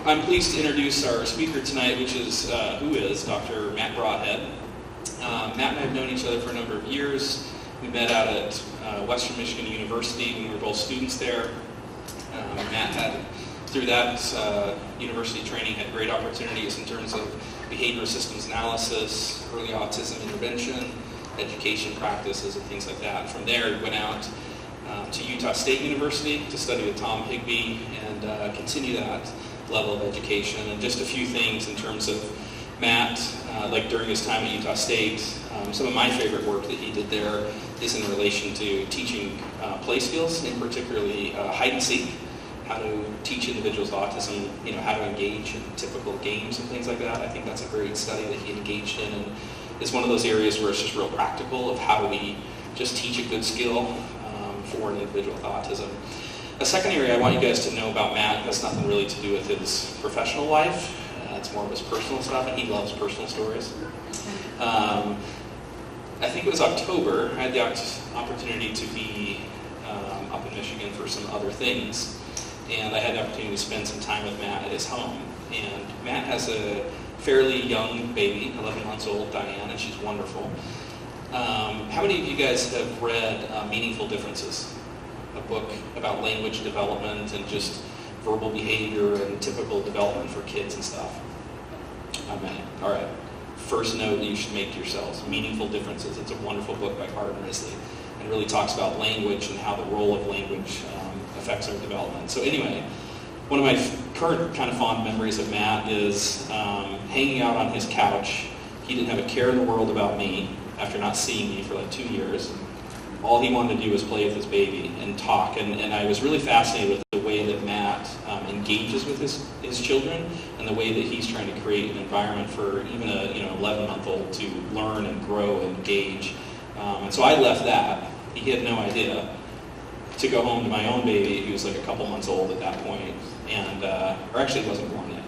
I'm pleased to introduce our speaker tonight, who is Dr. Matt Brodhead. Matt and I have known each other for a number of years. We met out at Western Michigan University when we were both students there. Matt had, through that university training, had great opportunities in terms of behavioral systems analysis, early autism intervention, education practices, and things like that. From there, he went out to Utah State University to study with Tom Higbee and continue that level of education. And just a few things in terms of Matt, like during his time at Utah State, some of my favorite work that he did there is in relation to teaching play skills, and particularly hide and seek, how to teach individuals with autism, how to engage in typical games and things like that. I think that's a great study that he engaged in, and it's one of those areas where it's just real practical of how do we just teach a good skill for an individual with autism. A second area I want you guys to know about Matt has nothing really to do with his professional life. It's more of his personal stuff, and he loves personal stories. I think it was October, I had the opportunity to be up in Michigan for some other things, and I had the opportunity to spend some time with Matt at his home. And Matt has a fairly young baby, 11 months old, Diane, and she's wonderful. How many of you guys have read Meaningful Differences? A book about language development and just verbal behavior and typical development for kids and stuff? Amen. All right. First note that you should make to yourselves, Meaningful Differences. It's a wonderful book by Carter and Risley, and really talks about language and how the role of language affects our development. So anyway, one of my current kind of fond memories of Matt is hanging out on his couch. He didn't have a care in the world about me after not seeing me for like 2 years. All he wanted to do was play with his baby and talk, and I was really fascinated with the way that Matt engages with his children, and the way that he's trying to create an environment for even a 11-month-old to learn and grow and engage. And so I left that. He had no idea, to go home to my own baby. He was like a couple months old at that point, and or actually he wasn't born yet.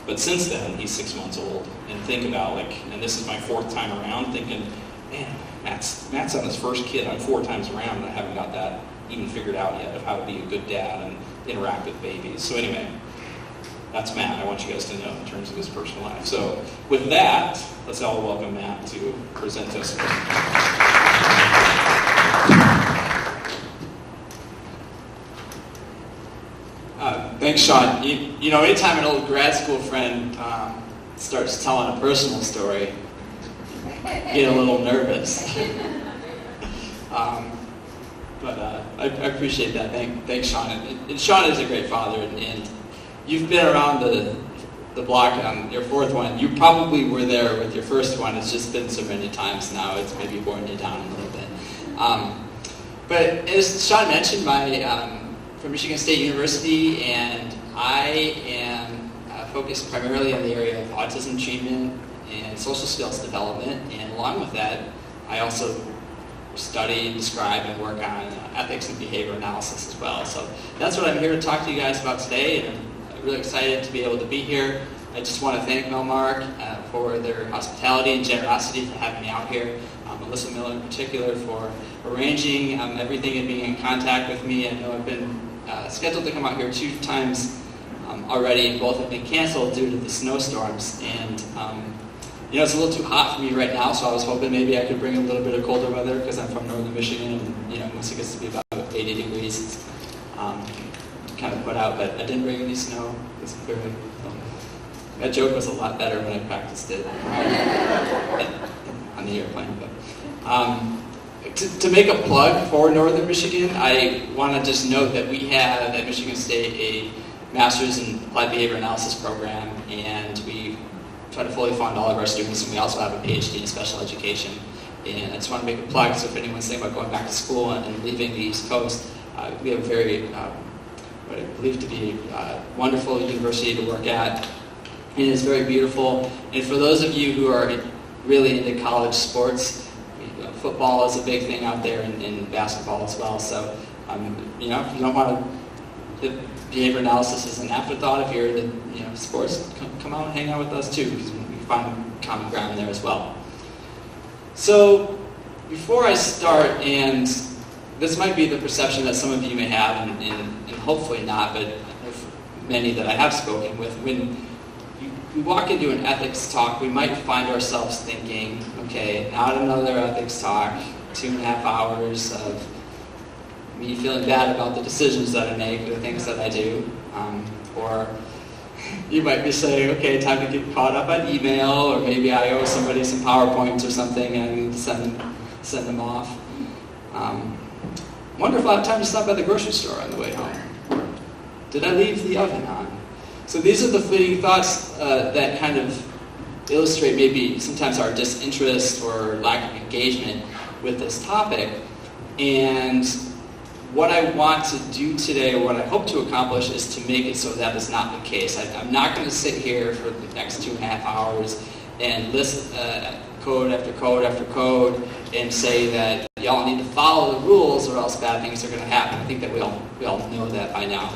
But since then, he's 6 months old, and think about and this is my 4th time around, thinking, man, Matt's on his first kid. I'm 4 times around, and I haven't got that even figured out yet of how to be a good dad and interact with babies. So anyway, that's Matt. I want you guys to know in terms of his personal life. So with that, let's all welcome Matt to present us. Thanks, Sean. You know, anytime an old grad school friend starts telling a personal story, I get a little nervous. But I appreciate that. Thanks, Sean. And Sean is a great father, and you've been around the block on your 4th one. You probably were there with your first one. It's just been so many times now. It's maybe worn you down a little bit. But as Sean mentioned, from Michigan State University, and I am focused primarily on the area of autism treatment and social skills development, and along with that, I also study, describe, and work on ethics and behavior analysis as well. So that's what I'm here to talk to you guys about today, and I'm really excited to be able to be here. I just want to thank Melmark for their hospitality and generosity for having me out here. Melissa Miller in particular for arranging everything and being in contact with me. I know I've been scheduled to come out here 2 times already, and both have been canceled due to the snowstorms. And it's a little too hot for me right now, so I was hoping maybe I could bring a little bit of colder weather because I'm from northern Michigan, and once it gets to be about 80 degrees, it's kind of put out. But I didn't bring any snow. It's very, that joke was a lot better when I practiced it on the airplane. But to make a plug for Northern Michigan, I want to just note that we have at Michigan State a Master's in Applied Behavior Analysis program, and we try to fully fund all of our students, and we also have a PhD in special education. And I just want to make a plug, so if anyone's thinking about going back to school and leaving the East Coast, we have a very, what I believe to be a wonderful university to work at. It is very beautiful, and for those of you who are really into college sports, football is a big thing out there, and basketball as well. So, if you don't want to, behavior analysis is an afterthought. If you're into sports, come out and hang out with us too, because we find common ground there as well. So, before I start, and this might be the perception that some of you may have, and hopefully not, but many that I have spoken with, when we walk into an ethics talk, we might find ourselves thinking, okay, not another ethics talk, 2.5 hours of me feeling bad about the decisions that I make, the things that I do, or you might be saying, okay, time to get caught up on email, or maybe I owe somebody some PowerPoints or something and I need to send them off. Wonder if I'll have time to stop by the grocery store on the way home. Did I leave the oven on? So these are the fleeting thoughts that kind of illustrate maybe sometimes our disinterest or lack of engagement with this topic. And what I want to do today, or what I hope to accomplish, is to make it so that is not the case. I'm not going to sit here for the next 2.5 hours and list code after code after code and say that y'all need to follow the rules or else bad things are going to happen. I think that we all know that by now.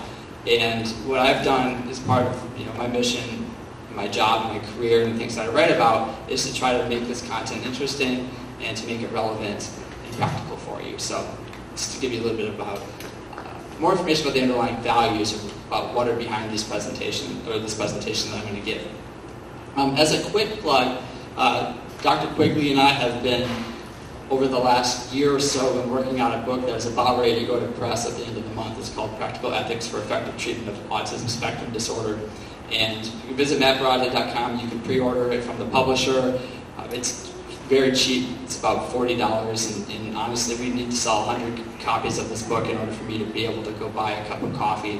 And what I've done as part of my mission, my job, my career, and the things that I write about is to try to make this content interesting and to make it relevant and practical for you. So just to give you a little bit about more information about the underlying values about what are behind these presentations, or this presentation that I'm going to give. As a quick plug, Dr. Quigley and I have been, over the last year or so, been working on a book that is about ready to go to press at the end of the month. It's called Practical Ethics for Effective Treatment of Autism Spectrum Disorder. And you can visit mattbrodhead.com. You can pre-order it from the publisher. It's very cheap. It's about $40. And honestly, we need to sell 100 copies of this book in order for me to be able to go buy a cup of coffee.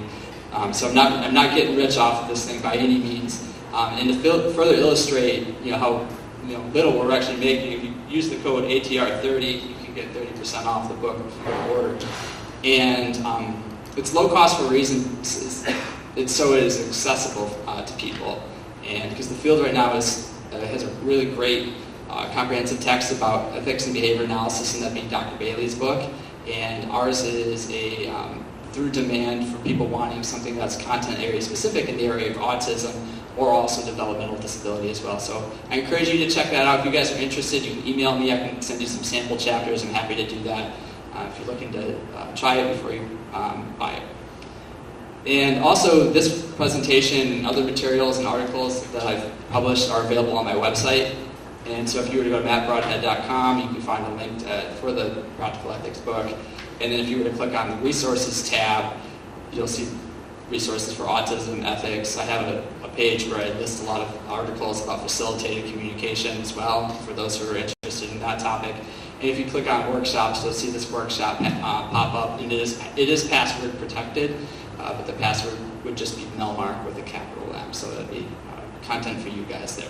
So I'm not getting rich off of this thing by any means. And to further illustrate how little we're actually making, if you use the code ATR30, you can get 30% off the book per order. And it's low cost for a reason. It's so it is accessible to people. And because the field right now has a really great comprehensive text about ethics and behavior analysis, and that being Dr. Bailey's book. And ours is through demand for people wanting something that's content area specific in the area of autism, or also developmental disability as well. So I encourage you to check that out. If you guys are interested, you can email me. I can send you some sample chapters. I'm happy to do that if you're looking to try it before you buy it. And also, this presentation and other materials and articles that I've published are available on my website. And so if you were to go to mattbrodhead.com, you can find a link for the Practical Ethics book. And then if you were to click on the Resources tab, you'll see resources for autism, ethics. I have a page where I list a lot of articles about facilitated communication as well, for those who are interested in that topic. And if you click on workshops, you'll see this workshop pop up. And it is password protected, but the password would just be Melmark with a capital M, so that'd be content for you guys there.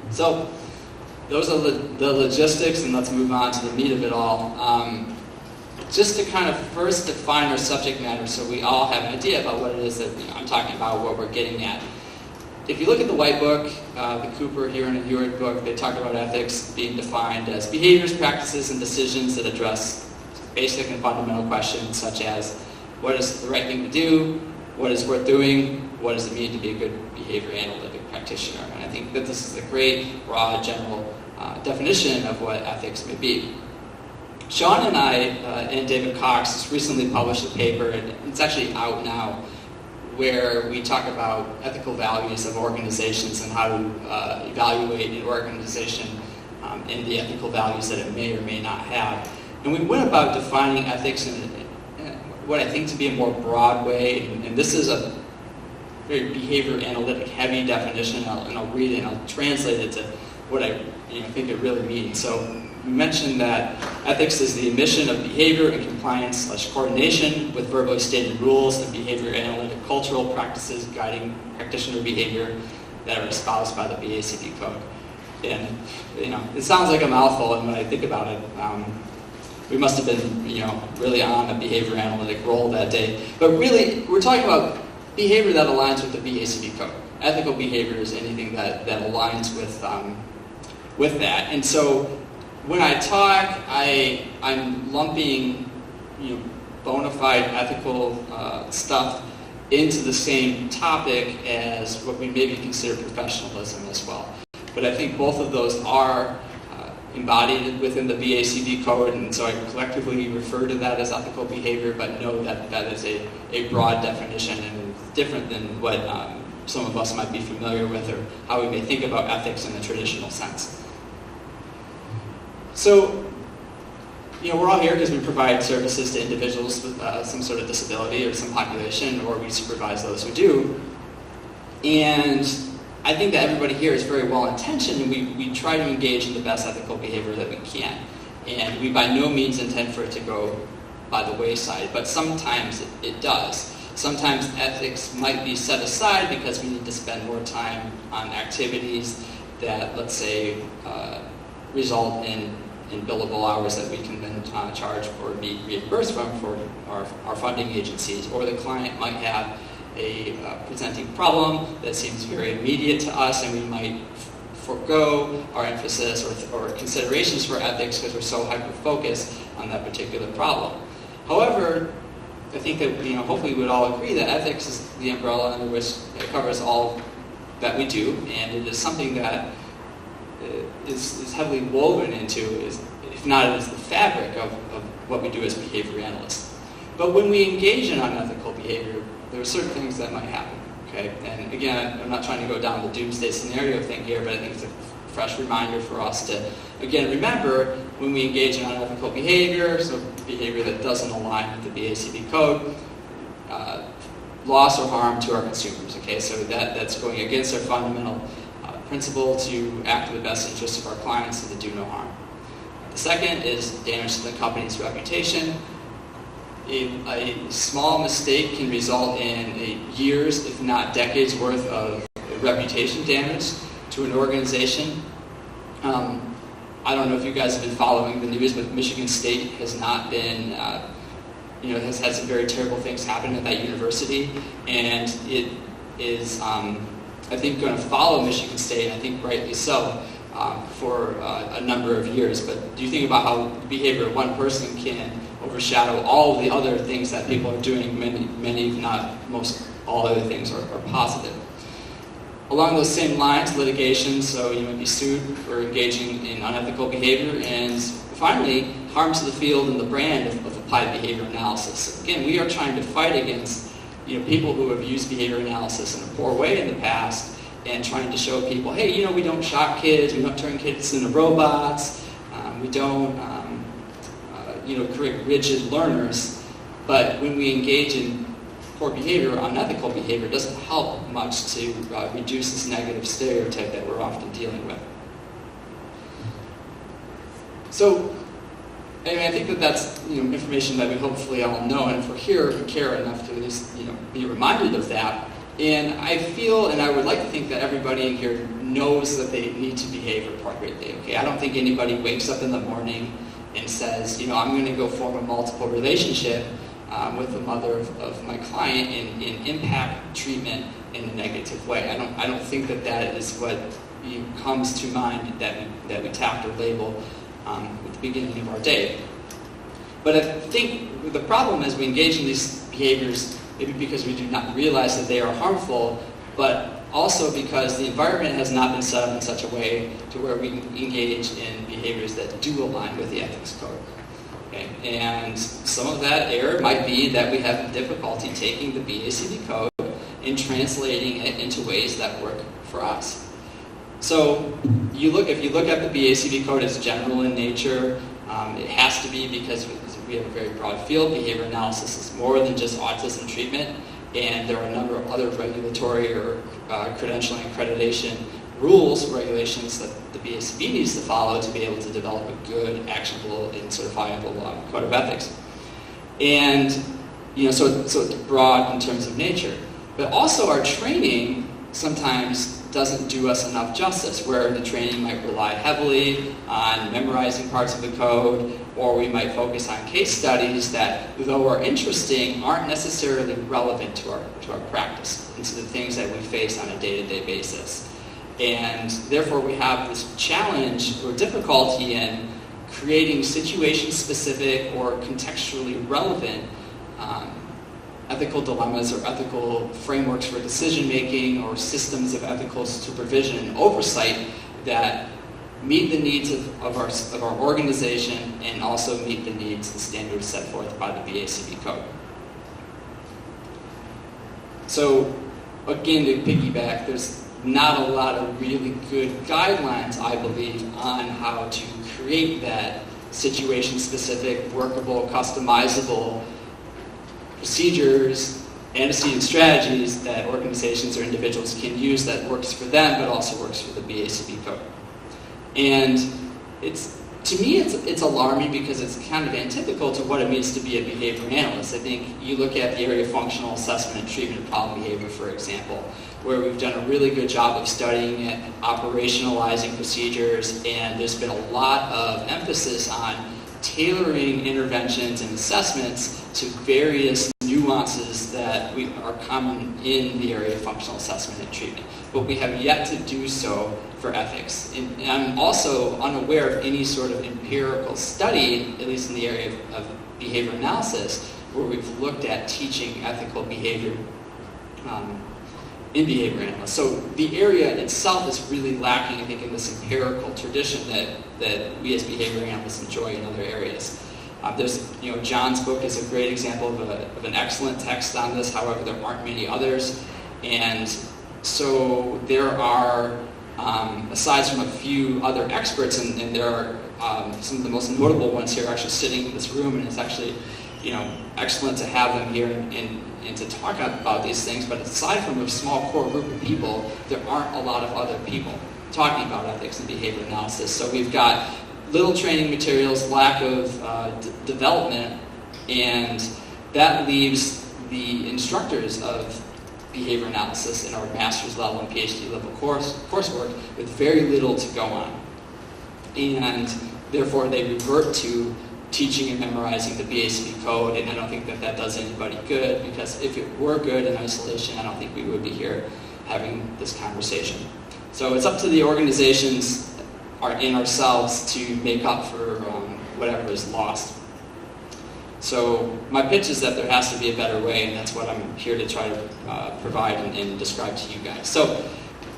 So those are the logistics, and let's move on to the meat of it all. Just to kind of first define our subject matter so we all have an idea about what it is that I'm talking about, what we're getting at. If you look at the White Book, the Cooper, Heron, and Hewitt book, they talk about ethics being defined as behaviors, practices, and decisions that address basic and fundamental questions such as what is the right thing to do, what is worth doing, what does it mean to be a good behavior analytic practitioner. And I think that this is a great, broad, general definition of what ethics may be. Sean and I and David Cox just recently published a paper, and it's actually out now, where we talk about ethical values of organizations and how to evaluate an organization and the ethical values that it may or may not have. And we went about defining ethics in what I think to be a more broad way, and this is a very behavior analytic heavy definition, and I'll read it and I'll translate it to what I think it really means. So we mentioned that ethics is the admission of behavior and compliance/coordination with verbally stated rules and behavior analytic cultural practices guiding practitioner behavior that are espoused by the BACP code. And it sounds like a mouthful, and when I think about it, we must have been really on a behavior analytic roll that day. But really, we're talking about behavior that aligns with the BACP code. Ethical behavior is anything that aligns with that. And so when I talk, I'm lumping bona fide ethical stuff into the same topic as what we maybe consider professionalism as well. But I think both of those are embodied within the BACB code, and so I collectively refer to that as ethical behavior, but know that that is a broad definition and different than what some of us might be familiar with, or how we may think about ethics in the traditional sense. So, we're all here because we provide services to individuals with some sort of disability or some population, or we supervise those who do. And I think that everybody here is very well-intentioned, and we try to engage in the best ethical behavior that we can. And we by no means intend for it to go by the wayside, but sometimes it does. Sometimes ethics might be set aside because we need to spend more time on activities that, let's say, result in billable hours that we can then charge or be reimbursed from for our funding agencies. Or the client might have a presenting problem that seems very immediate to us, and we might forego our emphasis or considerations for ethics because we're so hyper-focused on that particular problem. However, I think that hopefully we would all agree that ethics is the umbrella under which it covers all that we do, and it is something that is heavily woven into, if not it is the fabric of what we do as behavior analysts. But when we engage in unethical behavior, there are certain things that might happen. Okay, and again, I'm not trying to go down the doomsday scenario thing here, but I think it's a fresh reminder for us to, again, remember when we engage in unethical behavior, so behavior that doesn't align with the BACB code, loss or harm to our consumers. Okay, so that's going against our fundamental principle to act in the best interest of our clients and to do no harm. The second is damage to the company's reputation. A small mistake can result in years, if not decades, worth of reputation damage to an organization. I don't know if you guys have been following the news, but Michigan State has not been, has had some very terrible things happen at that university, and it is, I think, going to follow Michigan State, I think rightly so, for a number of years. But do you think about how the behavior of one person can overshadow all of the other things that people are doing? Many, if not most, all other things are positive. Along those same lines, litigation, so you might be sued for engaging in unethical behavior. And finally, harm to the field and the brand of applied behavior analysis. Again, we are trying to fight against people who have used behavior analysis in a poor way in the past, and trying to show people, hey, we don't shock kids, we don't turn kids into robots, we don't create rigid learners. But when we engage in poor behavior, unethical behavior, doesn't help much to reduce this negative stereotype that we're often dealing with. So, anyway, I think that that's information that we hopefully all know, and if we're here, we care enough to at least be reminded of that. And I feel, and I would like to think that everybody in here knows that they need to behave appropriately. Okay, I don't think anybody wakes up in the morning and says, I'm going to go form a multiple relationship with the mother of my client and impact treatment in a negative way. I don't think that is what comes to mind that we tapped or label at the beginning of our day. But I think the problem is we engage in these behaviors maybe because we do not realize that they are harmful, but also because the environment has not been set up in such a way to where we engage in behaviors that do align with the ethics code. Okay? And some of that error might be that we have difficulty taking the BACB code and translating it into ways that work for us. So if you look at the BACB code as general in nature, it has to be because we have a very broad field. Behavior analysis is more than just autism treatment, and there are a number of other regulatory or credentialing accreditation rules, regulations that the BACB needs to follow to be able to develop a good, actionable, and certifiable code of ethics. And so it's broad in terms of nature. But also our training sometimes doesn't do us enough justice, where the training might rely heavily on memorizing parts of the code, or we might focus on case studies that, though are interesting, aren't necessarily relevant to our practice and to the things that we face on a day-to-day basis. And therefore we have this challenge or difficulty in creating situation-specific or contextually relevant ethical dilemmas or ethical frameworks for decision-making or systems of ethical supervision and oversight that meet the needs of our organization and also meet the needs and standards set forth by the BACB code. So again, to piggyback, there's not a lot of really good guidelines, I believe, on how to create that situation-specific, workable, customizable procedures, antecedent strategies that organizations or individuals can use that works for them, but also works for the BACB code. And to me, it's alarming because it's kind of antithetical to what it means to be a behavior analyst. I think you look at the area of functional assessment and treatment of problem behavior, for example, where we've done a really good job of studying it, operationalizing procedures, and there's been a lot of emphasis on tailoring interventions and assessments to various nuances that are common in the area of functional assessment and treatment. But we have yet to do so for ethics. And I'm also unaware of any sort of empirical study, at least in the area of behavior analysis, where we've looked at teaching ethical behavior in behavior analysis. So the area itself is really lacking, I think, in this empirical tradition that we as behavior analysts enjoy in other areas. John's book is a great example of an excellent text on this. However, there aren't many others. And so there are, aside from a few other experts, and there are some of the most notable ones here actually sitting in this room, and it's actually, excellent to have them here and to talk about these things. But aside from a small core group of people, there aren't a lot of other people talking about ethics and behavior analysis. So we've got little training materials, lack of development, and that leaves the instructors of behavior analysis in our master's level and PhD level coursework with very little to go on. And therefore they revert to teaching and memorizing the BACB code, and I don't think that does anybody good, because if it were good in isolation, I don't think we would be here having this conversation. So it's up to the organizations in ourselves to make up for whatever is lost. So my pitch is that there has to be a better way, and that's what I'm here to try to provide and describe to you guys. So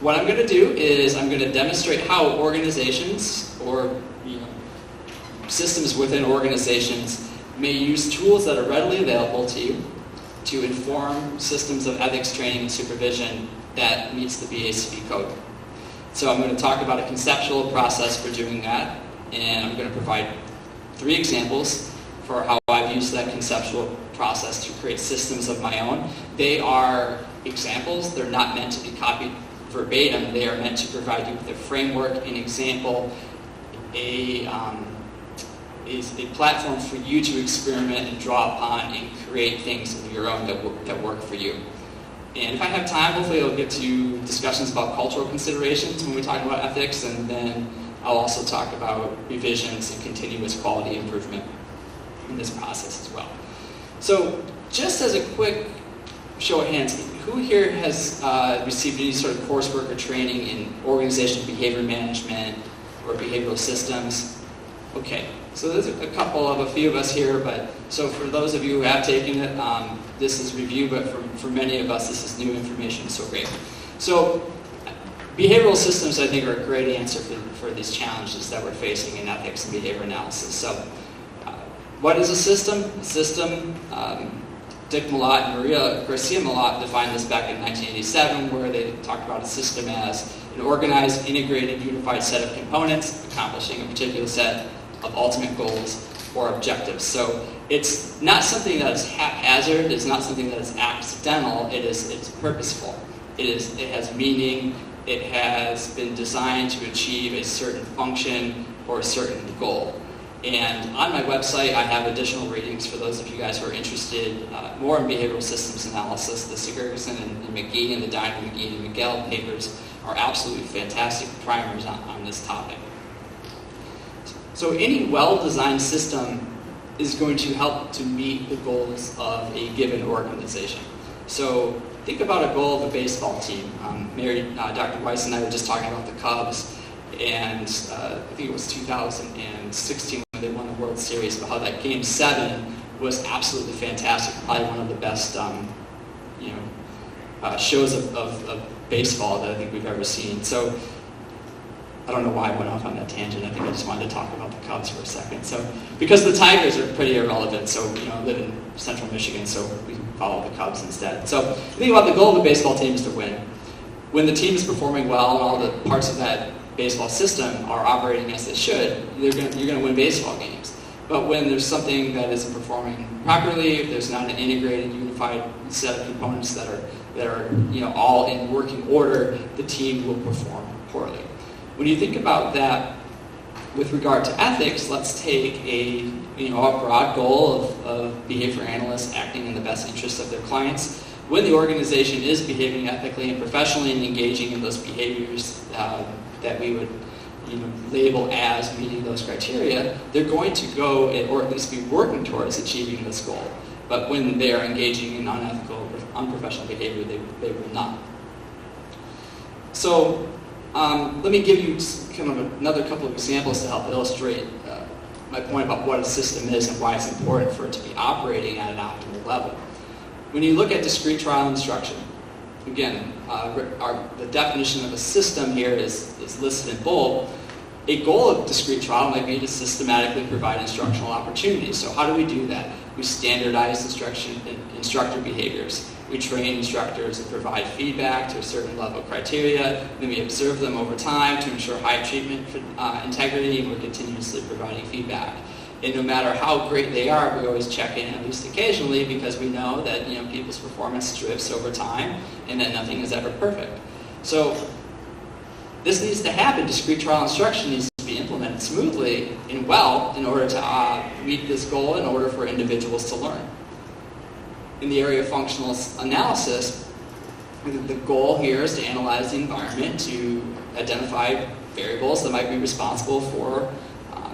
what I'm going to do is I'm going to demonstrate how organizations or systems within organizations may use tools that are readily available to you to inform systems of ethics training and supervision that meets the BACB code. So I'm going to talk about a conceptual process for doing that, and I'm going to provide 3 examples for how I've used that conceptual process to create systems of my own. They are examples. They're not meant to be copied verbatim. They are meant to provide you with a framework, an example, is a platform for you to experiment and draw upon and create things of your own that work for you. And if I have time, hopefully I'll get to discussions about cultural considerations when we talk about ethics, and then I'll also talk about revisions and continuous quality improvement in this process as well. So just as a quick show of hands, who here has received any sort of coursework or training in organizational behavior management or behavioral systems? Okay, so there's a few of us here, but so for those of you who have taken it, this is review, but for many of us, this is new information, so great. So behavioral systems, I think, are a great answer for these challenges that we're facing in ethics and behavior analysis. So what is a system? A system, Dick Malott and Maria Garcia Malott defined this back in 1987, where they talked about a system as an organized, integrated, unified set of components accomplishing a particular set of ultimate goals or objectives. So it's not something that is haphazard, it's not something that is accidental, it's purposeful. It has meaning, it has been designed to achieve a certain function or a certain goal. And on my website, I have additional readings for those of you guys who are interested more in behavioral systems analysis. The Sigurdsson and McGee and the Diner, McGee and Miguel papers are absolutely fantastic primers on this topic. So any well-designed system is going to help to meet the goals of a given organization. So think about a goal of a baseball team. Dr. Weiss and I were just talking about the Cubs, and I think it was 2016 when they won the World Series, but how that Game 7 was absolutely fantastic, probably one of the best shows of baseball that I think we've ever seen. So I don't know why I went off on that tangent. I think I just wanted to talk about the Cubs for a second. So, because the Tigers are pretty irrelevant, so, I live in central Michigan, so we follow the Cubs instead. So, the thing about the goal of the baseball team is to win. When the team is performing well and all the parts of that baseball system are operating as they should, you're going to win baseball games. But when there's something that isn't performing properly, if there's not an integrated, unified set of components that are all in working order, the team will perform poorly. When you think about that with regard to ethics, let's take a broad goal of behavior analysts acting in the best interest of their clients. When the organization is behaving ethically and professionally and engaging in those behaviors that we would label as meeting those criteria, they're going to go, or at least be working towards achieving this goal. But when they are engaging in unethical, unprofessional behavior, they will not. So let me give you kind of another couple of examples to help illustrate my point about what a system is and why it's important for it to be operating at an optimal level. When you look at discrete trial instruction, again, the definition of a system here is listed in bold. A goal of discrete trial might be to systematically provide instructional opportunities. So how do we do that? We standardize instructor behaviors. We train instructors and provide feedback to a certain level of criteria. Then we observe them over time to ensure high treatment integrity, and we're continuously providing feedback. And no matter how great they are, we always check in at least occasionally because we know that people's performance drifts over time and that nothing is ever perfect. So this needs to happen. Discrete trial instruction needs to be implemented smoothly and well in order to meet this goal, in order for individuals to learn. In the area of functional analysis, the goal here is to analyze the environment to identify variables that might be responsible for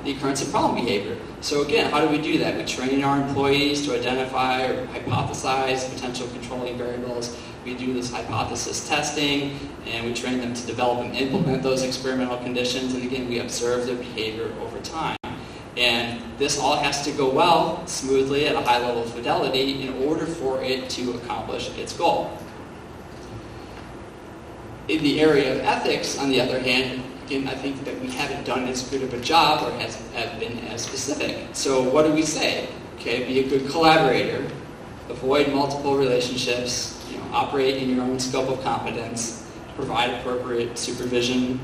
the occurrence of problem behavior. So again, how do we do that? We train our employees to identify or hypothesize potential controlling variables. We do this hypothesis testing, and we train them to develop and implement those experimental conditions, and again, we observe their behavior over time. And this all has to go well, smoothly, at a high level of fidelity in order for it to accomplish its goal. In the area of ethics, on the other hand, again, I think that we haven't done as good of a job or have been as specific. So what do we say? Okay, be a good collaborator, avoid multiple relationships, operate in your own scope of competence, provide appropriate supervision,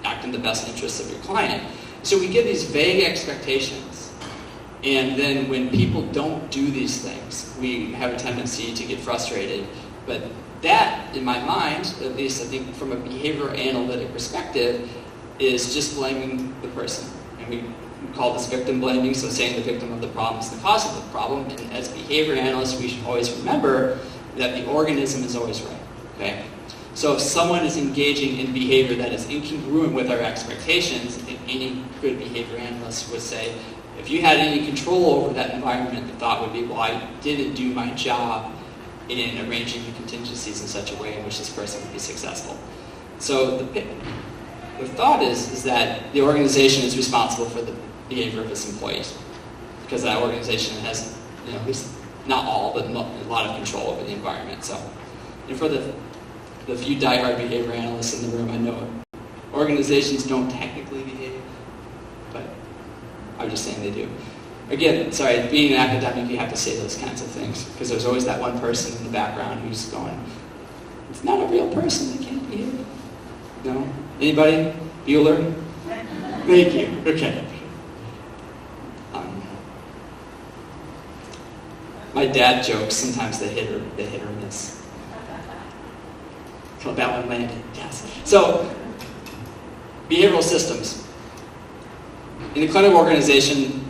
act in the best interests of your client. So we give these vague expectations, and then when people don't do these things, we have a tendency to get frustrated. But that, in my mind, at least I think from a behavior analytic perspective, is just blaming the person. And we call this victim blaming, so saying the victim of the problem is the cause of the problem. And as behavior analysts, we should always remember that the organism is always right. Okay? So if someone is engaging in behavior that is incongruent with our expectations, I think any good behavior analyst would say, if you had any control over that environment, the thought would be, well, I didn't do my job in arranging the contingencies in such a way in which this person would be successful. So the thought is that the organization is responsible for the behavior of its employees, because that organization has, at least not all, but a lot of control over the environment. So, and for the few diehard behavior analysts in the room, I know organizations don't technically behave, but I'm just saying they do. Again, sorry, being an academic, you have to say those kinds of things, because there's always that one person in the background who's going, it's not a real person, they can't behave. No? Anybody? Bueller? Thank you. Okay. My dad jokes, sometimes they hit or miss. So that one landed, yes. So, behavioral systems. In the clinical organization,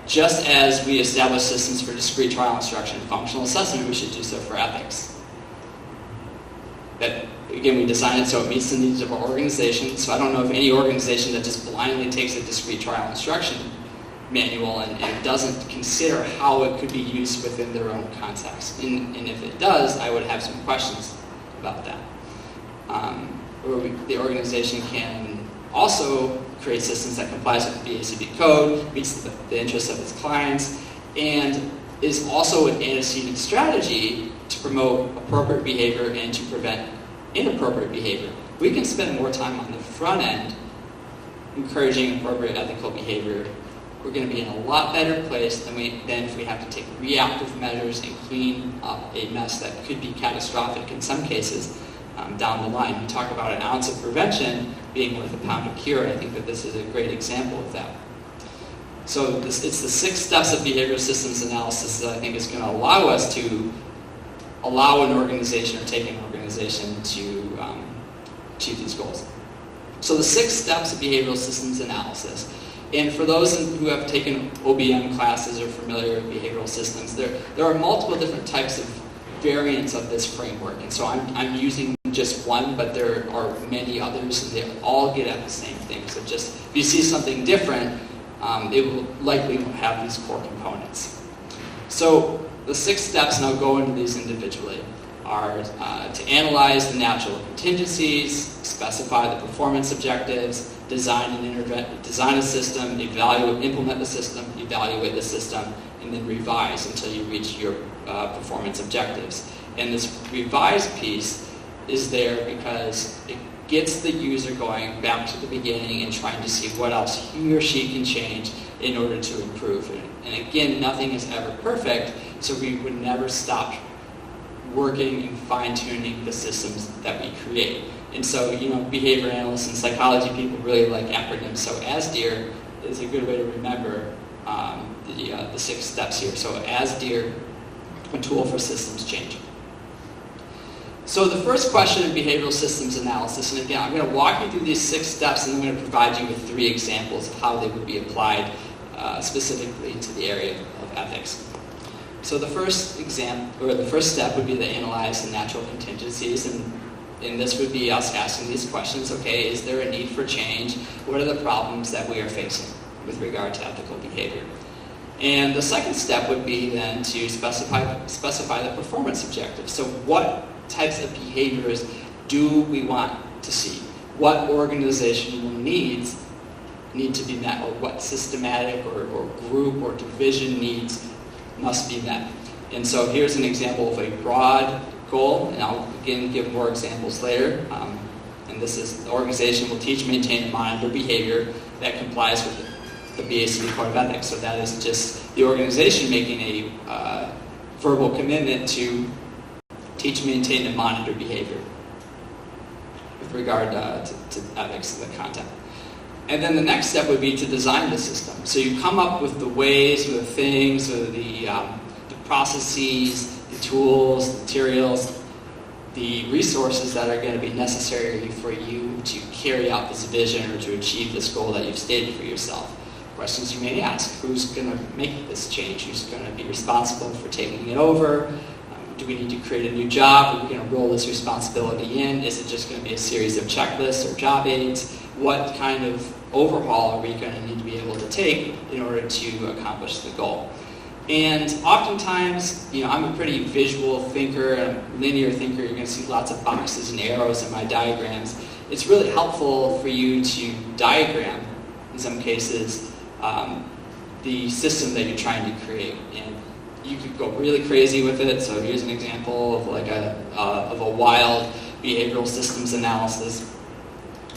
just as we establish systems for discrete trial instruction and functional assessment, we should do so for ethics. That, again, we design it so it meets the needs of our organization. So I don't know of any organization that just blindly takes a discrete trial instruction manual and doesn't consider how it could be used within their own context. And if it does, I would have some questions about that. The organization can also create systems that complies with the BACB code, meets the interests of its clients, and is also an antecedent strategy to promote appropriate behavior and to prevent inappropriate behavior. We can spend more time on the front end encouraging appropriate ethical behavior, we're going to be in a lot better place than if we have to take reactive measures and clean up a mess that could be catastrophic in some cases down the line. We talk about an ounce of prevention being worth a pound of cure, and I think that this is a great example of that. So it's the 6 steps of behavioral systems analysis that I think is going to allow us to allow an organization or take an organization to achieve these goals. So the 6 steps of behavioral systems analysis. And for those who have taken OBM classes or familiar with behavioral systems, there are multiple different types of variants of this framework. And so I'm using just one, but there are many others, and they all get at the same thing. So just if you see something different, it will likely have these core components. So the 6 steps, and I'll go into these individually, are to analyze the natural contingencies, specify the performance objectives, design a system, implement the system, evaluate the system, and then revise until you reach your performance objectives. And this revise piece is there because it gets the user going back to the beginning and trying to see what else he or she can change in order to improve. And again, nothing is ever perfect, so we would never stop working and fine-tuning the systems that we create. And so, behavior analysts and psychology people really like acronyms, so ASDEER is a good way to remember the 6 steps here. So ASDEER, a tool for systems change. So the first question in behavioral systems analysis, and again, I'm going to walk you through these 6 steps, and I'm going to provide you with 3 examples of how they would be applied specifically to the area of ethics. So the first step would be to analyze the natural contingencies, and this would be us asking these questions. Okay, is there a need for change? What are the problems that we are facing with regard to ethical behavior? And the second step would be then to specify the performance objectives. So what types of behaviors do we want to see? What organizational needs need to be met, or what systematic or group or division needs must be met? And so here's an example of a broad goal, and I'll again give more examples later. And this is, the organization will teach, maintain, and monitor behavior that complies with the BACB Code of Ethics. So that is just the organization making a verbal commitment to teach, maintain, and monitor behavior with regard to ethics and the content. And then the next step would be to design the system. So you come up with the ways, or the things, or the processes, the tools, the materials, the resources that are going to be necessary for you to carry out this vision or to achieve this goal that you've stated for yourself. Questions you may ask: who's going to make this change? Who's going to be responsible for taking it over? Do we need to create a new job? Are we going to roll this responsibility in? Is it just going to be a series of checklists or job aids? What kind of overhaul are we going to need to be able to take in order to accomplish the goal? And oftentimes, I'm a pretty visual thinker, a linear thinker. You're going to see lots of boxes and arrows in my diagrams. It's really helpful for you to diagram, in some cases, the system that you're trying to create. And you could go really crazy with it. So here's an example of of a wild behavioral systems analysis.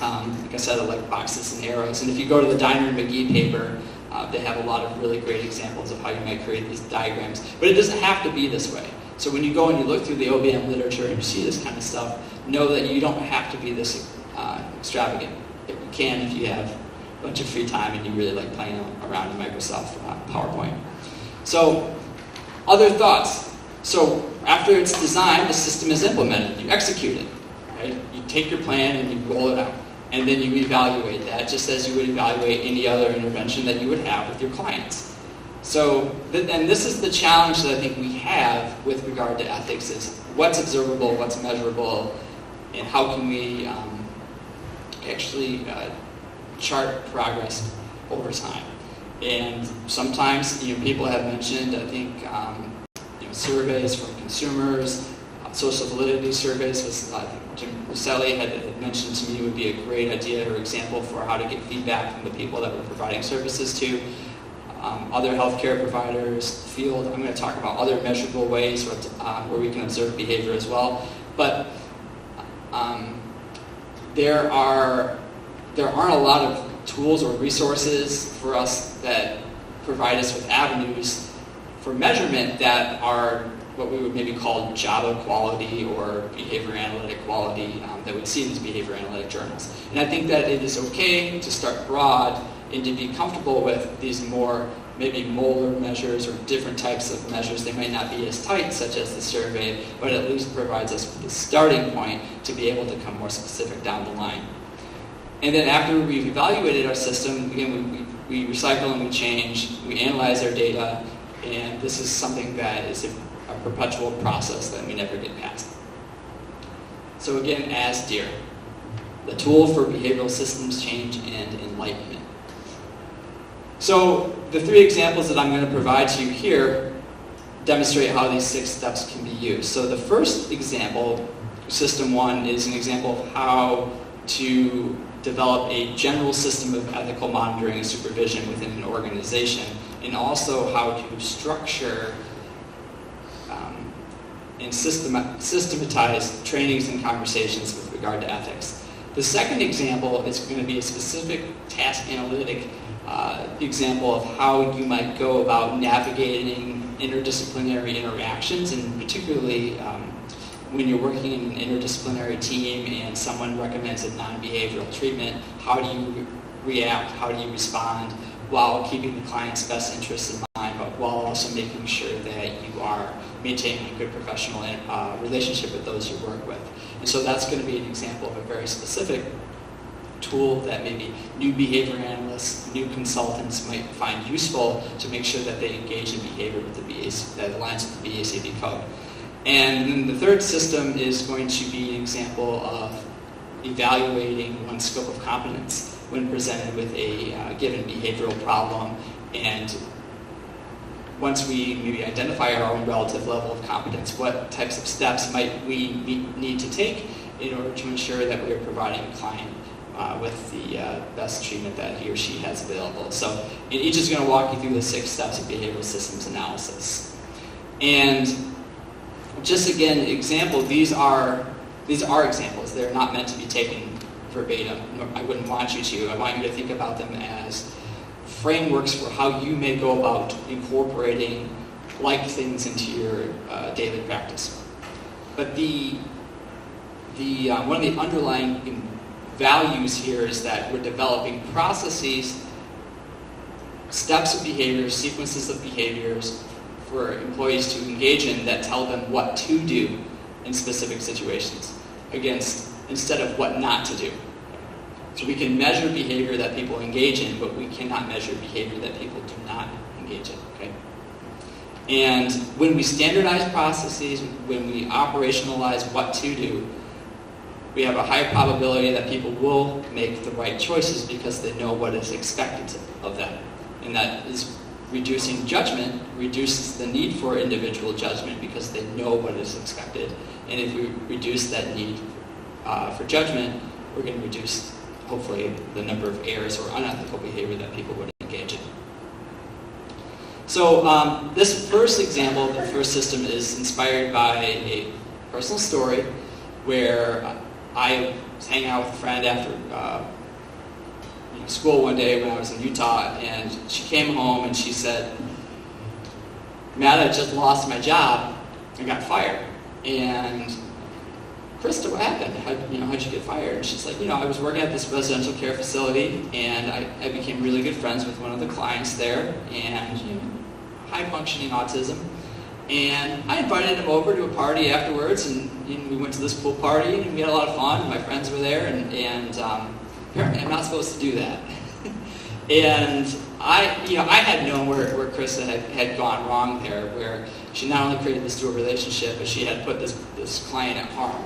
Like I said, I like boxes and arrows. And if you go to the Diner and McGee paper, they have a lot of really great examples of how you might create these diagrams. But it doesn't have to be this way. So when you go and you look through the OBM literature and you see this kind of stuff, know that you don't have to be this extravagant. You can if you have a bunch of free time and you really like playing around in Microsoft PowerPoint. So, other thoughts. So after it's designed, the system is implemented. You execute it. Right? You take your plan and you roll it out. And then you evaluate that, just as you would evaluate any other intervention that you would have with your clients. So, and this is the challenge that I think we have with regard to ethics: is what's observable, what's measurable, and how can we actually chart progress over time. And sometimes, people have mentioned, I think, surveys from consumers, social validity surveys, was Jim Roselli had mentioned to me would be a great idea or example for how to get feedback from the people that we're providing services to. Other healthcare providers, field. I'm going to talk about other measurable ways where we can observe behavior as well. But there aren't a lot of tools or resources for us that provide us with avenues for measurement that are what we would maybe call Java quality or behavior analytic quality that we'd see in these behavior analytic journals. And I think that it is okay to start broad and to be comfortable with these more maybe molar measures or different types of measures. They might not be as tight, such as the survey, but at least provides us with a starting point to be able to become more specific down the line. And then after we've evaluated our system, again, we recycle and we change, we analyze our data, and this is something that is a perpetual process that we never get past. So again, as DEAR, the tool for behavioral systems change and enlightenment. So the 3 examples that I'm going to provide to you here demonstrate how these 6 steps can be used. So the first example, System 1, is an example of how to develop a general system of ethical monitoring and supervision within an organization, and also how to structure and systematize trainings and conversations with regard to ethics. The second example is going to be a specific task analytic example of how you might go about navigating interdisciplinary interactions, and particularly when you're working in an interdisciplinary team and someone recommends a non-behavioral treatment, how do you react, how do you respond while keeping the client's best interests in mind, but while also making sure that you are maintaining a good professional relationship with those you work with. And so that's going to be an example of a very specific tool that maybe new behavior analysts, new consultants might find useful to make sure that they engage in behavior with the that aligns with the BACB code. And then the third system is going to be an example of evaluating one's scope of competence when presented with a given behavioral problem. And once we maybe identify our own relative level of competence, what types of steps might we need to take in order to ensure that we are providing a client with the best treatment that he or she has available. So and each is going to walk you through the 6 steps of behavioral systems analysis. And just again, example, these are examples. They're not meant to be taken verbatim. I wouldn't want you to. I want you to think about them as frameworks for how you may go about incorporating like things into your daily practice. But the one of the underlying values here is that we're developing processes, steps of behaviors, sequences of behaviors for employees to engage in that tell them what to do in specific situations, instead of what not to do. So we can measure behavior that people engage in, but we cannot measure behavior that people do not engage in. Okay? And when we standardize processes, when we operationalize what to do, we have a high probability that people will make the right choices because they know what is expected of them. And that is reducing judgment, reduces the need for individual judgment because they know what is expected. And if we reduce that need for judgment, we're going to reduce, hopefully, the number of errors or unethical behavior that people would engage in. So this first example, the first system, is inspired by a personal story where I was hanging out with a friend after school one day when I was in Utah, and she came home and she said, "Matt, I just lost my job. I got fired." And Krista, what happened? How'd you get fired? And she's like, I was working at this residential care facility, and I became really good friends with one of the clients there, and high-functioning autism. And I invited him over to a party afterwards, and we went to this pool party, and we had a lot of fun. My friends were there, and apparently I'm not supposed to do that. And I had known where Krista had gone wrong there, where she not only created this dual relationship, but she had put this client at harm.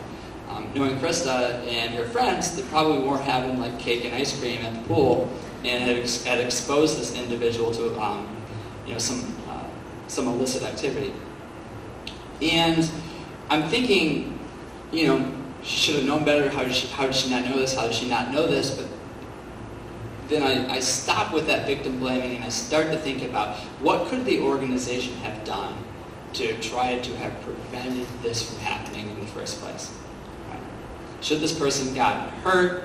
Knowing Krista and her friends, they probably weren't having like cake and ice cream at the pool, and had exposed this individual to some illicit activity. And I'm thinking, she should have known better. How did she not know this? How did she not know this? But then I stop with that victim blaming, and I start to think about what could the organization have done to try to have prevented this from happening in the first place. Should this person gotten hurt,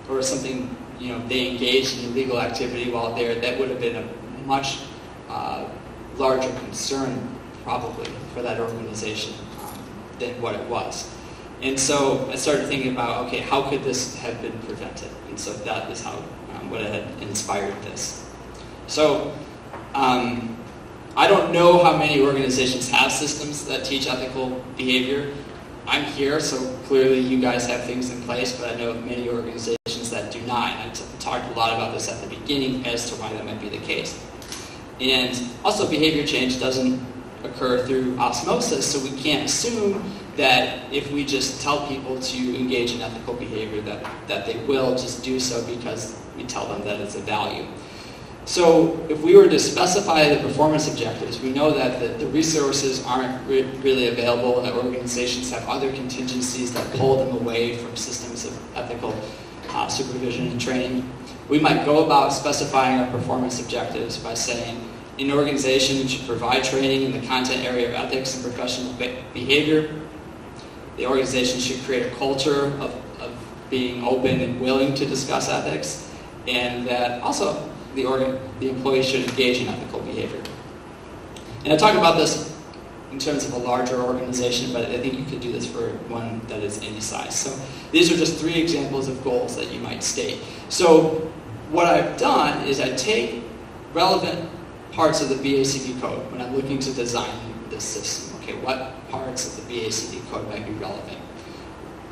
or something they engaged in illegal activity while there, that would have been a much larger concern probably for that organization than what it was. And so I started thinking about, okay, how could this have been prevented? And so that is how what had inspired this. So I don't know how many organizations have systems that teach ethical behavior. I'm here, so clearly you guys have things in place, but I know of many organizations that do not. And I talked a lot about this at the beginning as to why that might be the case. And also, behavior change doesn't occur through osmosis, so we can't assume that if we just tell people to engage in ethical behavior that they will just do so because we tell them that it's a value. So if we were to specify the performance objectives, we know that the resources aren't really available, and that organizations have other contingencies that pull them away from systems of ethical supervision and training. We might go about specifying our performance objectives by saying, an organization should provide training in the content area of ethics and professional behavior. The organization should create a culture of being open and willing to discuss ethics, and that also the employee should engage in ethical behavior. And I talk about this in terms of a larger organization, but I think you could do this for one that is any size. So these are just 3 examples of goals that you might state. So what I've done is I take relevant parts of the BACB code when I'm looking to design this system. Okay, what parts of the BACB code might be relevant?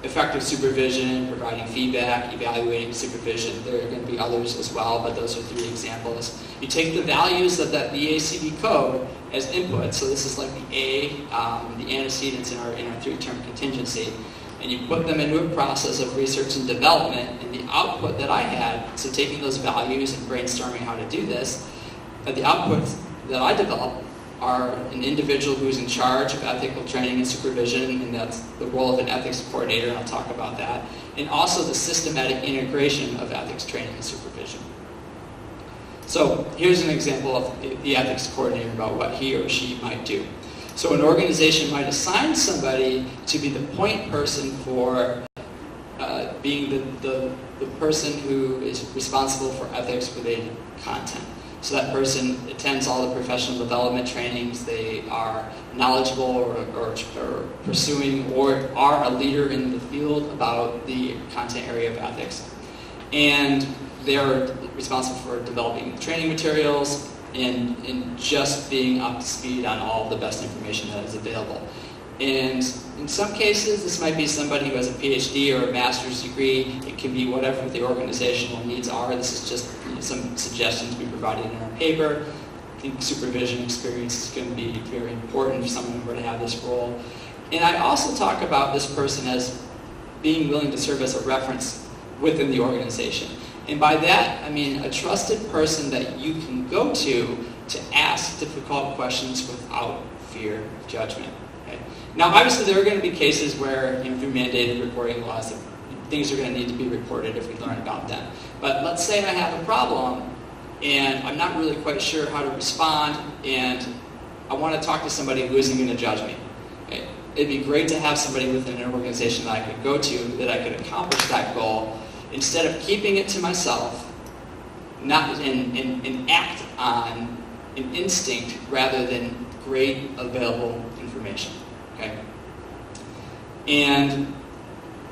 Effective supervision, providing feedback, evaluating supervision. There are going to be others as well, but those are 3 examples. You take the values of that BACB code as input, so this is like the A, the antecedents in our 3-term contingency, and you put them into a process of research and development, and the output that I had, so taking those values and brainstorming how to do this, the outputs that I developed are an individual who's in charge of ethical training and supervision, and that's the role of an ethics coordinator, and I'll talk about that, and also the systematic integration of ethics training and supervision. So here's an example of the ethics coordinator about what he or she might do. So an organization might assign somebody to be the point person for being the person who is responsible for ethics-related content. So that person attends all the professional development trainings, they are knowledgeable or pursuing or are a leader in the field about the content area of ethics. And they're responsible for developing training materials and just being up to speed on all the best information that is available. And in some cases, this might be somebody who has a PhD or a master's degree. It can be whatever the organizational needs are. This is just some suggestions we provided in our paper. I think supervision experience is going to be very important for someone who were to have this role. And I also talk about this person as being willing to serve as a reference within the organization. And by that, I mean a trusted person that you can go to ask difficult questions without fear of judgment. Okay? Now, obviously, there are going to be cases where, through mandated reporting laws, things are going to need to be reported if we learn about them. But let's say I have a problem, and I'm not really quite sure how to respond, and I want to talk to somebody who isn't going to judge me. Okay? It'd be great to have somebody within an organization that I could go to, that I could accomplish that goal, instead of keeping it to myself, and act on an instinct rather than great available information. Okay? And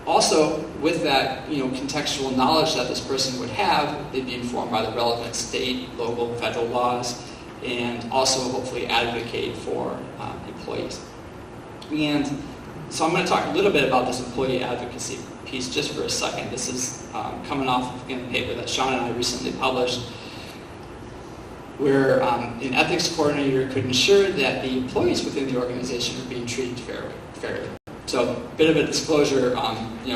also, with that, contextual knowledge that this person would have, they'd be informed by the relevant state, local, federal laws, and also hopefully advocate for employees. And so I'm going to talk a little bit about this employee advocacy piece just for a second. This is coming off of a paper that Sean and I recently published, where an ethics coordinator could ensure that the employees within the organization are being treated fairly. So a bit of a disclosure,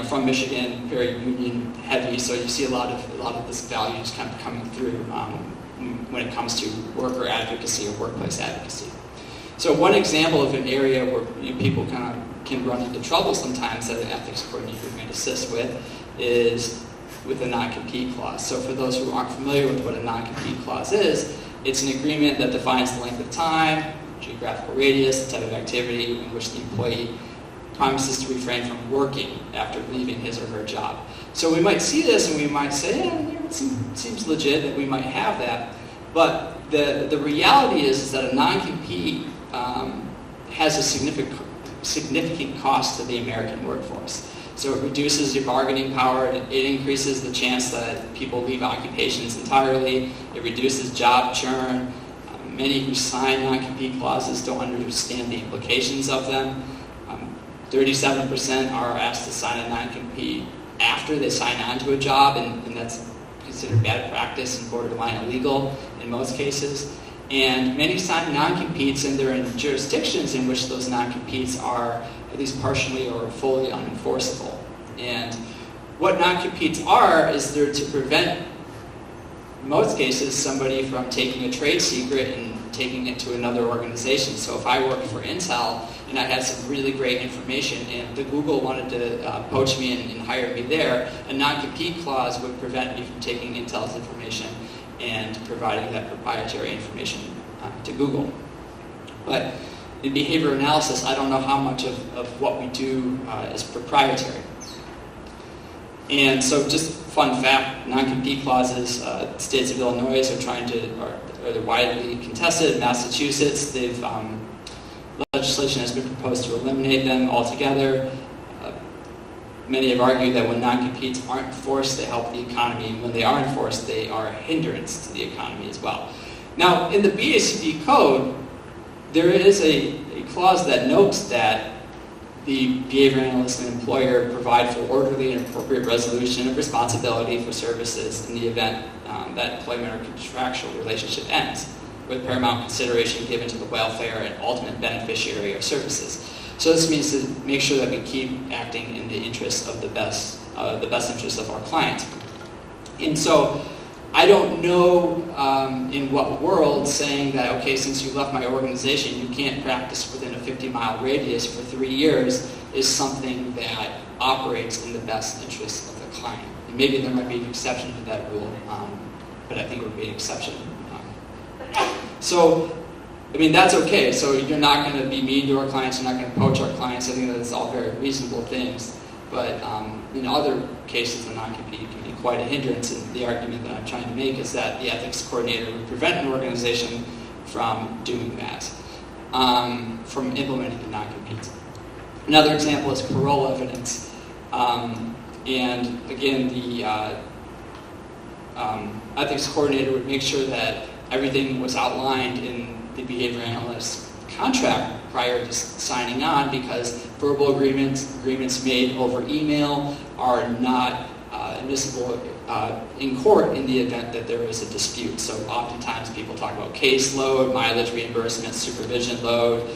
from Michigan, very union heavy, so you see a lot of this values kind of coming through when it comes to worker advocacy or workplace advocacy. So one example of an area where people kind of can run into trouble sometimes that an ethics coordinator can assist with is with a non-compete clause. So for those who aren't familiar with what a non-compete clause is, it's an agreement that defines the length of time, geographical radius, the type of activity in which the employee promises to refrain from working after leaving his or her job. So we might see this and we might say, it seems legit that we might have that. But the reality is that a non-compete has a significant cost to the American workforce. So it reduces your bargaining power, it increases the chance that people leave occupations entirely, it reduces job churn. Many who sign non-compete clauses don't understand the implications of them. 37% are asked to sign a non-compete after they sign on to a job, and that's considered bad practice and borderline illegal in most cases. And many sign non-competes, and they're in jurisdictions in which those non-competes are at least partially or fully unenforceable. And what non-competes are is they're to prevent, in most cases, somebody from taking a trade secret and taking it to another organization. So if I worked for Intel and I had some really great information and the Google wanted to poach me and hire me there, a non-compete clause would prevent me from taking Intel's information and providing that proprietary information to Google. But in behavior analysis, I don't know how much of what we do is proprietary. And so just fun fact, non-compete clauses, states of Illinois are widely contested. In Massachusetts, legislation has been proposed to eliminate them altogether. Many have argued that when non-competes aren't enforced, they help the economy, and when they are enforced, they are a hindrance to the economy as well. Now, in the BACB code, there is a clause that notes that the behavior analyst and employer provide for orderly and appropriate resolution of responsibility for services in the event that employment or contractual relationship ends, with paramount consideration given to the welfare and ultimate beneficiary of services. So this means to make sure that we keep acting in the interest of the best interest of our client. And so I don't know in what world saying that, okay, since you left my organization, you can't practice within a 50-mile radius for 3 years is something that operates in the best interest of the client. And maybe there might be an exception to that rule, but I think it would be an exception. So, I mean, that's okay. So you're not going to be mean to our clients, you're not going to poach our clients. I think that's all very reasonable things. But in other cases, the non-compete can be quite a hindrance. And the argument that I'm trying to make is that the ethics coordinator would prevent an organization from doing that, from implementing the non-compete. Another example is parole evidence. And again, the ethics coordinator would make sure that everything was outlined in the behavior analyst's contract prior to signing on, because verbal agreements made over email are not admissible in court in the event that there is a dispute. So oftentimes people talk about caseload, mileage reimbursement, supervision load,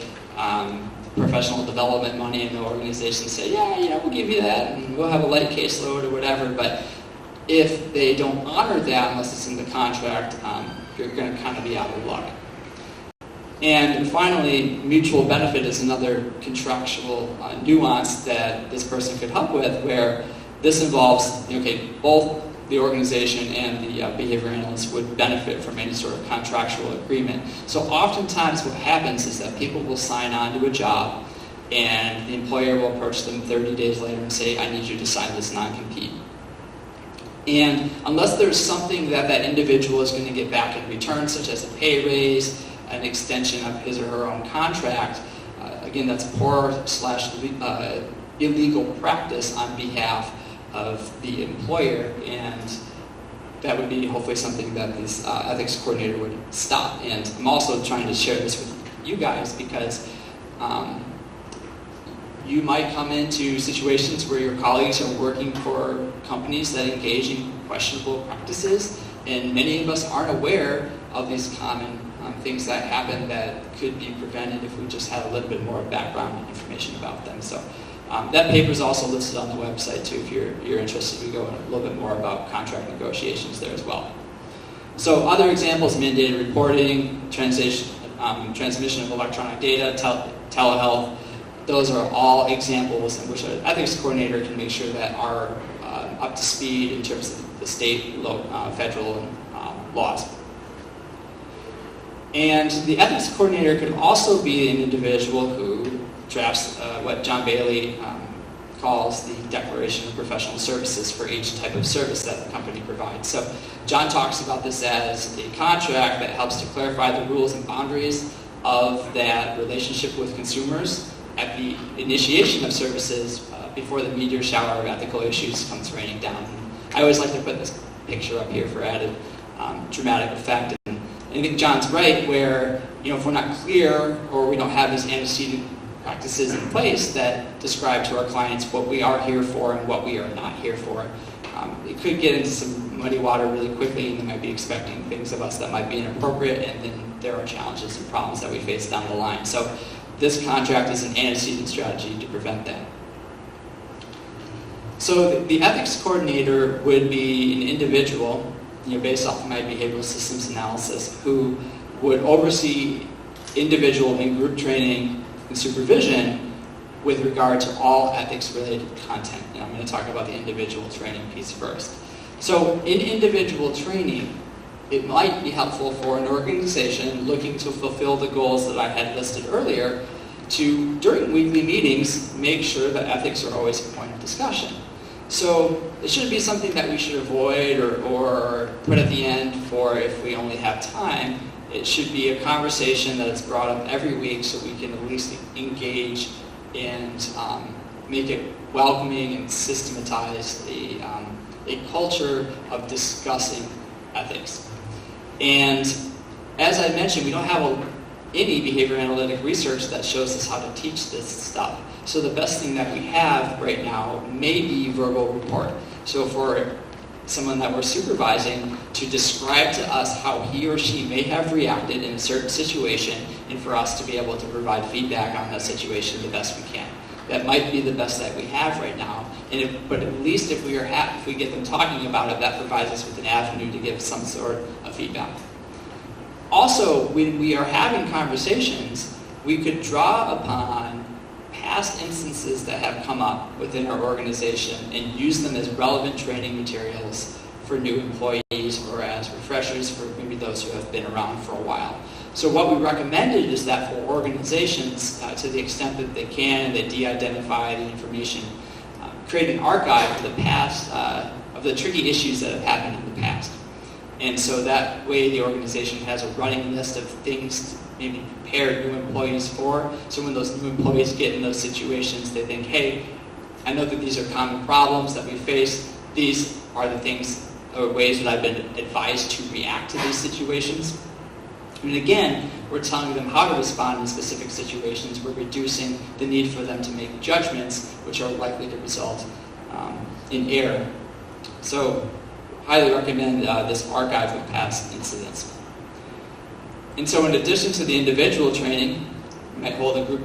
professional development money, and the organizations say, yeah, we'll give you that, and we'll have a light caseload or whatever. But if they don't honor that unless it's in the contract, you're going to kind of be out of luck. And finally, mutual benefit is another contractual nuance that this person could help with, where this involves, both the organization and the behavior analyst would benefit from any sort of contractual agreement. So oftentimes what happens is that people will sign on to a job, and the employer will approach them 30 days later and say, I need you to sign this non-compete. And unless there's something that individual is going to get back in return, such as a pay raise, an extension of his or her own contract, again, that's poor/illegal practice on behalf of the employer, and that would be hopefully something that this ethics coordinator would stop. And I'm also trying to share this with you guys because you might come into situations where your colleagues are working for companies that engage in questionable practices, and many of us aren't aware of these common things that happen that could be prevented if we just had a little bit more background information about them. So that paper is also listed on the website too. If you're interested, we go a little bit more about contract negotiations there as well. So other examples: mandated reporting, transmission of electronic data, telehealth. Those are all examples in which an ethics coordinator can make sure that are up to speed in terms of the state, federal laws. And the ethics coordinator could also be an individual who drafts what John Bailey calls the Declaration of Professional Services for each type of service that the company provides. So John talks about this as a contract that helps to clarify the rules and boundaries of that relationship with consumers at the initiation of services before the meteor shower of ethical issues comes raining down. I always like to put this picture up here for added dramatic effect. And I think John's right where, if we're not clear or we don't have these antecedent practices in place that describe to our clients what we are here for and what we are not here for, it could get into some muddy water really quickly, and they might be expecting things of us that might be inappropriate, and then there are challenges and problems that we face down the line. So this contract is an antecedent strategy to prevent that. So the ethics coordinator would be an individual, based off of my behavioral systems analysis, who would oversee individual and group training and supervision with regard to all ethics-related content. And I'm going to talk about the individual training piece first. So in individual training, it might be helpful for an organization looking to fulfill the goals that I had listed earlier to, during weekly meetings, make sure that ethics are always a point of discussion. So it shouldn't be something that we should avoid or put at the end for if we only have time. It should be a conversation that is brought up every week so we can at least engage and make it welcoming and systematize a culture of discussing ethics. And as I mentioned, we don't have any behavior analytic research that shows us how to teach this stuff. So the best thing that we have right now may be verbal report. So for someone that we're supervising to describe to us how he or she may have reacted in a certain situation, and for us to be able to provide feedback on that situation the best we can. That might be the best that we have right now, but at least if we get them talking about it, that provides us with an avenue to give some sort of feedback. Also, when we are having conversations, we could draw upon past instances that have come up within our organization and use them as relevant training materials for new employees or as refreshers for maybe those who have been around for a while. So what we recommended is that for organizations, to the extent that they can, they de-identify the information, create an archive of the past, of the tricky issues that have happened in the past. And so that way the organization has a running list of things to maybe prepare new employees for. So when those new employees get in those situations, they think, hey, I know that these are common problems that we face. These are the things or ways that I've been advised to react to these situations. And again, we're telling them how to respond in specific situations. We're reducing the need for them to make judgments, which are likely to result in error. So highly recommend this archive of past incidents. And so in addition to the individual training, we might hold a group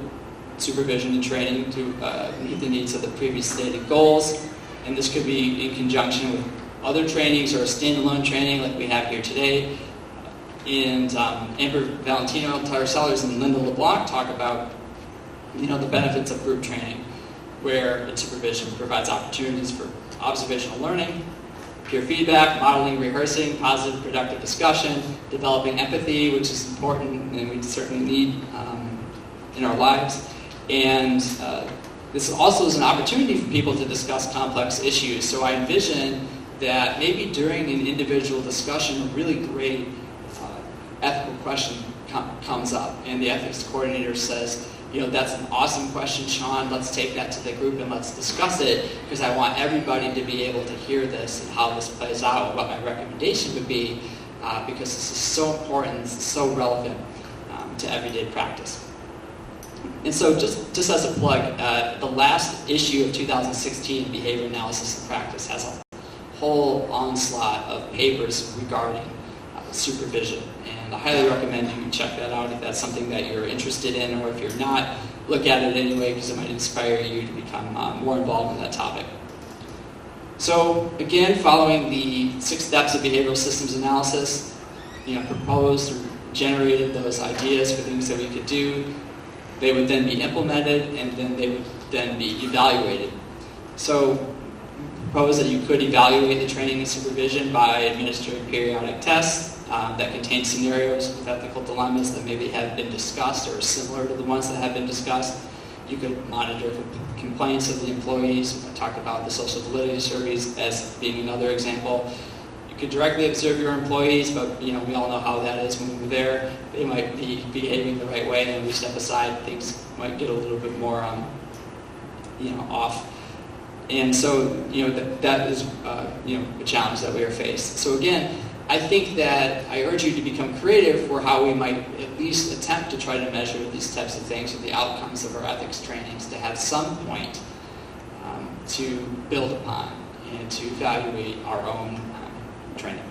supervision and training to meet the needs of the previous stated goals. And this could be in conjunction with other trainings or a standalone training like we have here today. And Amber Valentino, Tyler Sellers, and Linda LeBlanc talk about the benefits of group training, where in supervision provides opportunities for observational learning, peer feedback, modeling, rehearsing, positive, productive discussion, developing empathy, which is important and we certainly need in our lives. And this also is an opportunity for people to discuss complex issues. So I envision that maybe during an individual discussion, a really great ethical question comes up, and the ethics coordinator says, that's an awesome question, Sean. Let's take that to the group and let's discuss it, because I want everybody to be able to hear this and how this plays out and what my recommendation would be, because this is so important, this is so relevant to everyday practice. And so just as a plug, the last issue of 2016, Behavior Analysis and Practice, has a whole onslaught of papers regarding supervision. And I highly recommend you check that out if that's something that you're interested in, or if you're not, look at it anyway, because it might inspire you to become more involved in that topic. So again, following the 6 steps of behavioral systems analysis, proposed or generated those ideas for things that we could do. They would then be implemented, and then they would then be evaluated. So propose that you could evaluate the training and supervision by administering periodic tests that contain scenarios with ethical dilemmas that maybe have been discussed or are similar to the ones that have been discussed. You could monitor complaints of the employees. I talked about the social validity surveys as being another example. You could directly observe your employees, but we all know how that is when we're there. They might be behaving the right way, and we step aside, things might get a little bit more, off. And so, that is, a challenge that we are faced. So again, I think that I urge you to become creative for how we might at least attempt to try to measure these types of things or the outcomes of our ethics trainings, to have some point to build upon and to evaluate our own training.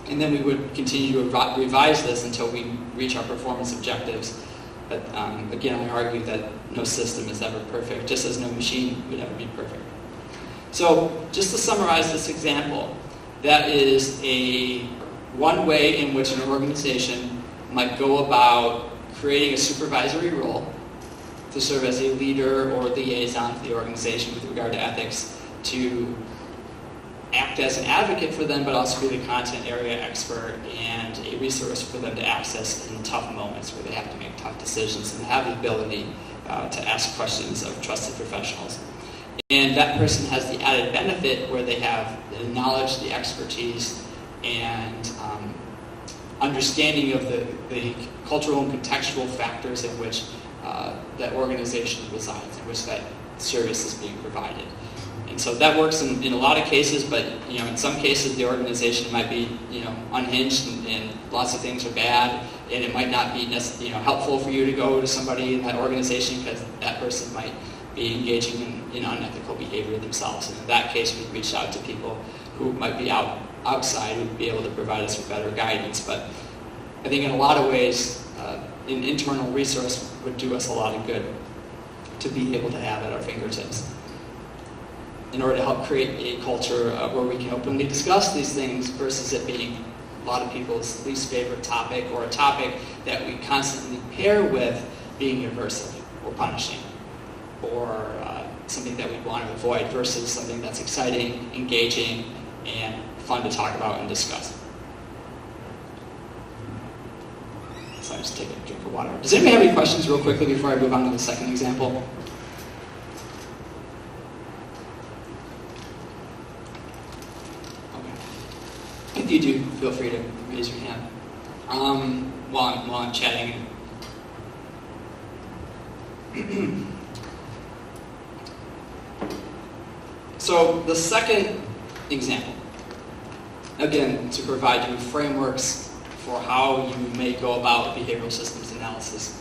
And then we would continue to revise this until we reach our performance objectives. But again, I argue that no system is ever perfect, just as no machine would ever be perfect. So just to summarize this example, that is one way in which an organization might go about creating a supervisory role to serve as a leader or liaison for the organization with regard to ethics, to act as an advocate for them, but also be the content area expert and a resource for them to access in tough moments where they have to make tough decisions, and have the ability to ask questions of trusted professionals. And that person has the added benefit where they have the knowledge, the expertise, and understanding of the cultural and contextual factors in which that organization resides, in which that service is being provided. And so that works in a lot of cases, but in some cases the organization might be unhinged and lots of things are bad, and it might not be helpful for you to go to somebody in that organization because that person might be engaging in unethical behavior themselves. And in that case, we'd reach out to people who might be outside, who'd be able to provide us with better guidance. But I think in a lot of ways, an internal resource would do us a lot of good to be able to have at our fingertips, in order to help create a culture where we can openly discuss these things, versus it being a lot of people's least favorite topic, or a topic that we constantly pair with being aversive or punishing, or something that we want to avoid, versus something that's exciting, engaging, and fun to talk about and discuss. So I just take a drink of water. Does anybody have any questions real quickly before I move on to the second example? If you do, feel free to raise your hand while I'm chatting. So the second example, again, to provide you frameworks for how you may go about behavioral systems analysis,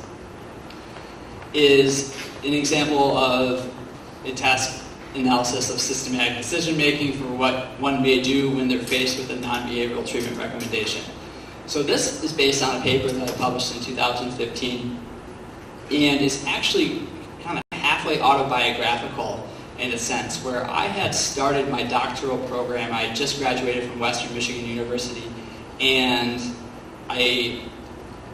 is an example of a task analysis of systematic decision making for what one may do when they're faced with a non-behavioral treatment recommendation. So this is based on a paper that I published in 2015, and is actually kind of halfway autobiographical in a sense, where I had started my doctoral program. I had just graduated from Western Michigan University, and I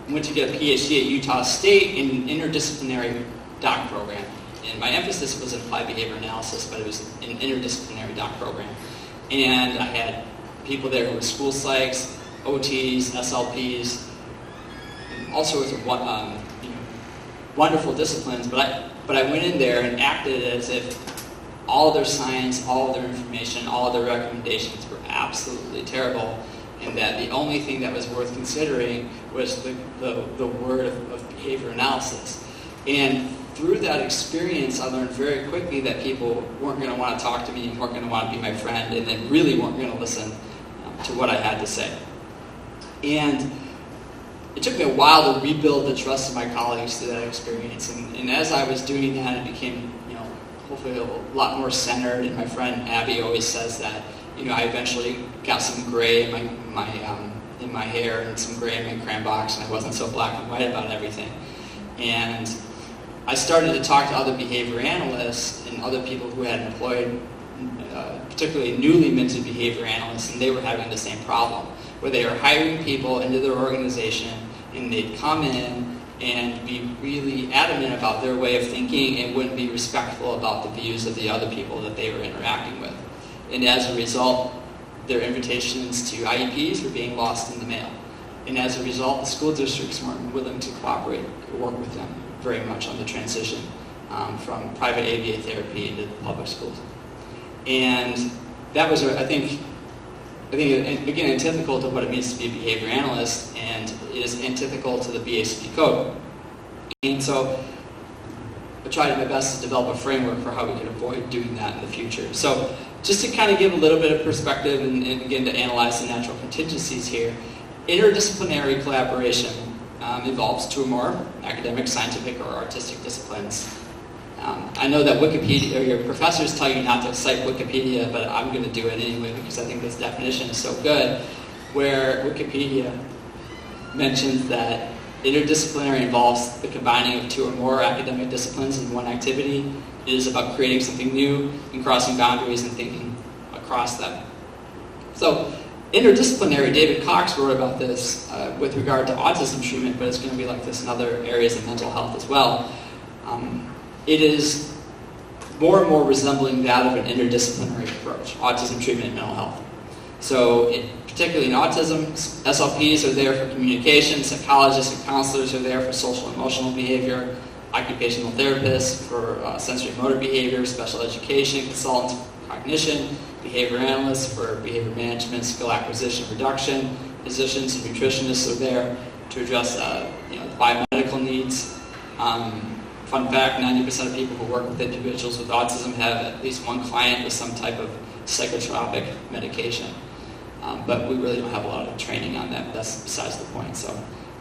went to get a PhD at Utah State in an interdisciplinary doc program. And my emphasis was in applied behavior analysis, but it was an interdisciplinary doc program. And I had people there who were school psychs, OTs, SLPs, all sorts of wonderful disciplines. But I went in there and acted as if all of their science, all of their information, all of their recommendations were absolutely terrible, and that the only thing that was worth considering was the word of behavior analysis. And through that experience, I learned very quickly that people weren't going to want to talk to me, and weren't going to want to be my friend, and then really weren't going to listen to what I had to say. And it took me a while to rebuild the trust of my colleagues through that experience. And as I was doing that, it became, hopefully a lot more centered. And my friend Abby always says that, I eventually got some gray in my hair and some gray in my crayon box, and I wasn't so black and white about everything. And I started to talk to other behavior analysts and other people who had employed, particularly newly minted behavior analysts, and they were having the same problem, where they were hiring people into their organization, and they'd come in and be really adamant about their way of thinking and wouldn't be respectful about the views of the other people that they were interacting with. And as a result, their invitations to IEPs were being lost in the mail. And as a result, the school districts weren't willing to cooperate or work with them very much on the transition from private ABA therapy into the public schools. And that was, I think, again, antithetical to what it means to be a behavior analyst, and it is antithetical to the BACP code. And so I tried my best to develop a framework for how we can avoid doing that in the future. So just to kind of give a little bit of perspective and begin to analyze the natural contingencies here, interdisciplinary collaboration involves two or more academic, scientific, or artistic disciplines. I know that Wikipedia, or your professors tell you not to cite Wikipedia, but I'm going to do it anyway because I think this definition is so good, where Wikipedia mentions that interdisciplinary involves the combining of two or more academic disciplines in one activity. It is about creating something new and crossing boundaries and thinking across them. So, interdisciplinary, David Cox wrote about this with regard to autism treatment, but it's going to be like this in other areas of mental health as well. It is more and more resembling that of an interdisciplinary approach, autism treatment and mental health. So, particularly in autism, SLPs are there for communication, psychologists and counselors are there for social and emotional behavior, occupational therapists for sensory motor behavior, special education, consultants for cognition, behavior analysts for behavior management, skill acquisition, reduction, physicians and nutritionists are there to address biomedical needs. Fun fact, 90% of people who work with individuals with autism have at least one client with some type of psychotropic medication. But we really don't have a lot of training on that. That's besides the point. So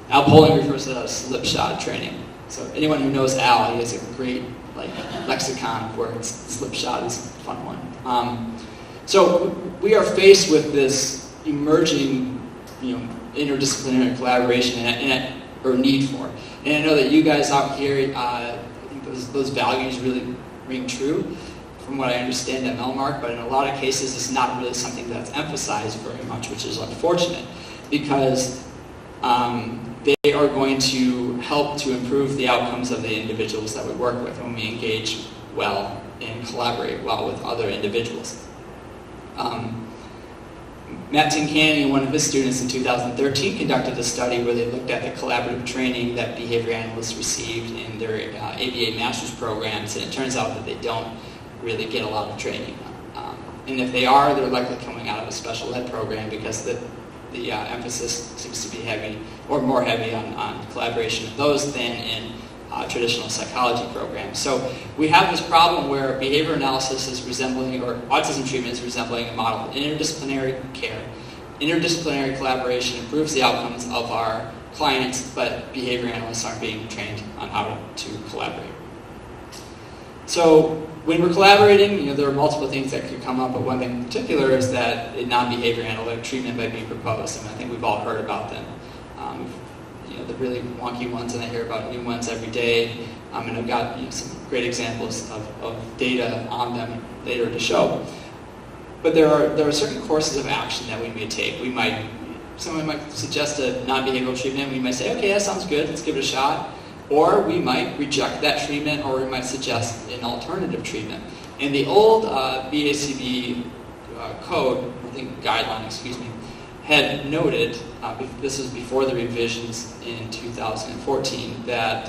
Al Poling refers to that as slipshod training. So anyone who knows Al, he has a great lexicon of words. Slipshod is a fun one. So we are faced with this emerging, interdisciplinary collaboration or need for. And I know that you guys out here, I think those values really ring true from what I understand at Melmark, but in a lot of cases it's not really something that's emphasized very much, which is unfortunate, because they are going to help to improve the outcomes of the individuals that we work with when we engage well and collaborate well with other individuals. Matt Tincani, one of his students in 2013, conducted a study where they looked at the collaborative training that behavior analysts received in their ABA master's programs, and it turns out that they don't really get a lot of training. And if they are, they're likely coming out of a special ed program because the emphasis seems to be heavy, or more heavy on collaboration of those than in traditional psychology programs. So we have this problem where behavior analysis is resembling, or autism treatment is resembling a model of interdisciplinary care. Interdisciplinary collaboration improves the outcomes of our clients, but behavior analysts aren't being trained on how to collaborate. So when we're collaborating, there are multiple things that could come up, but one thing in particular is that a non-behavior analytic treatment might be proposed, and I think we've all heard about them. The really wonky ones, and I hear about new ones every day, and I've got some great examples of data on them later to show. But there are certain courses of action that we may take. Someone might suggest a non-behavioral treatment. We might say, okay, that sounds good, let's give it a shot. Or we might reject that treatment, or we might suggest an alternative treatment. In the old BACB code, I think guideline, had noted, this was before the revisions in 2014 that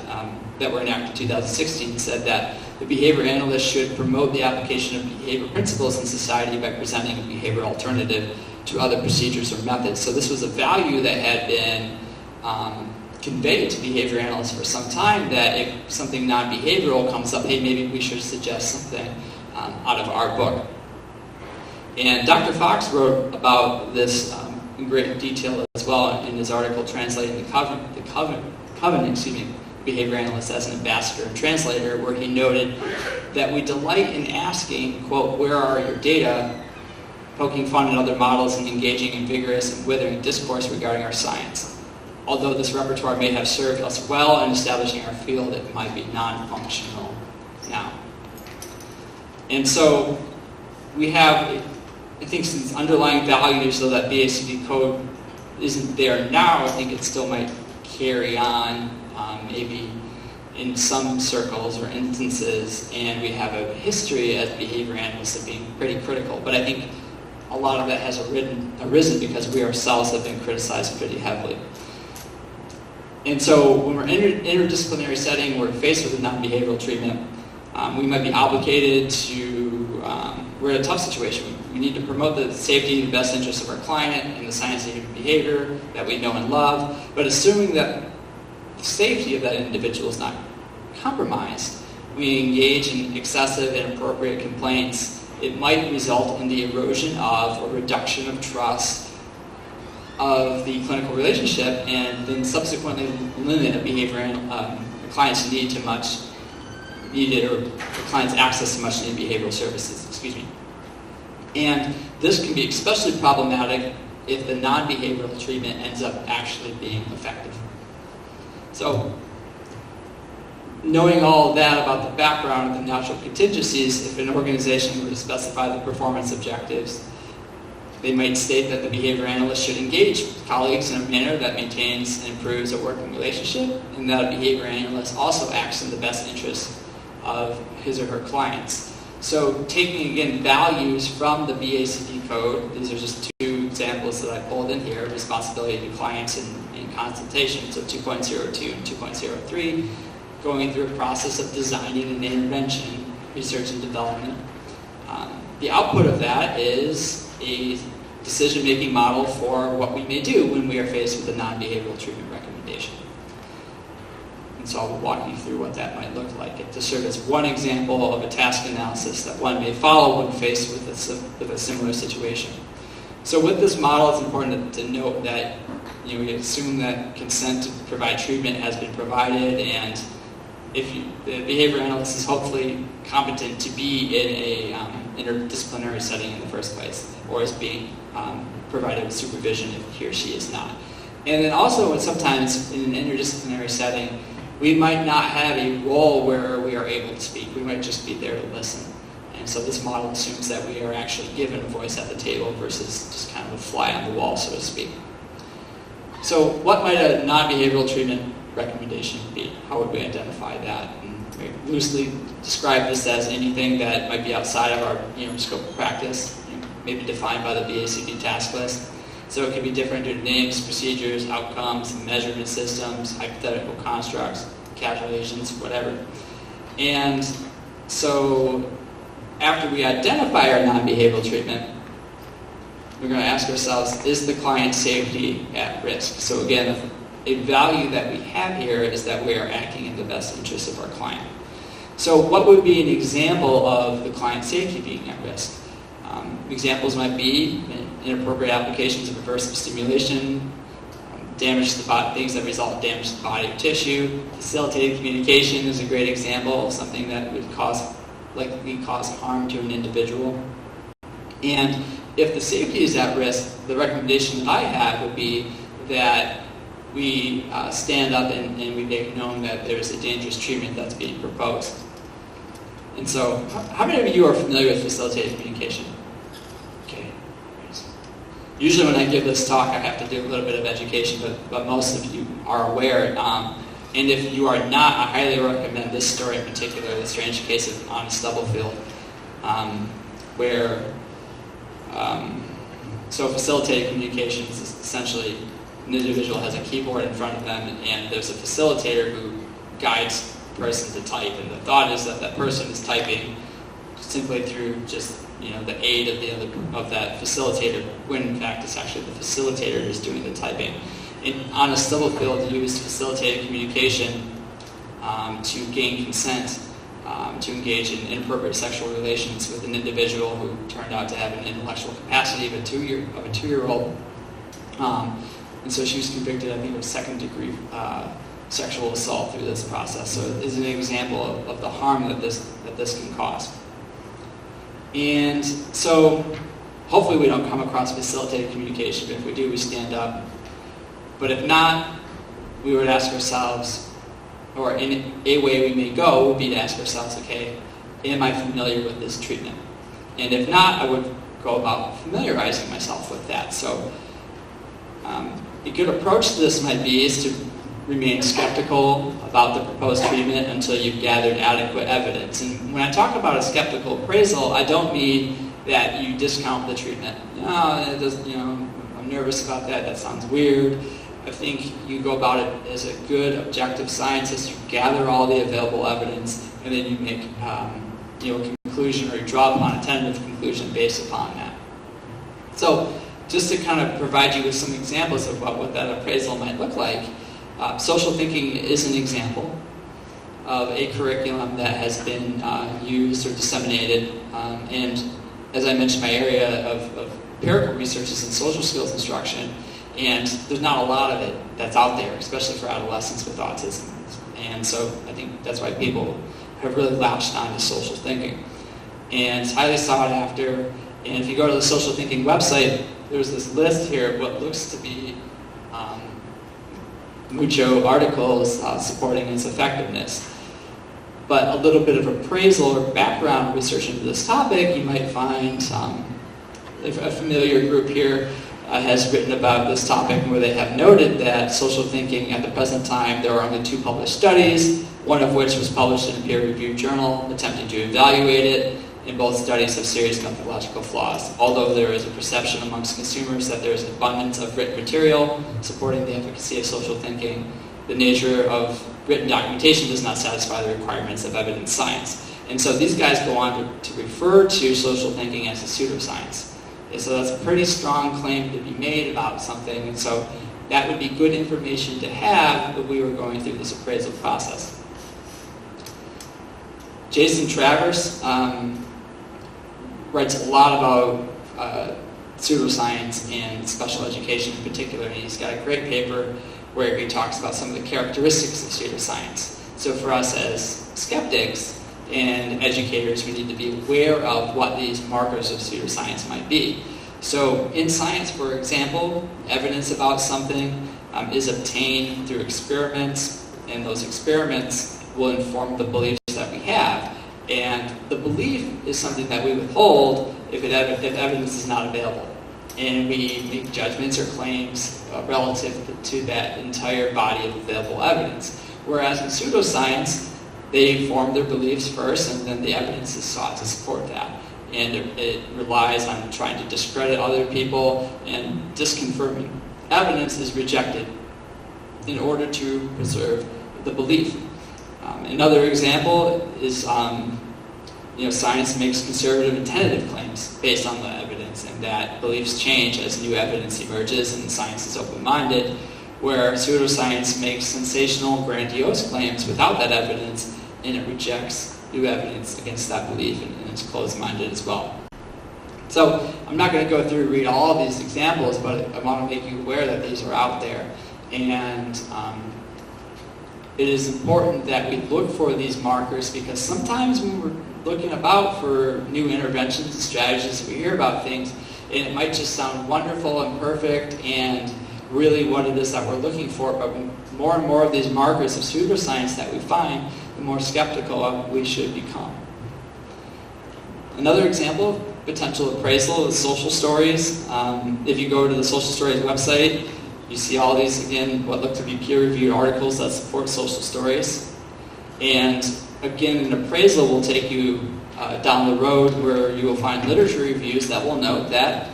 were enacted in 2016, said that the behavior analyst should promote the application of behavior principles in society by presenting a behavior alternative to other procedures or methods. So this was a value that had been conveyed to behavior analysts for some time, that if something non-behavioral comes up, hey, maybe we should suggest something out of our book. And Dr. Fox wrote about this in great detail as well in his article translating the Covenant, behavior analyst as an ambassador and translator, where he noted that we delight in asking, quote, where are your data, poking fun at other models and engaging in vigorous and withering discourse regarding our science. Although this repertoire may have served us well in establishing our field, it might be non-functional now. And so we have, I think, some underlying values, though that BACB code isn't there now, I think it still might carry on, maybe in some circles or instances, and we have a history as behavior analysts of being pretty critical. But I think a lot of that has arisen because we ourselves have been criticized pretty heavily. And so when we're in an interdisciplinary setting, we're faced with a non-behavioral treatment, We might be obligated to, we're in a tough situation. We need to promote the safety and best interests of our client and the science of human behavior that we know and love, but assuming that the safety of that individual is not compromised, we engage in excessive and inappropriate complaints. It might result in the erosion of or reduction of trust of the clinical relationship, and then subsequently limit a behavior the client's need to much needed, or the client's access to much needed behavioral services. And this can be especially problematic if the non-behavioral treatment ends up actually being effective. So, knowing all of that about the background of the natural contingencies, if an organization were to specify the performance objectives, they might state that the behavior analyst should engage with colleagues in a manner that maintains and improves a working relationship, and that a behavior analyst also acts in the best interest of his or her clients. So taking, again, values from the BACD code, these are just two examples that I pulled in here, responsibility to clients and consultation, so 2.02 and 2.03, going through a process of designing an intervention, research and development. The output of that is a decision-making model for what we may do when we are faced with a non-behavioral treatment recommendation. And so I'll walk you through what that might look like to serve as one example of a task analysis that one may follow when faced with a similar situation. So with this model, it's important to note that we assume that consent to provide treatment has been provided, and if the behavior analyst is hopefully competent to be in a interdisciplinary setting in the first place, or is being provided with supervision if he or she is not. And then also, sometimes in an interdisciplinary setting, we might not have a role where we are able to speak. We might just be there to listen. And so this model assumes that we are actually given a voice at the table versus just kind of a fly on the wall, so to speak. So what might a non-behavioral treatment recommendation be? How would we identify that? And we loosely describe this as anything that might be outside of our scope of practice, maybe defined by the BACD task list. So it can be different due to names, procedures, outcomes, measurement systems, hypothetical constructs, calculations, whatever. And so after we identify our non-behavioral treatment, we're going to ask ourselves, is the client's safety at risk? So again, a value that we have here is that we are acting in the best interest of our client. So what would be an example of the client's safety being at risk? Examples might be inappropriate applications of aversive stimulation, damage to the body, things that result in damage to the body or tissue. Facilitated communication is a great example of something that would likely cause harm to an individual. And if the safety is at risk, the recommendation that I have would be that we stand up and we make known that there's a dangerous treatment that's being proposed. And so, how many of you are familiar with facilitated communication? Okay. Usually when I give this talk, I have to do a little bit of education, but most of you are aware. And if you are not, I highly recommend this story in particular, the strange case of Honest Stubblefield, where so facilitated communication is essentially an individual has a keyboard in front of them, and there's a facilitator who guides the person to type. And the thought is that that person is typing simply through just the aid of that facilitator, when in fact it's actually the facilitator who's doing the typing. And Honest Stubblefield used facilitated communication to gain consent to engage in inappropriate sexual relations with an individual who turned out to have an intellectual capacity of a two-year-old. And so she was convicted, I think, of second-degree sexual assault through this process. So it is an example of the harm that this can cause. And so hopefully we don't come across facilitated communication, but if we do, we stand up. But if not, we would ask ourselves, or in a way we may go would be to ask ourselves, okay, am I familiar with this treatment? And if not, I would go about familiarizing myself with that. So a good approach to this might be is to remain skeptical about the proposed treatment until you've gathered adequate evidence. And when I talk about a skeptical appraisal, I don't mean that you discount the treatment. I'm nervous about that. That sounds weird. I think you go about it as a good objective scientist. You gather all the available evidence, and then you make a conclusion, or you draw upon a tentative conclusion based upon that. So just to kind of provide you with some examples of what that appraisal might look like, social thinking is an example of a curriculum that has been used or disseminated, and as I mentioned, my area of empirical research is in social skills instruction, and there's not a lot of it that's out there, especially for adolescents with autism. And so I think that's why people have really latched on to social thinking. And it's highly sought after, and if you go to the social thinking website, there's this list here of what looks to be mucho articles supporting its effectiveness. But a little bit of appraisal or background research into this topic, you might find a familiar group here has written about this topic, where they have noted that social thinking at the present time, there are only 2 published studies, one of which was published in a peer-reviewed journal attempting to evaluate it, and both studies have serious methodological flaws. Although there is a perception amongst consumers that there is an abundance of written material supporting the efficacy of social thinking, the nature of written documentation does not satisfy the requirements of evidence science. And so these guys go on to refer to social thinking as a pseudoscience. And so that's a pretty strong claim to be made about something, and so that would be good information to have if we were going through this appraisal process. Jason Travers writes a lot about pseudoscience and special education in particular, and he's got a great paper where he talks about some of the characteristics of pseudoscience. So for us as skeptics and educators, we need to be aware of what these markers of pseudoscience might be. So in science, for example, evidence about something is obtained through experiments, and those experiments will inform the beliefs that we have. And the belief is something that we withhold if evidence is not available. And we make judgments or claims relative to that entire body of available evidence. Whereas in pseudoscience, they form their beliefs first, and then the evidence is sought to support that. And it relies on trying to discredit other people, and disconfirming evidence is rejected in order to preserve the belief. Another example is, science makes conservative and tentative claims based on the evidence, and that beliefs change as new evidence emerges, and science is open-minded, where pseudoscience makes sensational, grandiose claims without that evidence, and it rejects new evidence against that belief, and it's closed-minded as well. So I'm not going to go through and read all of these examples, but I want to make you aware that these are out there. And it is important that we look for these markers, because sometimes when we're looking about for new interventions and strategies, we hear about things, and it might just sound wonderful and perfect and really what it is that we're looking for, but more and more of these markers of pseudoscience that we find, the more skeptical we should become. Another example of potential appraisal is social stories. If you go to the social stories website, you see all these, again, what look to be peer-reviewed articles that support social stories. And again, an appraisal will take you down the road where you will find literature reviews that will note that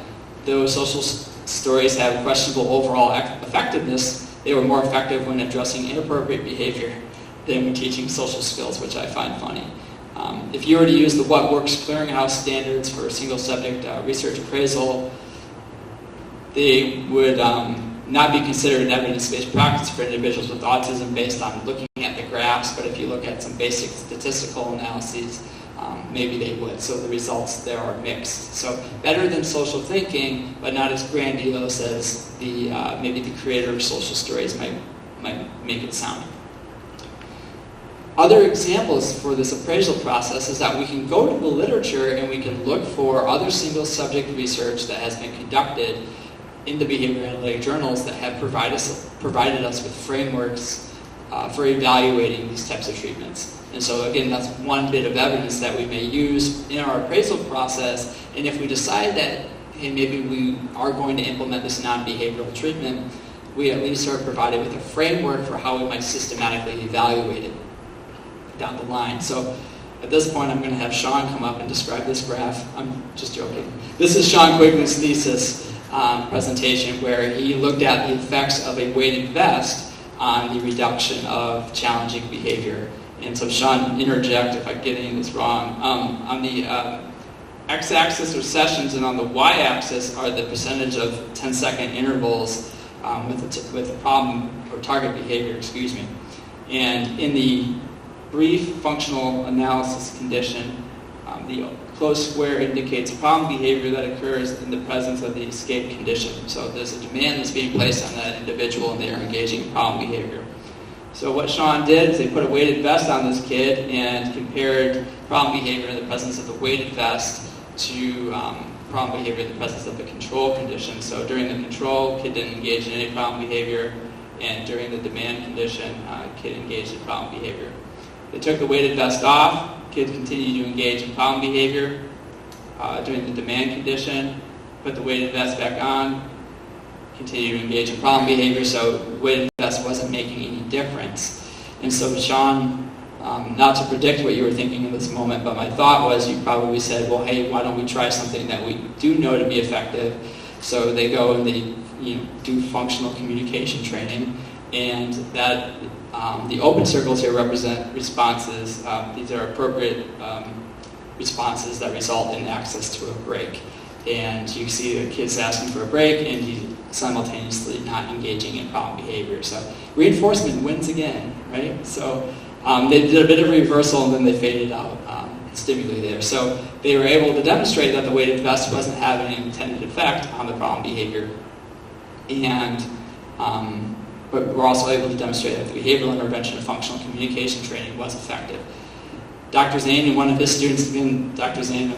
those social stories have questionable overall effectiveness. They were more effective when addressing inappropriate behavior than when teaching social skills, which I find funny. If you were to use the What Works Clearinghouse standards for a single subject research appraisal, they would not be considered an evidence-based practice for individuals with autism based on looking at the graphs, but if you look at some basic statistical analyses, maybe they would. So the results there are mixed. So better than social thinking, but not as grandiose as the maybe the creator of social stories might make it sound. Other examples for this appraisal process is that we can go to the literature and we can look for other single subject research that has been conducted in the behavior analytic journals that have provided us with frameworks for evaluating these types of treatments. And so again, that's one bit of evidence that we may use in our appraisal process. And if we decide that, hey, maybe we are going to implement this non-behavioral treatment, we at least are provided with a framework for how we might systematically evaluate it down the line. So at this point, I'm going to have Sean come up and describe this graph. I'm just joking. This is Sean Quigley's thesis presentation, where he looked at the effects of a weighted vest on the reduction of challenging behavior And so Sean, interject if I get any of this wrong. On the x-axis are sessions, and on the y-axis are the percentage of 10-second intervals with a problem or target behavior, And in the brief functional analysis condition, the closed square indicates problem behavior that occurs in the presence of the escape condition. So there's a demand that's being placed on that individual, and they are engaging in problem behavior. So what Sean did is they put a weighted vest on this kid and compared problem behavior in the presence of the weighted vest to problem behavior in the presence of the control condition. So during the control, kid didn't engage in any problem behavior, and during the demand condition, kid engaged in problem behavior. They took the weighted vest off, kid continued to engage in problem behavior. During the demand condition, put the weighted vest back on, continue to engage in problem behavior, so weighted vest wasn't making any difference. And so Sean, not to predict what you were thinking in this moment, but my thought was you probably said, well, hey, why don't we try something that we do know to be effective? So they go and they do functional communication training, and that the open circles here represent responses. These are appropriate responses that result in access to a break. And you see the kid's asking for a break, and he's simultaneously not engaging in problem behavior. So reinforcement wins again, right? So they did a bit of reversal, and then they faded out stimuli there. So they were able to demonstrate that the weighted vest wasn't having an intended effect on the problem behavior. And but we're also able to demonstrate that the behavioral intervention of functional communication training was effective. Dr. Zane and one of his students, again, Dr. Zane,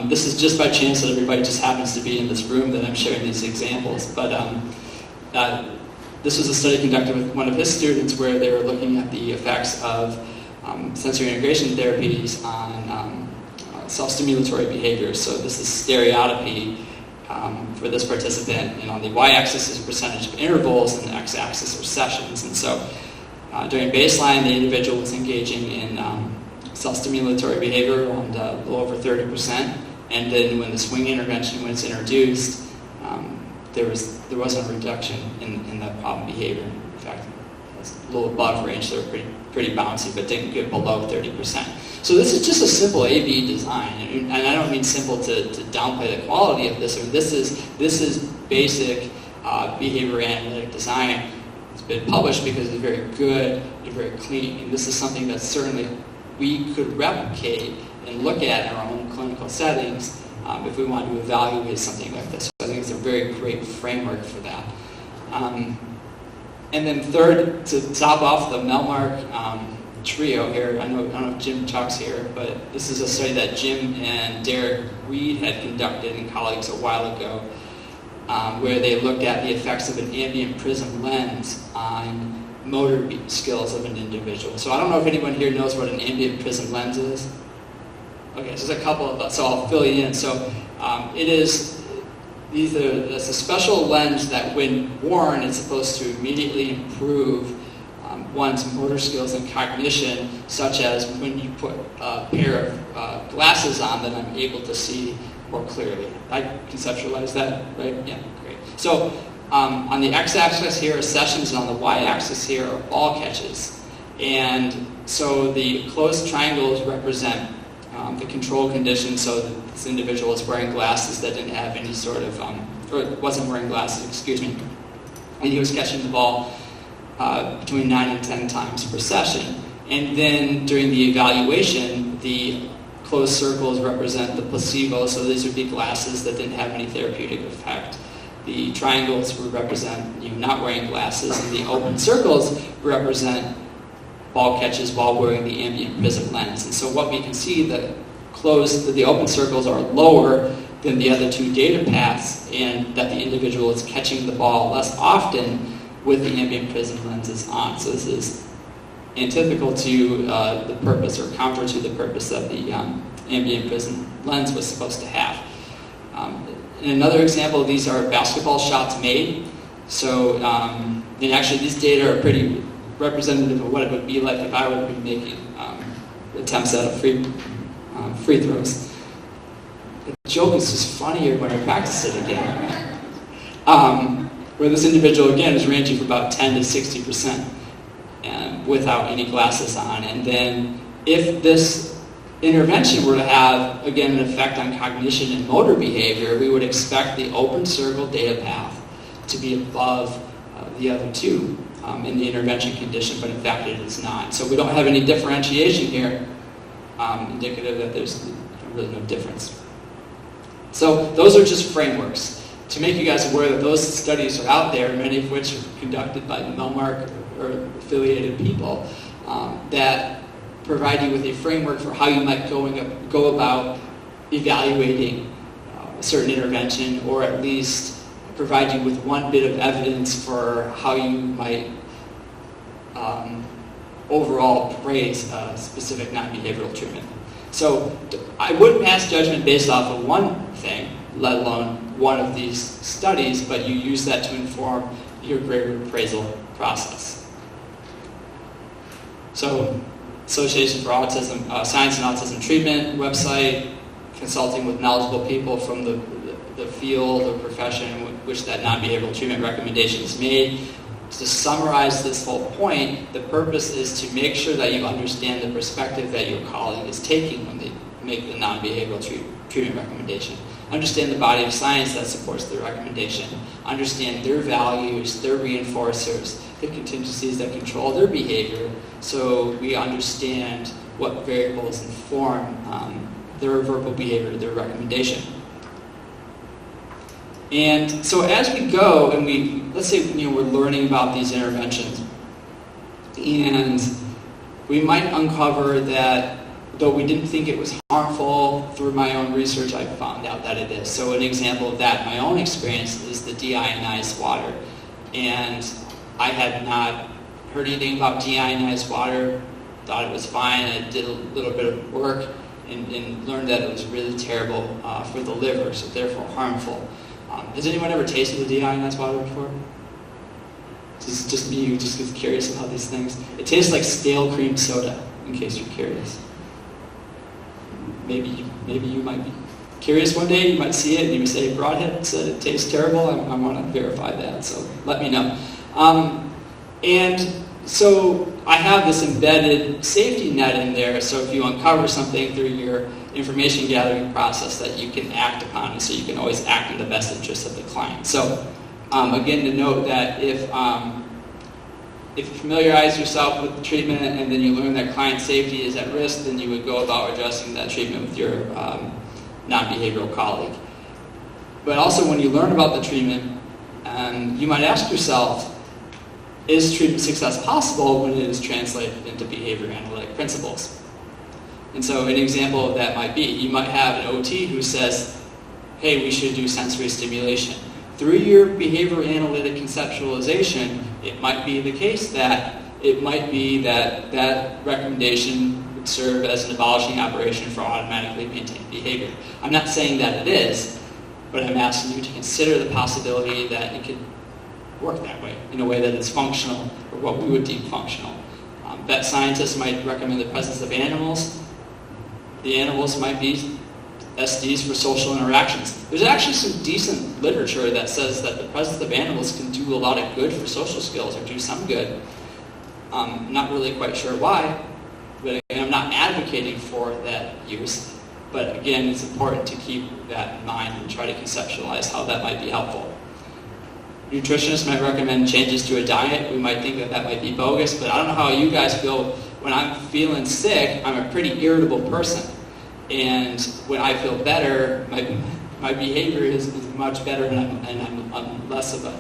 this is just by chance that everybody just happens to be in this room that I'm sharing these examples, but this was a study conducted with one of his students where they were looking at the effects of sensory integration therapies on self-stimulatory behaviors. So this is stereotypy for this participant, and on the y-axis is percentage of intervals, and the x-axis are sessions. And so during baseline, the individual was engaging in self-stimulatory behavior around a little over 30%, and then when the swing intervention was introduced, there wasn't a reduction in that problem behavior. In fact, it was a little above range, so they were pretty bouncy, but didn't get below 30%. So this is just a simple A/B design, and I don't mean simple to downplay the quality of this. I mean, this is basic behavior analytic design. It's been published because it's very good and very clean, and this is something that certainly we could replicate and look at in our own clinical settings if we want to evaluate something like this. So I think it's a very great framework for that. And then third, to top off the Melmark trio here, I don't know if Jim Chuck's here, but this is a study that Jim and Derek Reed had conducted and colleagues a while ago, where they looked at the effects of an Ambien prism lens on motor skills of an individual. So I don't know if anyone here knows what an Ambien prism lens is. Okay, so there's a couple of us, so I'll fill you in. So it's a special lens that when worn, it's supposed to immediately improve one's motor skills and cognition, such as when you put a pair of glasses on, then I'm able to see more clearly. I conceptualize that, right? Yeah, great. So on the x-axis here are sessions, and on the y-axis here are ball catches. And so the closed triangles represent the control condition, so that this individual is wearing glasses that didn't have any sort of, or wasn't wearing glasses, excuse me, and he was catching the ball between 9 and 10 times per session. And then during the evaluation, the closed circles represent the placebo, so these would be glasses that didn't have any therapeutic effect. The triangles would represent you not wearing glasses, and the open circles represent ball catches while wearing the Ambien prism lens. And so what we can see, the open circles are lower than the other two data paths, and that the individual is catching the ball less often with the Ambien prism lenses on. So this is antithetical to the purpose, or counter to the purpose that the Ambien prism lens was supposed to have. In another example, these are basketball shots made. So, and actually these data are pretty representative of what it would be like if I would be making attempts at a free throws. The joke is just funnier when I practice it again. Where this individual, again, is ranging from about 10 to 60%. And without any glasses on. And then if this intervention were to have, again, an effect on cognition and motor behavior, we would expect the open circle data path to be above the other two in the intervention condition, but in fact it is not. So we don't have any differentiation here, indicative that there's really no difference. So those are just frameworks to make you guys aware that those studies are out there, many of which are conducted by Melmark or affiliated people, that provide you with a framework for how you might go about evaluating a certain intervention, or at least provide you with one bit of evidence for how you might overall praise a specific non-behavioral treatment. So I wouldn't pass judgment based off of one thing, let alone one of these studies, but you use that to inform your grade appraisal process. So, Association for Autism, Science and Autism Treatment website, consulting with knowledgeable people from the field or profession in which that non-behavioral treatment recommendation is made. To summarize this whole point, the purpose is to make sure that you understand the perspective that your colleague is taking when they make the non-behavioral treatment recommendation. Understand the body of science that supports the recommendation. Understand their values, their reinforcers, the contingencies that control their behavior, so we understand what variables inform their verbal behavior, their recommendation. And so as we go, and let's say we're learning about these interventions, and we might uncover that though we didn't think it was harmful, through my own research I found out that it is. So an example of that, my own experience, is the deionized water. And I had not heard anything about deionized water, thought it was fine. I did a little bit of work and learned that it was really terrible for the liver, so therefore harmful. Has anyone ever tasted the deionized water before? Just me who just gets curious about these things. It tastes like stale cream soda, in case you're curious. Maybe you might be curious one day, you might see it, and you say, Brodhead said it tastes terrible. I want to verify that, so let me know. And so I have this embedded safety net in there, so if you uncover something through your information gathering process, that you can act upon it, so you can always act in the best interest of the client. So again, to note that if you familiarize yourself with the treatment and then you learn that client safety is at risk, then you would go about addressing that treatment with your non-behavioral colleague. But also when you learn about the treatment, you might ask yourself, is treatment success possible when it is translated into behavior analytic principles? And so an example of that might be, you might have an OT who says, hey, we should do sensory stimulation. Through your behavior analytic conceptualization, it might be the case that that recommendation would serve as an abolishing operation for automatically maintained behavior. I'm not saying that it is, but I'm asking you to consider the possibility that it could work that way, in a way that is functional, or what we would deem functional. Vet scientists might recommend the presence of animals. The animals might be SDs for social interactions. There's actually some decent literature that says that the presence of animals can do a lot of good for social skills, or do some good. I'm not really quite sure why, but again, I'm not advocating for that use. But again, it's important to keep that in mind and try to conceptualize how that might be helpful. Nutritionists might recommend changes to a diet. We might think that might be bogus, but I don't know how you guys feel. When I'm feeling sick, I'm a pretty irritable person. And when I feel better, my behavior is much better, and I'm less of a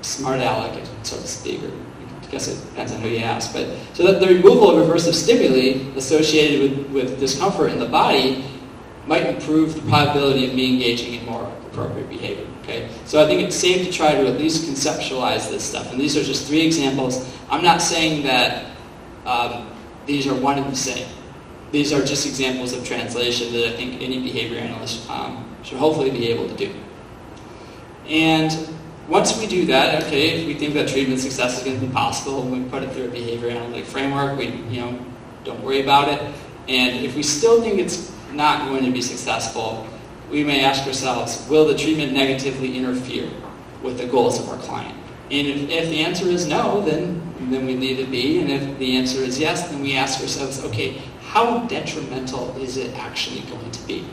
smart aleck, so to speak. Or I guess it depends on who you ask. But so that the removal of aversive stimuli associated with discomfort in the body might improve the probability of me engaging in more appropriate behavior. Okay? So I think it's safe to try to at least conceptualize this stuff. And these are just 3 examples. I'm not saying that these are one and the same. These are just examples of translation that I think any behavior analyst should hopefully be able to do. And once we do that, okay, if we think that treatment success is going to be possible, when we put it through a behavior analytic framework, we don't worry about it. And if we still think it's not going to be successful, we may ask ourselves, will the treatment negatively interfere with the goals of our client? And if the answer is no, then we leave it be. And if the answer is yes, then we ask ourselves, okay, how detrimental is it actually going to be?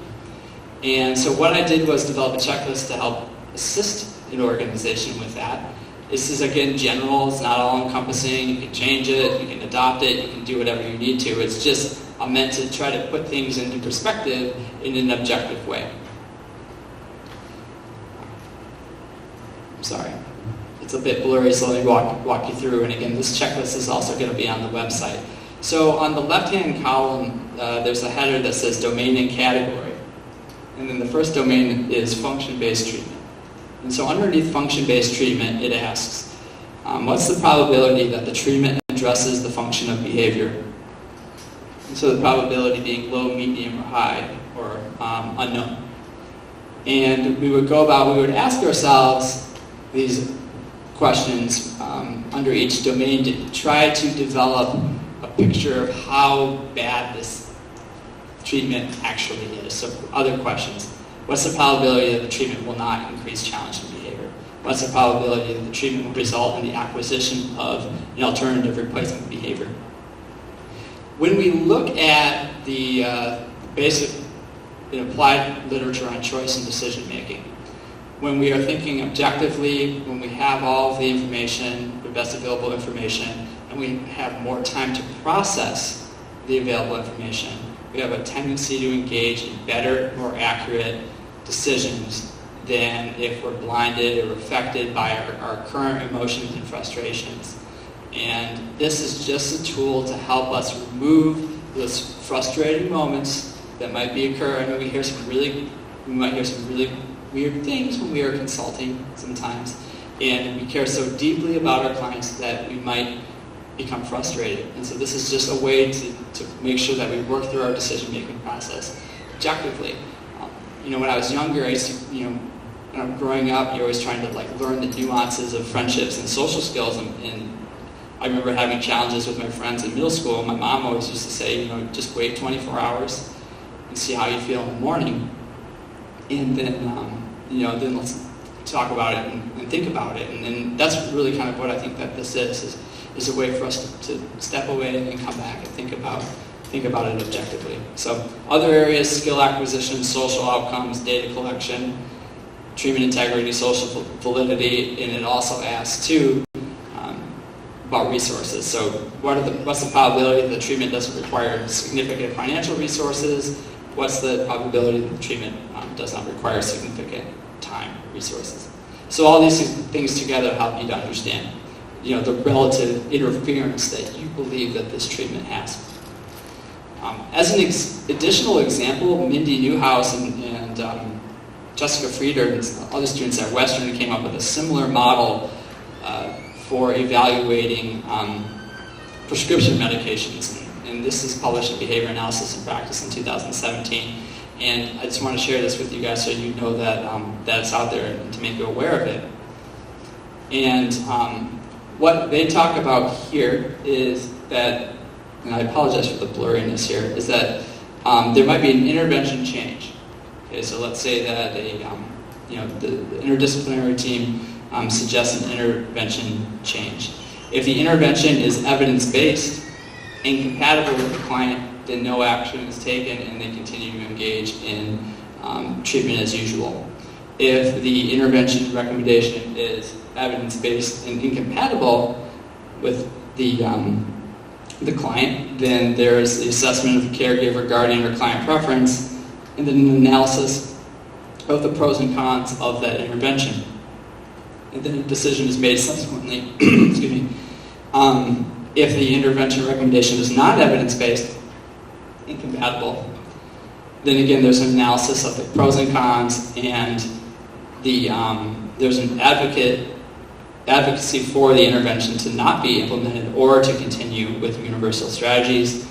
And so what I did was develop a checklist to help assist an organization with that. This is, again, general. It's not all-encompassing. You can change it. You can adopt it. You can do whatever you need to. It's just meant to try to put things into perspective in an objective way. I'm sorry. It's a bit blurry, so let me walk you through. And again, this checklist is also going to be on the website. So on the left-hand column, there's a header that says domain and category. And then the first domain is function-based treatment. And so underneath function-based treatment, it asks, what's the probability that the treatment addresses the function of behavior? And so the probability being low, medium, or high, or unknown. And we would ask ourselves these questions under each domain to try to develop a picture of how bad this treatment actually is. So other questions. What's the probability that the treatment will not increase challenging behavior? What's the probability that the treatment will result in the acquisition of an alternative replacement behavior? When we look at the basic and applied literature on choice and decision making, when we are thinking objectively, when we have all of the information, the best available information, and we have more time to process the available information, we have a tendency to engage in better, more accurate decisions than if we're blinded or affected by our current emotions and frustrations. And this is just a tool to help us remove those frustrating moments that might be occurring. I know we might hear some really weird things when we are consulting sometimes, and we care so deeply about our clients that we might become frustrated. And so this is just a way to make sure that we work through our decision-making process objectively. When I was younger, I used to, growing up, you're always trying to learn the nuances of friendships and social skills. And I remember having challenges with my friends in middle school. My mom always used to say, just wait 24 hours and see how you feel in the morning. And then, then let's talk about it and think about it. And that's really kind of what I think that this is a way for us to step away and come back and think about it objectively. So other areas: skill acquisition, social outcomes, data collection, treatment integrity, social validity, and it also asks too about resources. So what's the probability that the treatment doesn't require significant financial resources? What's the probability that the treatment does not require significant time resources? So all these things together help you to understand the relative interference that you believe that this treatment has. As an additional example, Mindy Newhouse and Jessica Frieder and other students at Western came up with a similar model for evaluating prescription medications. And this is published in Behavior Analysis and Practice in 2017. And I just want to share this with you guys so you know that it's out there and to make you aware of it. And what they talk about here is that, and I apologize for the blurriness here, is that there might be an intervention change. Okay, so let's say that the interdisciplinary team suggests an intervention change. If the intervention is evidence-based and compatible with the client, then no action is taken and they continue to engage in treatment as usual. If the intervention recommendation is evidence-based and incompatible with the client, then there's the assessment of the caregiver, guardian, or client preference, and then an analysis of the pros and cons of that intervention. And then a decision is made subsequently. Excuse me. If the intervention recommendation is not evidence-based, incompatible, then again there's an analysis of the pros and cons, and there's an advocacy for the intervention to not be implemented or to continue with universal strategies,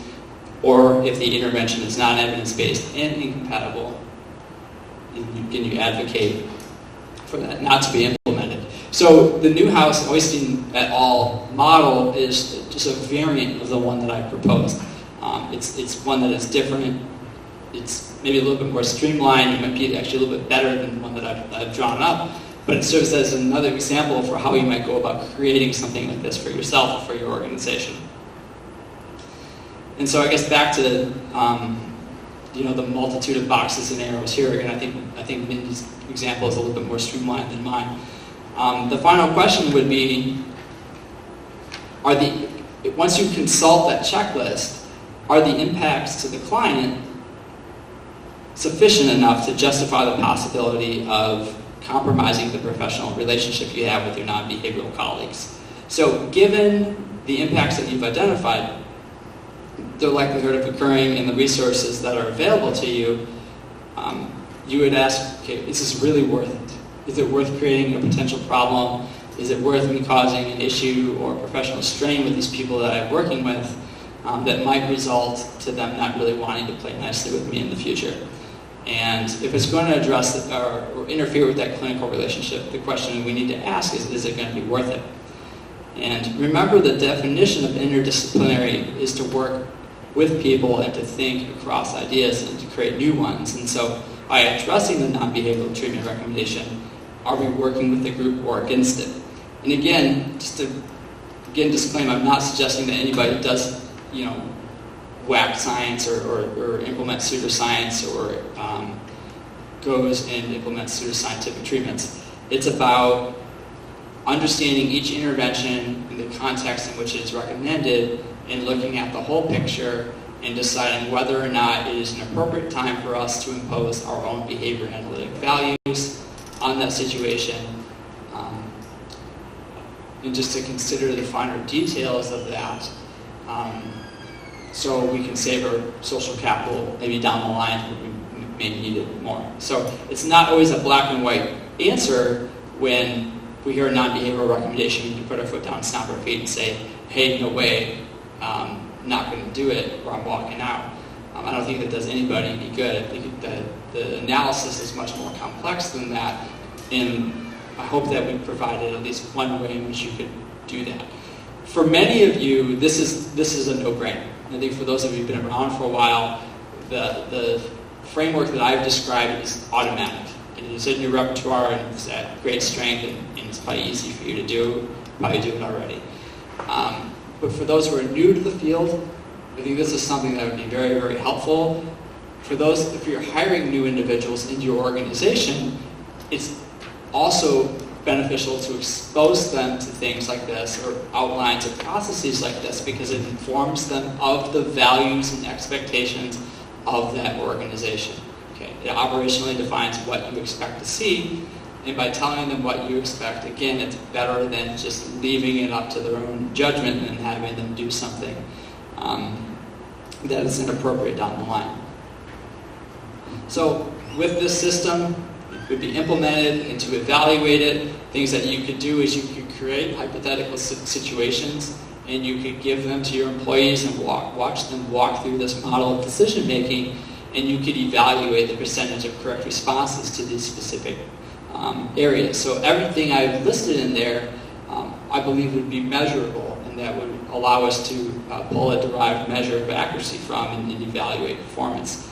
or if the intervention is not evidence-based and incompatible, can you advocate for that not to be implemented. So the Newhouse, Oystein et al. Model is just a variant of the one that I proposed. It's one that is different. It's maybe a little bit more streamlined. It might be actually a little bit better than the one that I've drawn up. but it serves as another example for how you might go about creating something like this for yourself or for your organization. And so I guess back to the multitude of boxes and arrows here. Again, I think Mindy's example is a little bit more streamlined than mine. The final question would be, once you consult that checklist, are the impacts to the client sufficient enough to justify the possibility of compromising the professional relationship you have with your non-behavioral colleagues? So given the impacts that you've identified, the likelihood of occurring and the resources that are available to you, you would ask, okay, is this really worth it? Is it worth creating a potential problem? Is it worth me causing an issue or professional strain with these people that I'm working with that might result to them not really wanting to play nicely with me in the future? And if it's going to address or interfere with that clinical relationship, the question we need to ask is it going to be worth it? And remember, the definition of interdisciplinary is to work with people and to think across ideas and to create new ones. And so by addressing the non-behavioral treatment recommendation, are we working with the group or against it? And again, just to disclaim, I'm not suggesting that anybody does, whack science or implement pseudoscience or goes and implements pseudoscientific treatments. It's about understanding each intervention in the context in which it is recommended and looking at the whole picture and deciding whether or not it is an appropriate time for us to impose our own behavior analytic values on that situation, and just to consider the finer details of that, so we can save our social capital maybe down the line when we may need it more. So it's not always a black and white answer when we hear a non-behavioral recommendation. We can put our foot down, stomp our feet, and say, hey, no way, not going to do it, or I'm walking out. I don't think that does anybody any good. I think that the analysis is much more complex than that, and I hope that we provided at least one way in which you could do that. For many of you, this is a no-brainer. I think for those of you who've been around for a while, the framework that I've described is automatic. It is in your repertoire and it's at great strength, and it's probably easy for you to do. Probably do it already. But for those who are new to the field, I think this is something that would be very, very helpful. For those, if you're hiring new individuals into your organization, it's also beneficial to expose them to things like this or outlines of processes like this, because it informs them of the values and expectations of that organization. Okay? It operationally defines what you expect to see, and by telling them what you expect, again, it's better than just leaving it up to their own judgment and having them do something that is inappropriate down the line. So with this system, it would be implemented, and to evaluate it, things that you could do is you could create hypothetical situations, and you could give them to your employees and watch them walk through this model of decision making, and you could evaluate the percentage of correct responses to these specific areas. So everything I've listed in there, I believe would be measurable, and that would allow us to pull a derived measure of accuracy from and evaluate performance.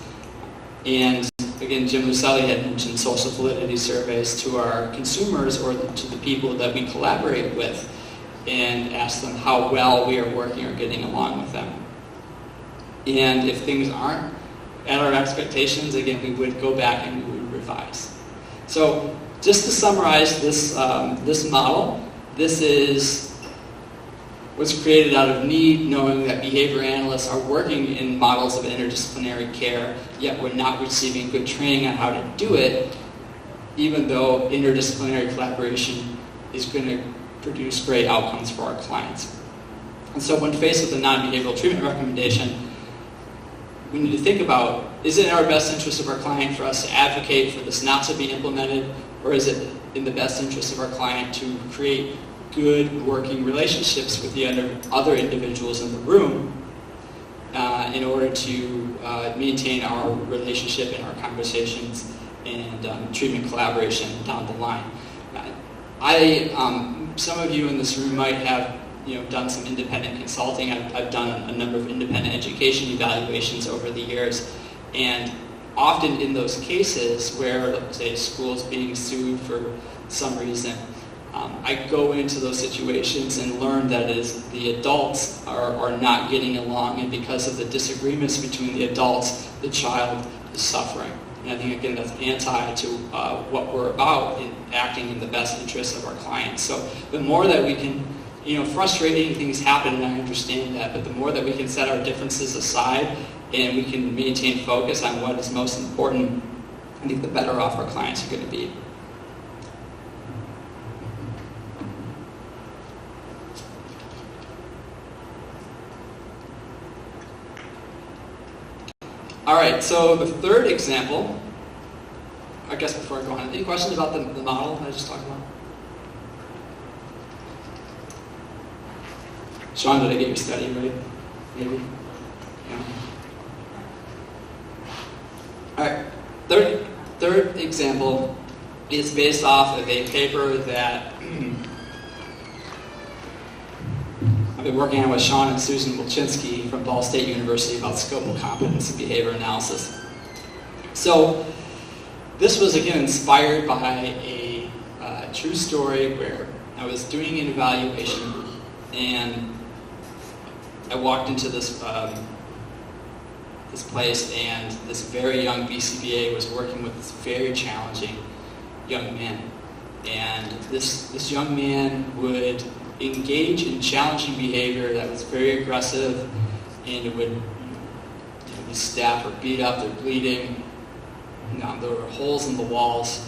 And again, Jim Lucelli had mentioned social validity surveys to our consumers or to the people that we collaborate with, and ask them how well we are working or getting along with them. And if things aren't at our expectations, again, we would go back and we would revise. So just to summarize this model, this was created out of need, knowing that behavior analysts are working in models of interdisciplinary care, yet we're not receiving good training on how to do it, even though interdisciplinary collaboration is going to produce great outcomes for our clients. And so when faced with a non-behavioral treatment recommendation, we need to think about, is it in our best interest of our client for us to advocate for this not to be implemented, or is it in the best interest of our client to create good working relationships with the other individuals in the room in order to maintain our relationship and our conversations and treatment collaboration down the line. Some of you in this room might have done some independent consulting. I've done a number of independent education evaluations over the years, and often in those cases where, let's say, a school is being sued for some reason, I go into those situations and learn that it is the adults are not getting along, and because of the disagreements between the adults, the child is suffering. And I think, again, that's anti to what we're about in acting in the best interest of our clients. So the more that we can, frustrating things happen, and I understand that, but the more that we can set our differences aside and we can maintain focus on what is most important, I think the better off our clients are going to be. All right, so the third example, I guess before I go on, any questions about the model I just talked about? Sean, did I get your study right? Maybe? Yeah. All right, third example is based off of a paper that I've been working on with Sean and Susan Wilczynski from Ball State University about scope of competence and behavior analysis. So this was, again, inspired by a true story where I was doing an evaluation and I walked into this place, and this very young BCBA was working with this very challenging young man. And this young man would engage in challenging behavior that was very aggressive, and it would be stabbed or beat up, they're bleeding, there were holes in the walls,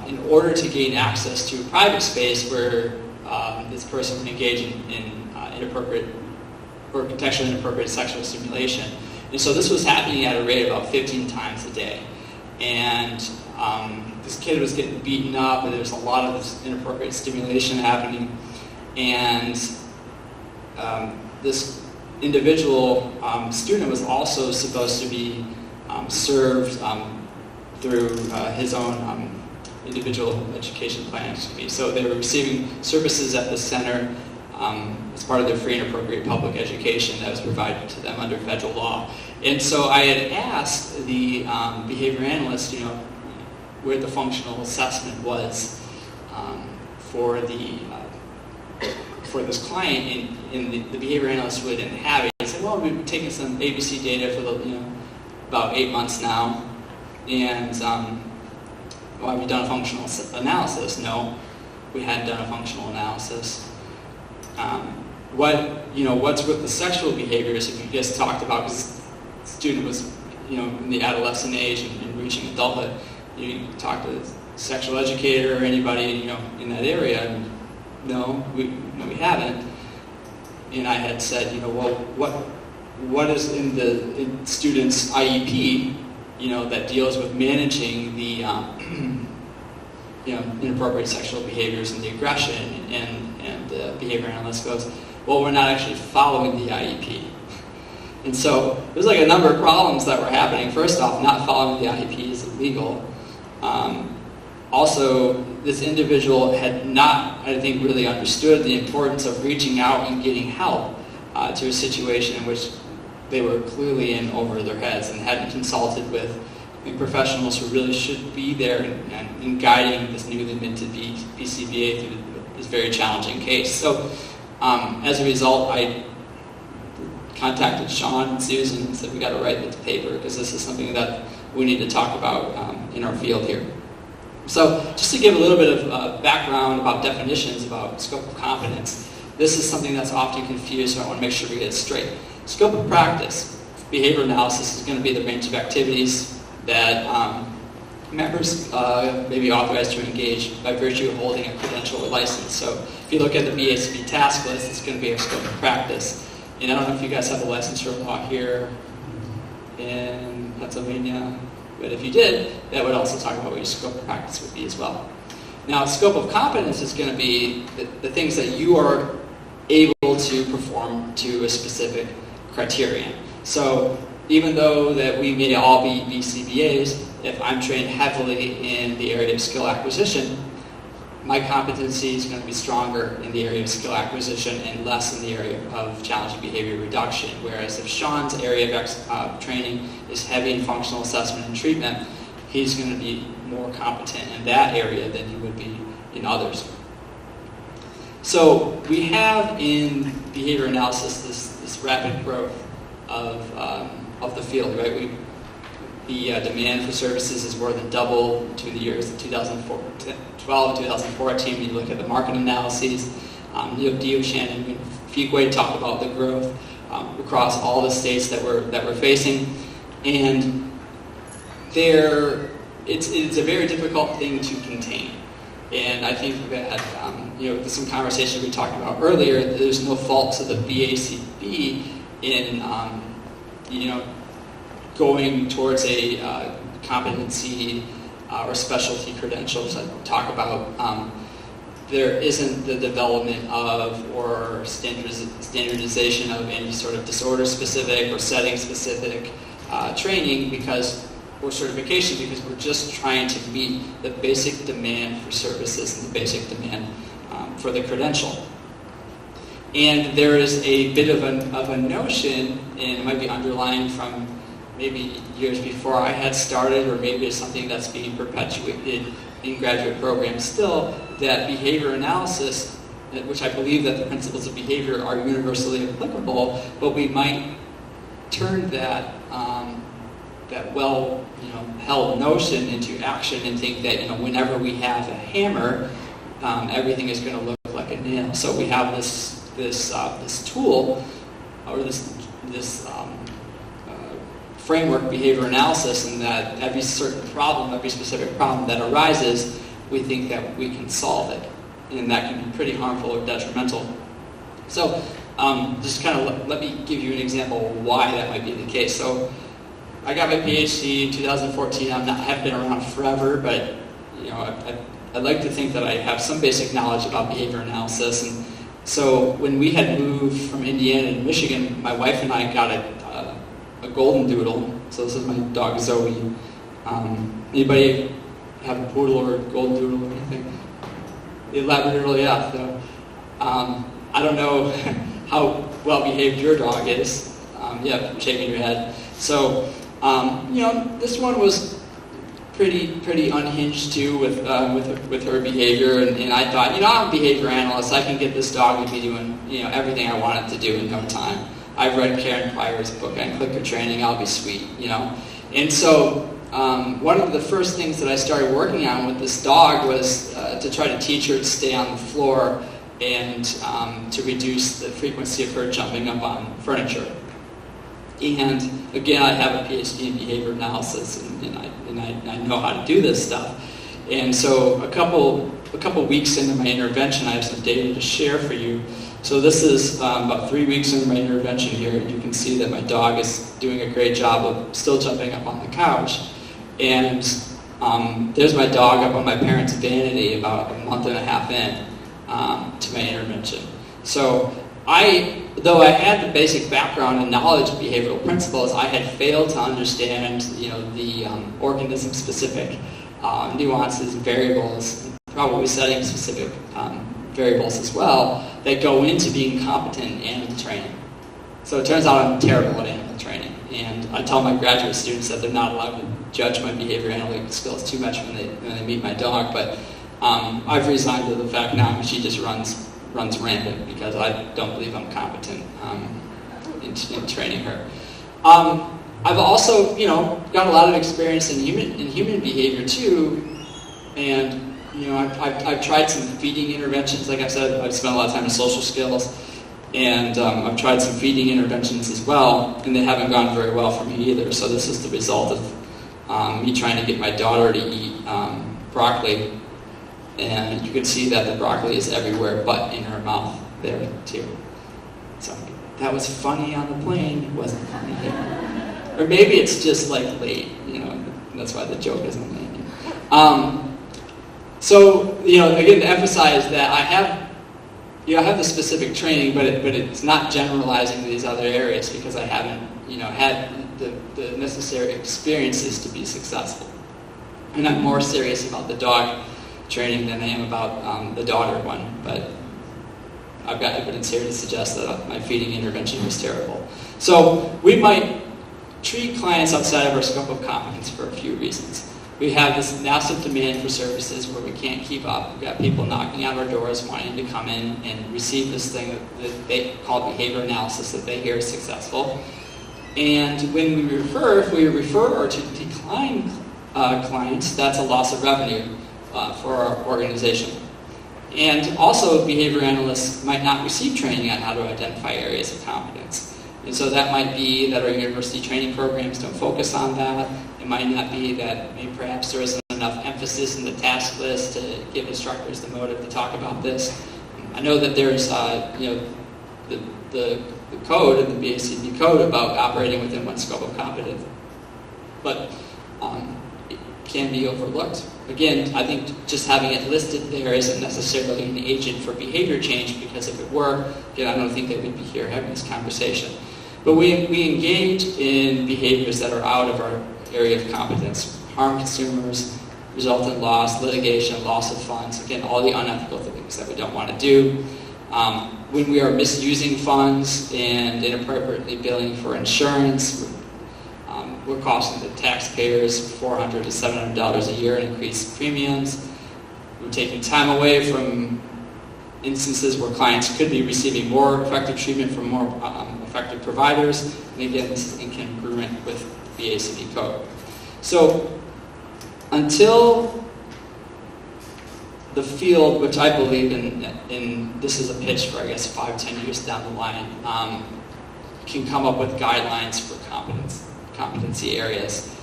in order to gain access to a private space where this person would engage in inappropriate or contextually inappropriate sexual stimulation. And so this was happening at a rate of about 15 times a day. And this kid was getting beaten up, and there was a lot of this inappropriate stimulation happening. And this individual student was also supposed to be served through his own individual education plan. So they were receiving services at the center as part of their free and appropriate public education that was provided to them under federal law. And so I had asked the behavior analyst, where the functional assessment was for this client, and the behavior analyst didn't have it. He said, well, we've taken some ABC data for about 8 months now, and well, have you done a functional analysis? No, we hadn't done a functional analysis. What's with the sexual behaviors? If you just talked about, because the student was, in the adolescent age and reaching adulthood, you talk to a sexual educator or anybody, in that area, and no, we haven't. And I had said, well, what is in the student's IEP, that deals with managing the, inappropriate sexual behaviors and the aggression? And the behavior analyst goes, well, we're not actually following the IEP. And so there's like a number of problems that were happening. First off, not following the IEP is illegal. Also, this individual had not, I think, really understood the importance of reaching out and getting help to a situation in which they were clearly in over their heads, and hadn't consulted with professionals who really should be there and guiding this newly minted BCBA through this very challenging case. So as a result, I contacted Sean and Susan and said, we got to write this paper, because this is something that we need to talk about in our field here. So just to give a little bit of background about definitions about scope of competence, this is something that's often confused, so I want to make sure we get it straight. Scope of practice, behavior analysis, is going to be the range of activities that members may be authorized to engage by virtue of holding a credential or license. So if you look at the BACB task list, it's going to be a scope of practice. And I don't know if you guys have a licensure law here in Pennsylvania, but if you did, that would also talk about what your scope of practice would be as well. Now, scope of competence is going to be the things that you are able to perform to a specific criterion. So even though that we may all be BCBAs, if I'm trained heavily in the area of skill acquisition, my competency is going to be stronger in the area of skill acquisition and less in the area of challenging behavior reduction. Whereas if Sean's area of training is heavy in functional assessment and treatment, he's going to be more competent in that area than he would be in others. So we have in behavior analysis this rapid growth of the field, right? The demand for services is more than double between the years of 2012 and 2014. When you look at the market analyses, Dio, Shannon, and Fuquay talk about the growth across all the states that we're facing, and it's a very difficult thing to contain. And I think that there's some conversation we talked about earlier. There's no fault to the BACB in going towards a competency or specialty credentials I talk about. There isn't the development of or standardization of any sort of disorder-specific or setting-specific training or certification, because we're just trying to meet the basic demand for services and the basic demand for the credential. And there is a bit of a notion, and it might be underlined from maybe years before I had started, or maybe it's something that's being perpetuated in graduate programs still, that behavior analysis, which I believe that the principles of behavior are universally applicable, but we might turn that held notion into action and think that whenever we have a hammer, everything is going to look like a nail. So we have this tool or this framework, behavior analysis, and that every specific problem that arises, we think that we can solve it, and that can be pretty harmful or detrimental. So just kind of let me give you an example of why that might be the case. So I got my PhD in 2014. I have been around forever, but I'd like to think that I have some basic knowledge about behavior analysis. And so when we had moved from Indiana to Michigan, my wife and I got a golden doodle. So this is my dog Zoe. Anybody have a poodle or a golden doodle or anything? The Labradoodle, yeah. So, I don't know how well behaved your dog is. Yeah, shaking your head. So this one was pretty unhinged too with her behavior, and I thought, I'm a behavior analyst. I can get this dog to be doing everything I want it to do in no time. I've read Karen Pryor's book on clicker training. I'll be sweet, And so one of the first things that I started working on with this dog was to try to teach her to stay on the floor and to reduce the frequency of her jumping up on furniture. And again, I have a PhD in behavior analysis, and I know how to do this stuff. And so a couple weeks into my intervention, I have some data to share for you. So this is about 3 weeks into my intervention here, and you can see that my dog is doing a great job of still jumping up on the couch. And there's my dog up on my parents' vanity about a month and a half in to my intervention. So though I had the basic background and knowledge of behavioral principles, I had failed to understand, the organism-specific nuances and variables, probably setting-specific variables as well, that go into being competent in animal training. So it turns out I'm terrible at animal training, and I tell my graduate students that they're not allowed to judge my behavior analytic skills too much when they meet my dog, but I've resigned to the fact now and she just runs rampant because I don't believe I'm competent in training her. I've also, got a lot of experience in human behavior too, and I've tried some feeding interventions. Like I said, I've spent a lot of time in social skills, and I've tried some feeding interventions as well, and they haven't gone very well for me either. So this is the result of me trying to get my daughter to eat broccoli. And you can see that the broccoli is everywhere but in her mouth there too. So that was funny on the plane. It wasn't funny here. Or maybe it's just like late, that's why the joke isn't landing. So, again, to emphasize that I have the specific training, but it's not generalizing to these other areas because I haven't, had the necessary experiences to be successful. And I'm more serious about the dog training than I am about the daughter one, but I've got evidence here to suggest that my feeding intervention was terrible. So we might treat clients outside of our scope of competence for a few reasons. We have this massive demand for services where we can't keep up. We've got people knocking on our doors wanting to come in and receive this thing that they call behavior analysis that they hear is successful. And when we refer, if we refer or to decline clients, that's a loss of revenue for our organization. And also, behavior analysts might not receive training on how to identify areas of competence. And so that might be that our university training programs don't focus on that. It might not be that maybe perhaps there isn't enough emphasis in the task list to give instructors the motive to talk about this. I know that there's the code in the BACB code about operating within one scope of competence, but it can be overlooked. Again, I think just having it listed there isn't necessarily an agent for behavior change, because if it were, again, I don't think that we'd be here having this conversation. But we engage in behaviors that are out of our area of competence: harm consumers, result in loss, litigation, loss of funds, again, all the unethical things that we don't want to do. When we are misusing funds and inappropriately billing for insurance, we're costing the taxpayers $400 to $700 a year in increased premiums. We're taking time away from instances where clients could be receiving more effective treatment from more effective providers. And again, this is incongruent with the BACB code. So until the field, which I believe in this is a pitch for, I guess, 5-10 years down the line, can come up with guidelines for competency areas.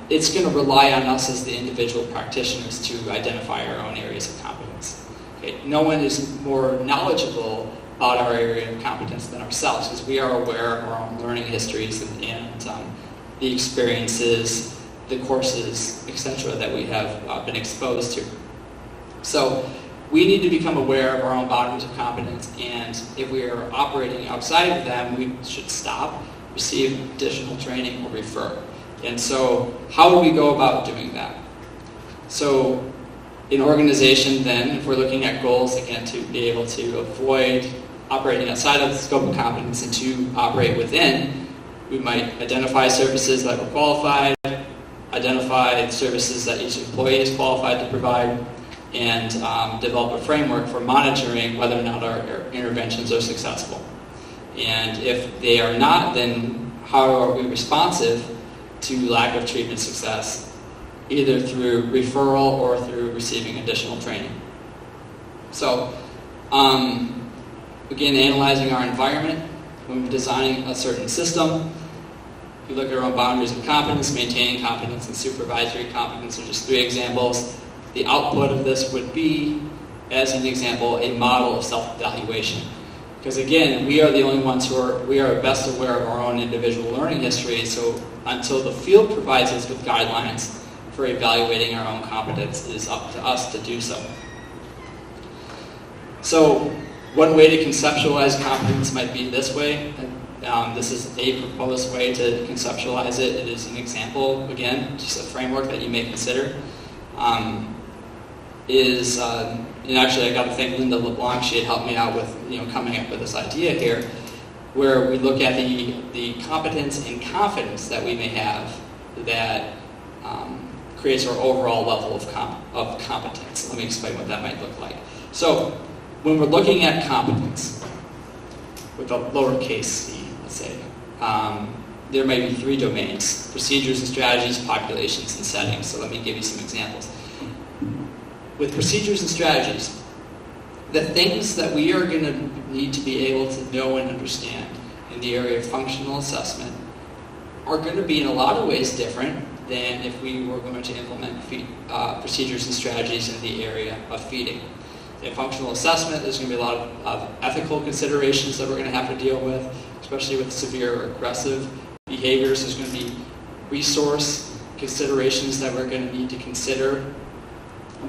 It's going to rely on us as the individual practitioners to identify our own areas of competence. Okay? No one is more knowledgeable about our area of competence than ourselves, because we are aware of our own learning histories and the experiences, the courses, etc. that we have been exposed to. So we need to become aware of our own boundaries of competence, and if we are operating outside of them, we should stop, receive additional training, or refer. And so how do we go about doing that? So in organization then, if we're looking at goals, again, to be able to avoid operating outside of the scope of competence and to operate within, we might identify services that are qualified, identify services that each employee is qualified to provide, and develop a framework for monitoring whether or not our interventions are successful. And if they are not, then how are we responsive to lack of treatment success, either through referral or through receiving additional training? So, again, analyzing our environment when we're designing a certain system. If you look at our own boundaries of competence, maintaining competence and supervisory competence are just 3 examples. The output of this would be, as an example, a model of self-evaluation. Because again, we are the only ones we are best aware of our own individual learning history, so until the field provides us with guidelines for evaluating our own competence, it is up to us to do so. So one way to conceptualize competence might be this way. This is a proposed way to conceptualize it. It is an example, again, just a framework that you may consider. And actually I got to thank Linda LeBlanc. She had helped me out with coming up with this idea here, where we look at the competence and confidence that we may have that creates our overall level of competence. Let me explain what that might look like. So when we're looking at competence with a lowercase c, let's say, there may be 3 domains: procedures and strategies, populations, and settings. So let me give you some examples. With procedures and strategies, the things that we are going to need to be able to know and understand in the area of functional assessment are going to be in a lot of ways different than if we were going to implement procedures and strategies in the area of feeding. In functional assessment, there's going to be a lot of ethical considerations that we're going to have to deal with, especially with severe or aggressive behaviors. There's going to be resource considerations that we're going to need to consider.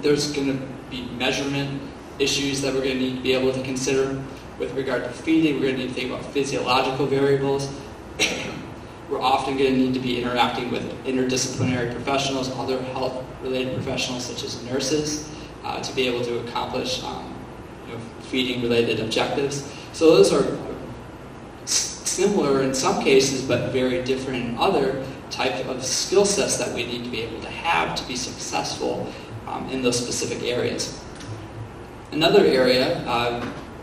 There's going to be measurement issues that we're going to need to be able to consider. With regard to feeding, we're going to need to think about physiological variables. We're often going to need to be interacting with interdisciplinary professionals, other health-related professionals such as nurses, to be able to accomplish feeding-related objectives. So those are similar in some cases, but very different in other types of skill sets that we need to be able to have to be successful in those specific areas. Another area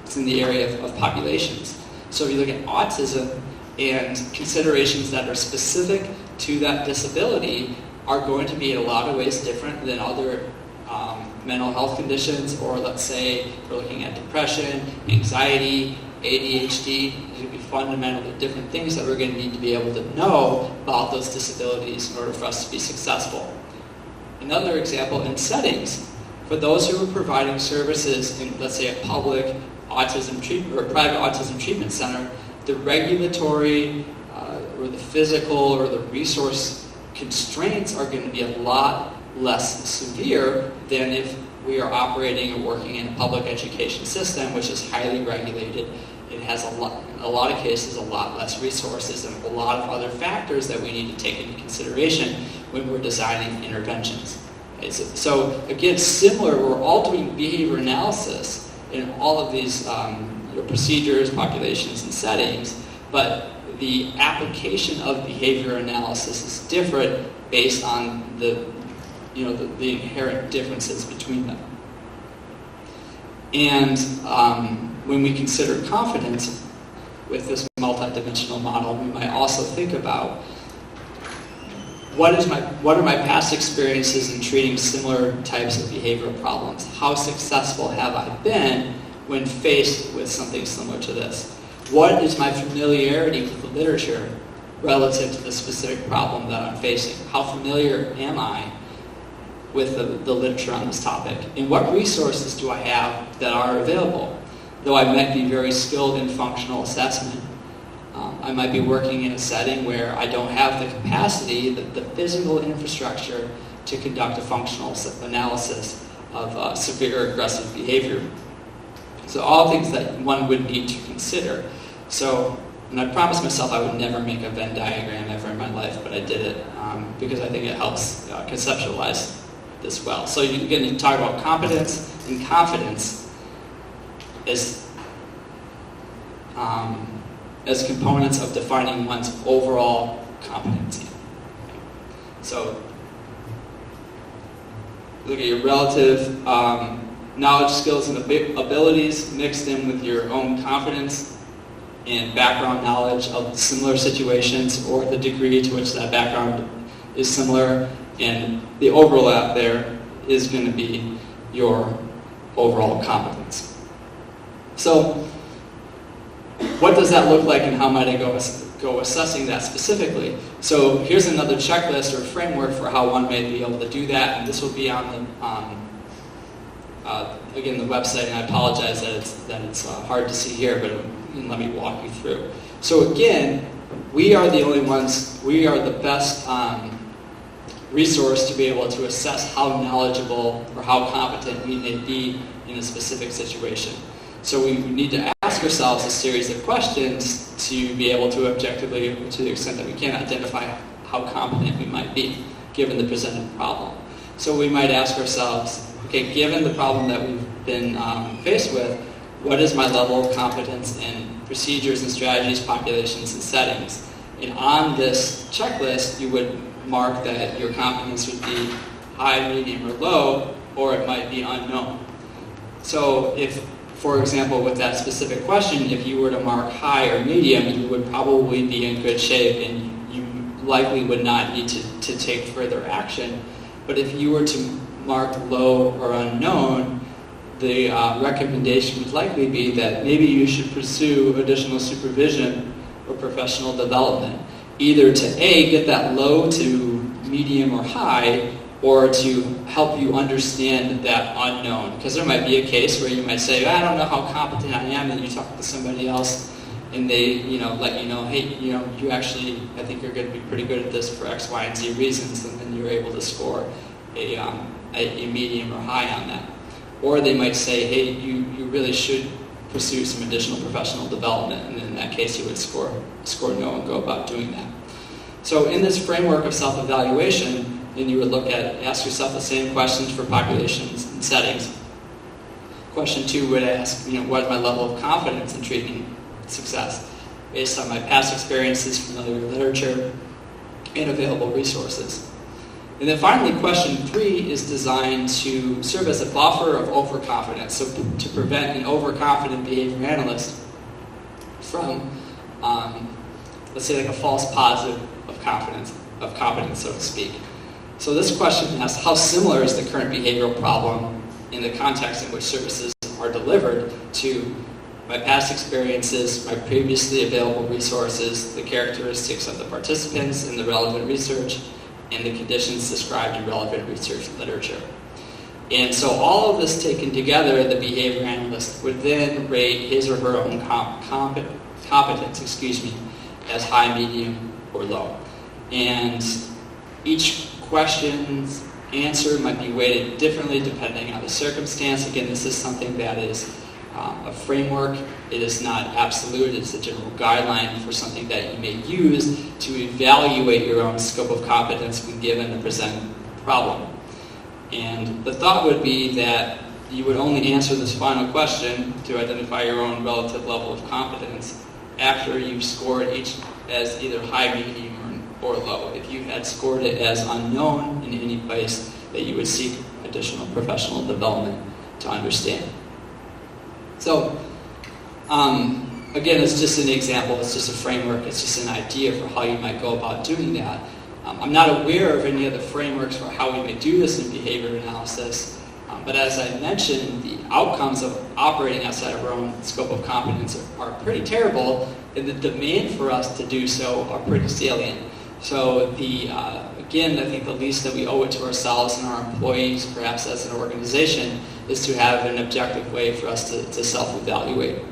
is in the area of populations. So if you look at autism, and considerations that are specific to that disability are going to be in a lot of ways different than other mental health conditions, or let's say we're looking at depression, anxiety, ADHD. There's going to be fundamentally different things that we're going to need to be able to know about those disabilities in order for us to be successful. Another example in settings, for those who are providing services in, let's say, a public autism treatment or a private autism treatment center, the regulatory or the physical or the resource constraints are going to be a lot less severe than if we are operating or working in a public education system, which is highly regulated. It has in a lot of cases, a lot less resources and a lot of other factors that we need to take into consideration when we're designing interventions. Okay, so again, similar, we're all doing behavior analysis in all of these procedures, populations, and settings, but the application of behavior analysis is different based on the inherent differences between them. And when we consider confidence with this multidimensional model, we might also think about what are my past experiences in treating similar types of behavioral problems? How successful have I been when faced with something similar to this? What is my familiarity with the literature relative to the specific problem that I'm facing? How familiar am I with the literature on this topic? And what resources do I have that are available? Though I might be very skilled in functional assessment, I might be working in a setting where I don't have the capacity, the physical infrastructure to conduct a functional analysis of severe aggressive behavior. So all things that one would need to consider. So, and I promised myself I would never make a Venn diagram ever in my life, but I did it because I think it helps conceptualize this well. So you're going to talk about competence and confidence as components of defining one's overall competency. So look at your relative knowledge, skills, and abilities mixed in with your own confidence and background knowledge of similar situations or the degree to which that background is similar, and the overlap there is going to be your overall competence. So what does that look like, and how might I go assessing that specifically? So here's another checklist or framework for how one may be able to do that, and this will be on the again, the website, and I apologize that it's hard to see here, but let me walk you through. So again, we are the only ones, we are the best resource to be able to assess how knowledgeable or how competent we may be in a specific situation. So we need to ask ourselves a series of questions to be able to objectively, to the extent that we can, identify how competent we might be given the presented problem. So we might ask ourselves, okay, given the problem that we've been faced with, what is my level of competence in procedures and strategies, populations, and settings? And on this checklist, you would mark that your competence would be high, medium, or low, or it might be unknown. So if, for example, with that specific question, if you were to mark high or medium, you would probably be in good shape and you likely would not need to take further action. But if you were to mark low or unknown, the recommendation would likely be that maybe you should pursue additional supervision or professional development, either to A, get that low to medium or high, or to help you understand that unknown. Because there might be a case where you might say, I don't know how competent I am, and you talk to somebody else and they let you know, hey, you actually, I think you're going to be pretty good at this for X, Y, and Z reasons, and then you're able to score a medium or high on that. Or they might say, hey, you really should pursue some additional professional development, and in that case you would score no and go about doing that. So in this framework of self-evaluation, then you would ask yourself the same questions for populations and settings. Question 2 would ask, what is my level of confidence in treatment success based on my past experiences, familiar literature, and available resources. And then finally, question 3 is designed to serve as a buffer of overconfidence, so to prevent an overconfident behavior analyst from, let's say, like a false positive of competence, so to speak. So this question asks, how similar is the current behavioral problem in the context in which services are delivered to my past experiences, my previously available resources, the characteristics of the participants in the relevant research, and the conditions described in relevant research literature. And so all of this taken together, the behavior analyst would then rate his or her own competence, as high, medium, or low. And each question's answer might be weighted differently depending on the circumstance. Again, this is something that is a framework. It is not absolute. It's a general guideline for something that you may use to evaluate your own scope of competence when given a presented problem. And the thought would be that you would only answer this final question to identify your own relative level of competence after you've scored each as either high, medium, or low. If you had scored it as unknown in any place, that you would seek additional professional development to understand. So, again, it's just an example, it's just a framework, it's just an idea for how you might go about doing that. I'm not aware of any other frameworks for how we may do this in behavior analysis, but as I mentioned, the outcomes of operating outside of our own scope of competence are pretty terrible, and the demand for us to do so are pretty salient. So again, I think the least that we owe it to ourselves and our employees, perhaps as an organization, is to have an objective way for us to self-evaluate.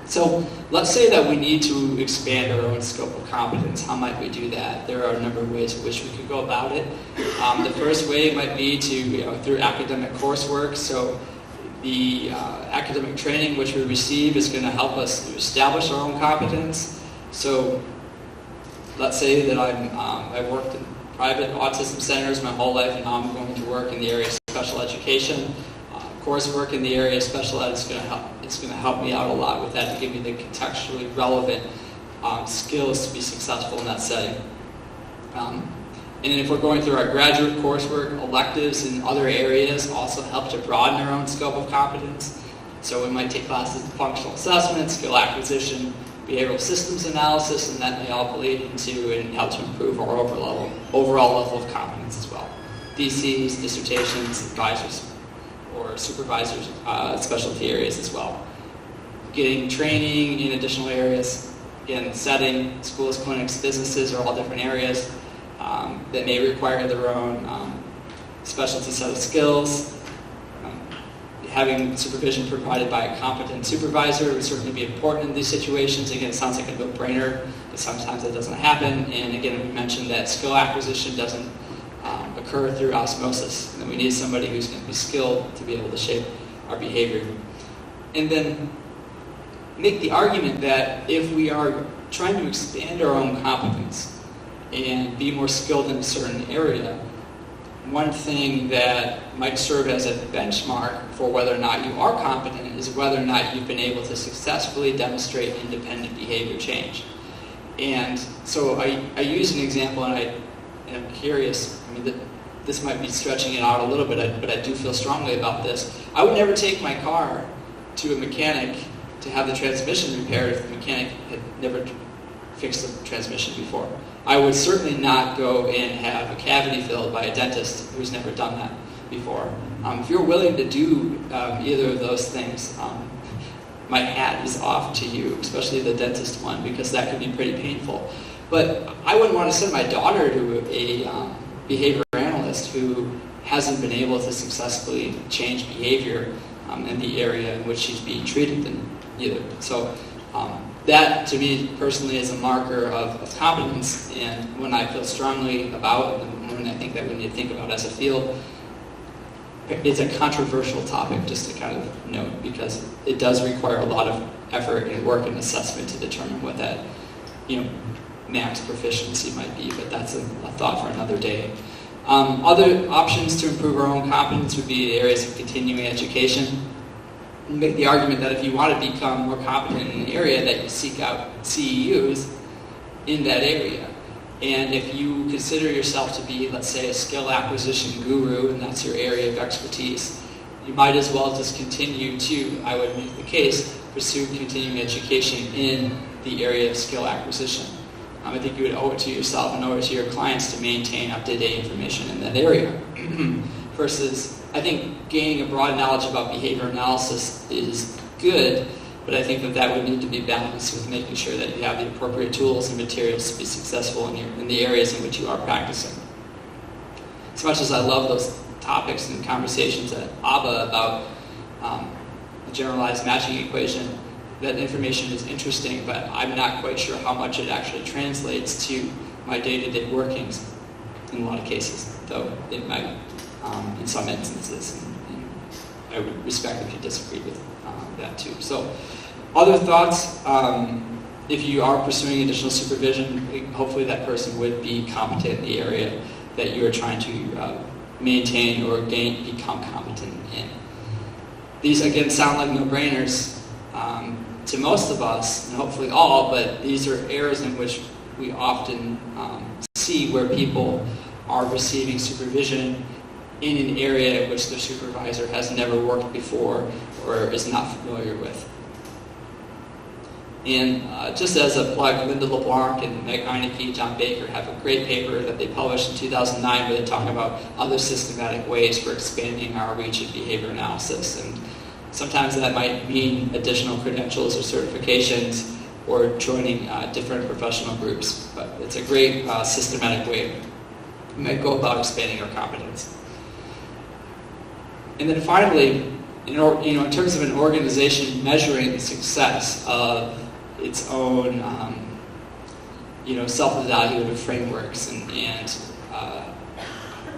So let's say that we need to expand our own scope of competence. How might we do that? There are a number of ways in which we could go about it. The first way might be to, through academic coursework. So the academic training which we receive is going to help us to establish our own competence. So let's say that I've worked in private autism centers my whole life, and now I'm going to work in the area of special education. Coursework in the area of special ed is going to help me out a lot with that, to give me the contextually relevant skills to be successful in that setting. And then if we're going through our graduate coursework, electives in other areas also help to broaden our own scope of competence. So we might take classes in functional assessment, skill acquisition, behavioral systems analysis, and that may all bleed into and help to improve our overall level of competence as well. DCs, dissertations, advisors, or supervisors, specialty areas as well. Getting training in additional areas, again, setting, schools, clinics, businesses are all different areas that may require their own specialty set of skills. Having supervision provided by a competent supervisor would certainly be important in these situations. Again, it sounds like a no-brainer, but sometimes it doesn't happen. And again, we mentioned that skill acquisition doesn't occur through osmosis. And we need somebody who's going to be skilled to be able to shape our behavior. And then make the argument that if we are trying to expand our own competence and be more skilled in a certain area, one thing that might serve as a benchmark for whether or not you are competent is whether or not you've been able to successfully demonstrate independent behavior change. And so I use an example, and I'm curious. I mean, this might be stretching it out a little bit, but I do feel strongly about this. I would never take my car to a mechanic to have the transmission repaired if the mechanic had never fixed the transmission before. I would certainly not go and have a cavity filled by a dentist who's never done that before. If you're willing to do either of those things, my hat is off to you, especially the dentist one, because that can be pretty painful. But I wouldn't want to send my daughter to a behavior analyst who hasn't been able to successfully change behavior in the area in which she's being treated in either. So that, to me personally, is a marker of competence, and when I feel strongly about, and when I think that we need to think about as a field, it's a controversial topic, just to kind of note, because it does require a lot of effort and work and assessment to determine what that, max proficiency might be, but that's a thought for another day. Other options to improve our own competence would be areas of continuing education. Make the argument that if you want to become more competent in an area, that you seek out CEUs in that area. And if you consider yourself to be, let's say, a skill acquisition guru, and that's your area of expertise, you might as well just continue to, I would make the case, pursue continuing education in the area of skill acquisition. I think you would owe it to yourself and owe it to your clients to maintain up-to-date information in that area. Versus, I think gaining a broad knowledge about behavior analysis is good, but I think that would need to be balanced with making sure that you have the appropriate tools and materials to be successful in the areas in which you are practicing. As much as I love those topics and conversations at ABBA about the generalized matching equation, that information is interesting, but I'm not quite sure how much it actually translates to my day-to-day workings in a lot of cases, though it might in some instances. And I would respect if you disagree with that too. So, other thoughts? If you are pursuing additional supervision, hopefully that person would be competent in the area that you are trying to maintain or become competent in. These, again, sound like no-brainers to most of us, and hopefully all, but these are areas in which we often see where people are receiving supervision in an area in which their supervisor has never worked before or is not familiar with. And just as a plug, Linda LeBlanc and Meg Heineke, John Baker have a great paper that they published in 2009 where they talk about other systematic ways for expanding our reach of behavior analysis. And sometimes that might mean additional credentials or certifications or joining different professional groups. But it's a great systematic way we might go about expanding our competence. And then finally, in terms of an organization measuring the success of its own self-evaluative frameworks and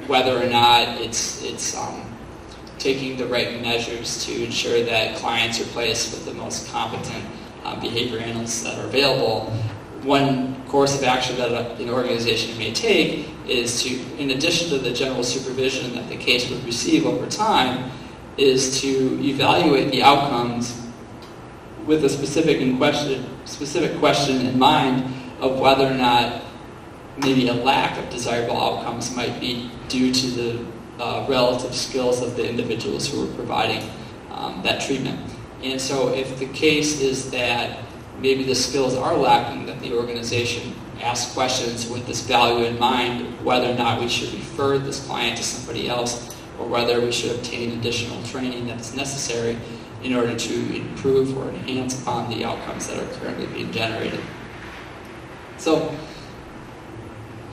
whether or not it's taking the right measures to ensure that clients are placed with the most competent behavior analysts that are available, one course of action that an organization may take is to, in addition to the general supervision that the case would receive over time, is to evaluate the outcomes with a specific question in mind of whether or not maybe a lack of desirable outcomes might be due to the relative skills of the individuals who are providing that treatment. And so if the case is that maybe the skills are lacking, that the organization asks questions with this value in mind, whether or not we should refer this client to somebody else or whether we should obtain additional training that's necessary in order to improve or enhance upon the outcomes that are currently being generated. So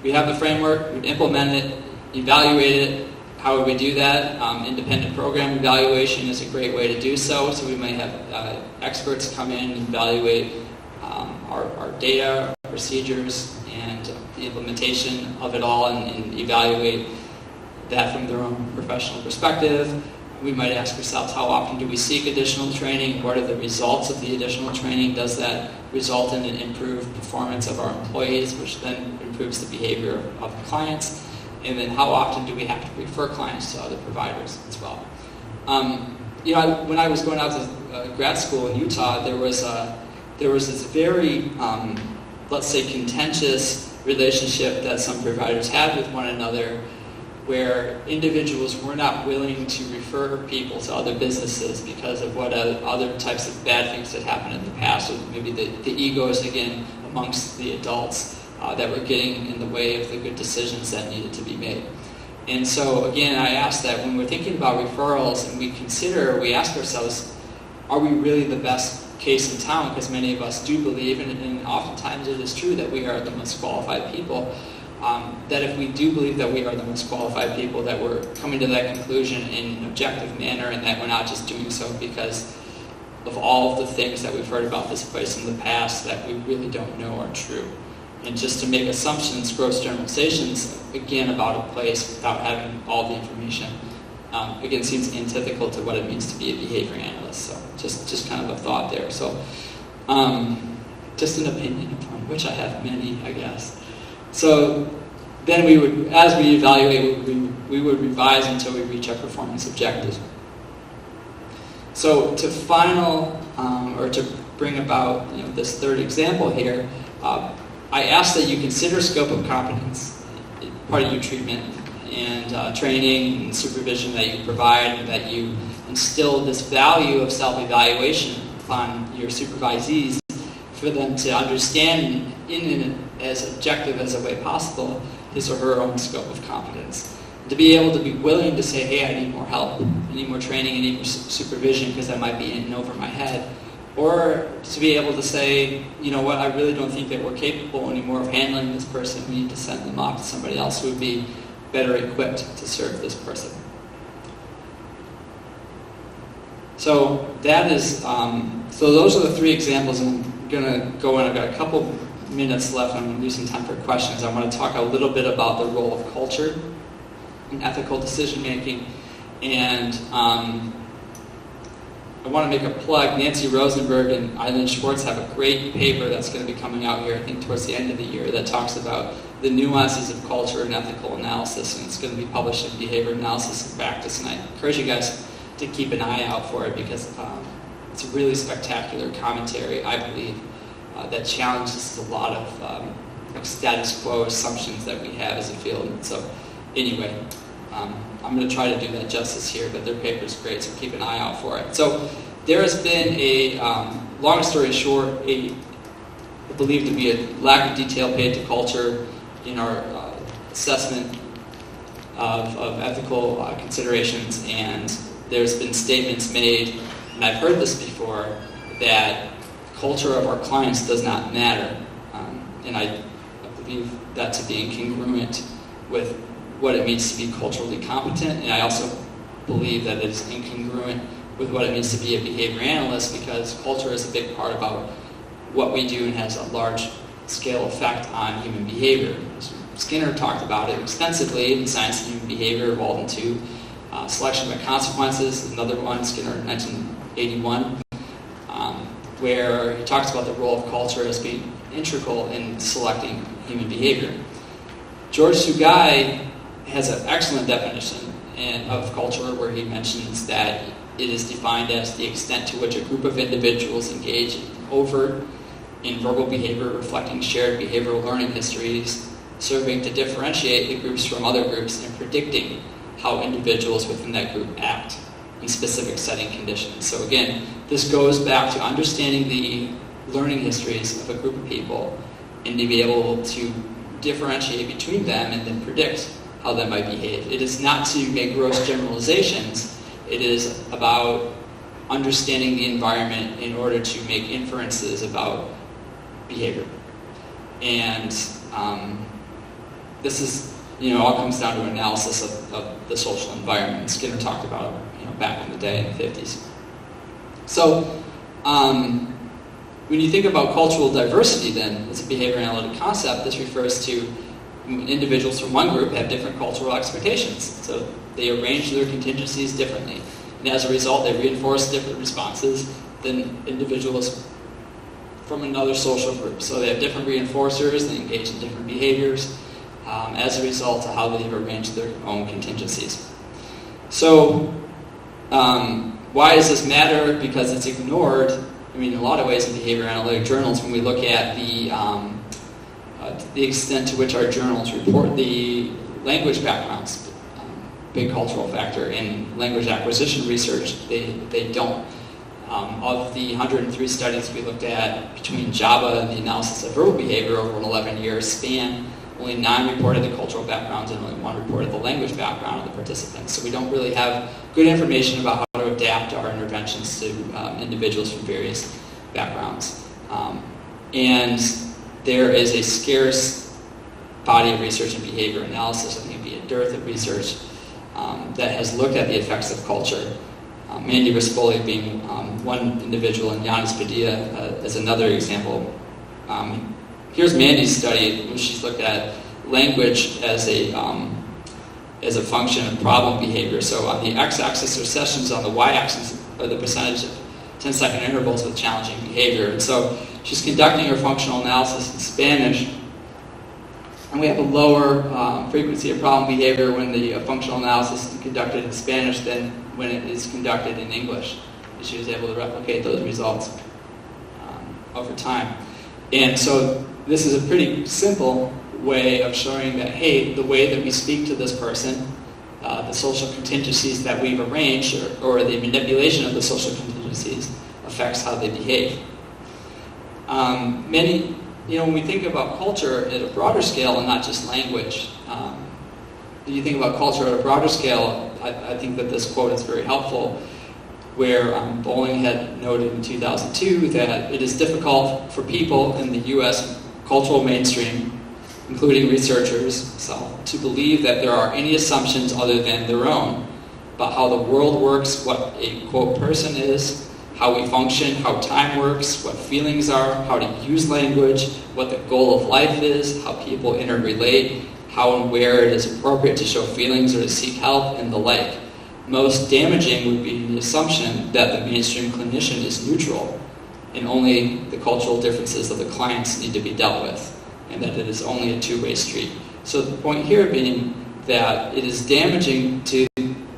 we have the framework, we implement it, evaluate it. How would we do that? Independent program evaluation is a great way to do so. So we might have experts come in and evaluate our data, our procedures, and the implementation of it all and evaluate that from their own professional perspective. We might ask ourselves, how often do we seek additional training? What are the results of the additional training? Does that result in an improved performance of our employees, which then improves the behavior of the clients? And then how often do we have to refer clients to other providers as well? When I was going out to grad school in Utah, there was this very, let's say, contentious relationship that some providers had with one another, where individuals were not willing to refer people to other businesses because of what other types of bad things that happened in the past, or maybe the egos again amongst the adults that were getting in the way of the good decisions that needed to be made. And so again, I ask that when we're thinking about referrals and we ask ourselves, are we really the best case in town? Because many of us do believe, and oftentimes it is true, that we are the most qualified people. That if we do believe that we are the most qualified people, that we're coming to that conclusion in an objective manner, and that we're not just doing so because of all of the things that we've heard about this place in the past that we really don't know are true. And just to make assumptions, gross generalizations, again, about a place without having all the information, again, seems antithetical to what it means to be a behavior analyst. So just kind of a thought there. So just an opinion upon which I have many, I guess. So then we would, as we evaluate, we would revise until we reach our performance objectives. So to or to bring about this third example here, I ask that you consider scope of competence, part of your treatment, and training and supervision that you provide, and that you instill this value of self-evaluation upon your supervisees for them to understand in as objective as a way possible his or her own scope of competence. To be able to be willing to say, hey, I need more help, I need more training, I need more supervision because I might be in and over my head. Or to be able to say, you know what, I really don't think that we're capable anymore of handling this person. We need to send them off to somebody else who would be better equipped to serve this person. So that is, so those are the three examples. I'm going to go in. I've got a couple minutes left. I'm going to leave some time for questions. I want to talk a little bit about the role of culture in ethical decision making, and I want to make a plug. Nancy Rosenberg and Eileen Schwartz have a great paper that's going to be coming out here, I think, towards the end of the year, that talks about the nuances of culture and ethical analysis, and it's going to be published in Behavior Analysis and Practice, and I encourage you guys to keep an eye out for it because it's a really spectacular commentary, I believe, that challenges a lot of status quo assumptions that we have as a field. And so anyway, I'm going to try to do that justice here, but their paper is great, so keep an eye out for it. So there has been a, long story short, I believe to be a lack of detail paid to culture in our assessment of ethical considerations, and there's been statements made, and I've heard this before, that culture of our clients does not matter, and I believe that to be incongruent with what it means to be culturally competent, and I also believe that it is incongruent with what it means to be a behavior analyst, because culture is a big part about what we do and has a large scale effect on human behavior. Skinner talked about it extensively in Science of Human Behavior, evolved into Selection by Consequences, another one, Skinner in 1981, where he talks about the role of culture as being integral in selecting human behavior. George Sugai has an excellent definition of culture where he mentions that it is defined as the extent to which a group of individuals engage in overt in verbal behavior reflecting shared behavioral learning histories, serving to differentiate the groups from other groups and predicting how individuals within that group act in specific setting conditions. So again, this goes back to understanding the learning histories of a group of people and to be able to differentiate between them and then predict how they might behave. It is not to make gross generalizations. It is about understanding the environment in order to make inferences about behavior. And this is, all comes down to analysis of the social environment. Skinner talked about it, back in the day in the 50s. So when you think about cultural diversity, then, as a behavior analytic concept, this refers to individuals from one group have different cultural expectations. So they arrange their contingencies differently. And as a result, they reinforce different responses than individuals from another social group. So they have different reinforcers, they engage in different behaviors as a result of how they've arranged their own contingencies. So why does this matter? Because it's ignored, in a lot of ways in behavior analytic journals, when we look at the extent to which our journals report the language backgrounds, big cultural factor in language acquisition research. They don't. Of the 103 studies we looked at between Java and the analysis of verbal behavior over an 11-year span, only 9 reported the cultural backgrounds and only 1 reported the language background of the participants. So we don't really have good information about how to adapt our interventions to individuals from various backgrounds. And there is a scarce body of research in behavior analysis, I think it'd be a dearth of research, that has looked at the effects of culture. Mandy Rispoli being one individual, and Yanis Padilla as another example. Here's Mandy's study, when she's looked at language as a function of problem behavior. So on the x-axis are sessions, on the y-axis are the percentage of 10-second intervals with challenging behavior. And so she's conducting her functional analysis in Spanish, And we have a lower frequency of problem behavior when the functional analysis is conducted in Spanish than when it is conducted in English. She was able to replicate those results over time. And so this is a pretty simple way of showing that, hey, the way that we speak to this person, the social contingencies that we've arranged, or the manipulation of the social contingencies, affects how they behave. When we think about culture at a broader scale and not just language, when you think about culture at a broader scale, I think that this quote is very helpful, where Bowling had noted in 2002 that it is difficult for people in the U.S. cultural mainstream, including researchers, to believe that there are any assumptions other than their own about how the world works, what a, quote, person is, how we function, how time works, what feelings are, how to use language, what the goal of life is, how people interrelate, how and where it is appropriate to show feelings or to seek help, and the like. Most damaging would be the assumption that the mainstream clinician is neutral and only the cultural differences of the clients need to be dealt with, and that it is only a two-way street. So the point here being that it is damaging to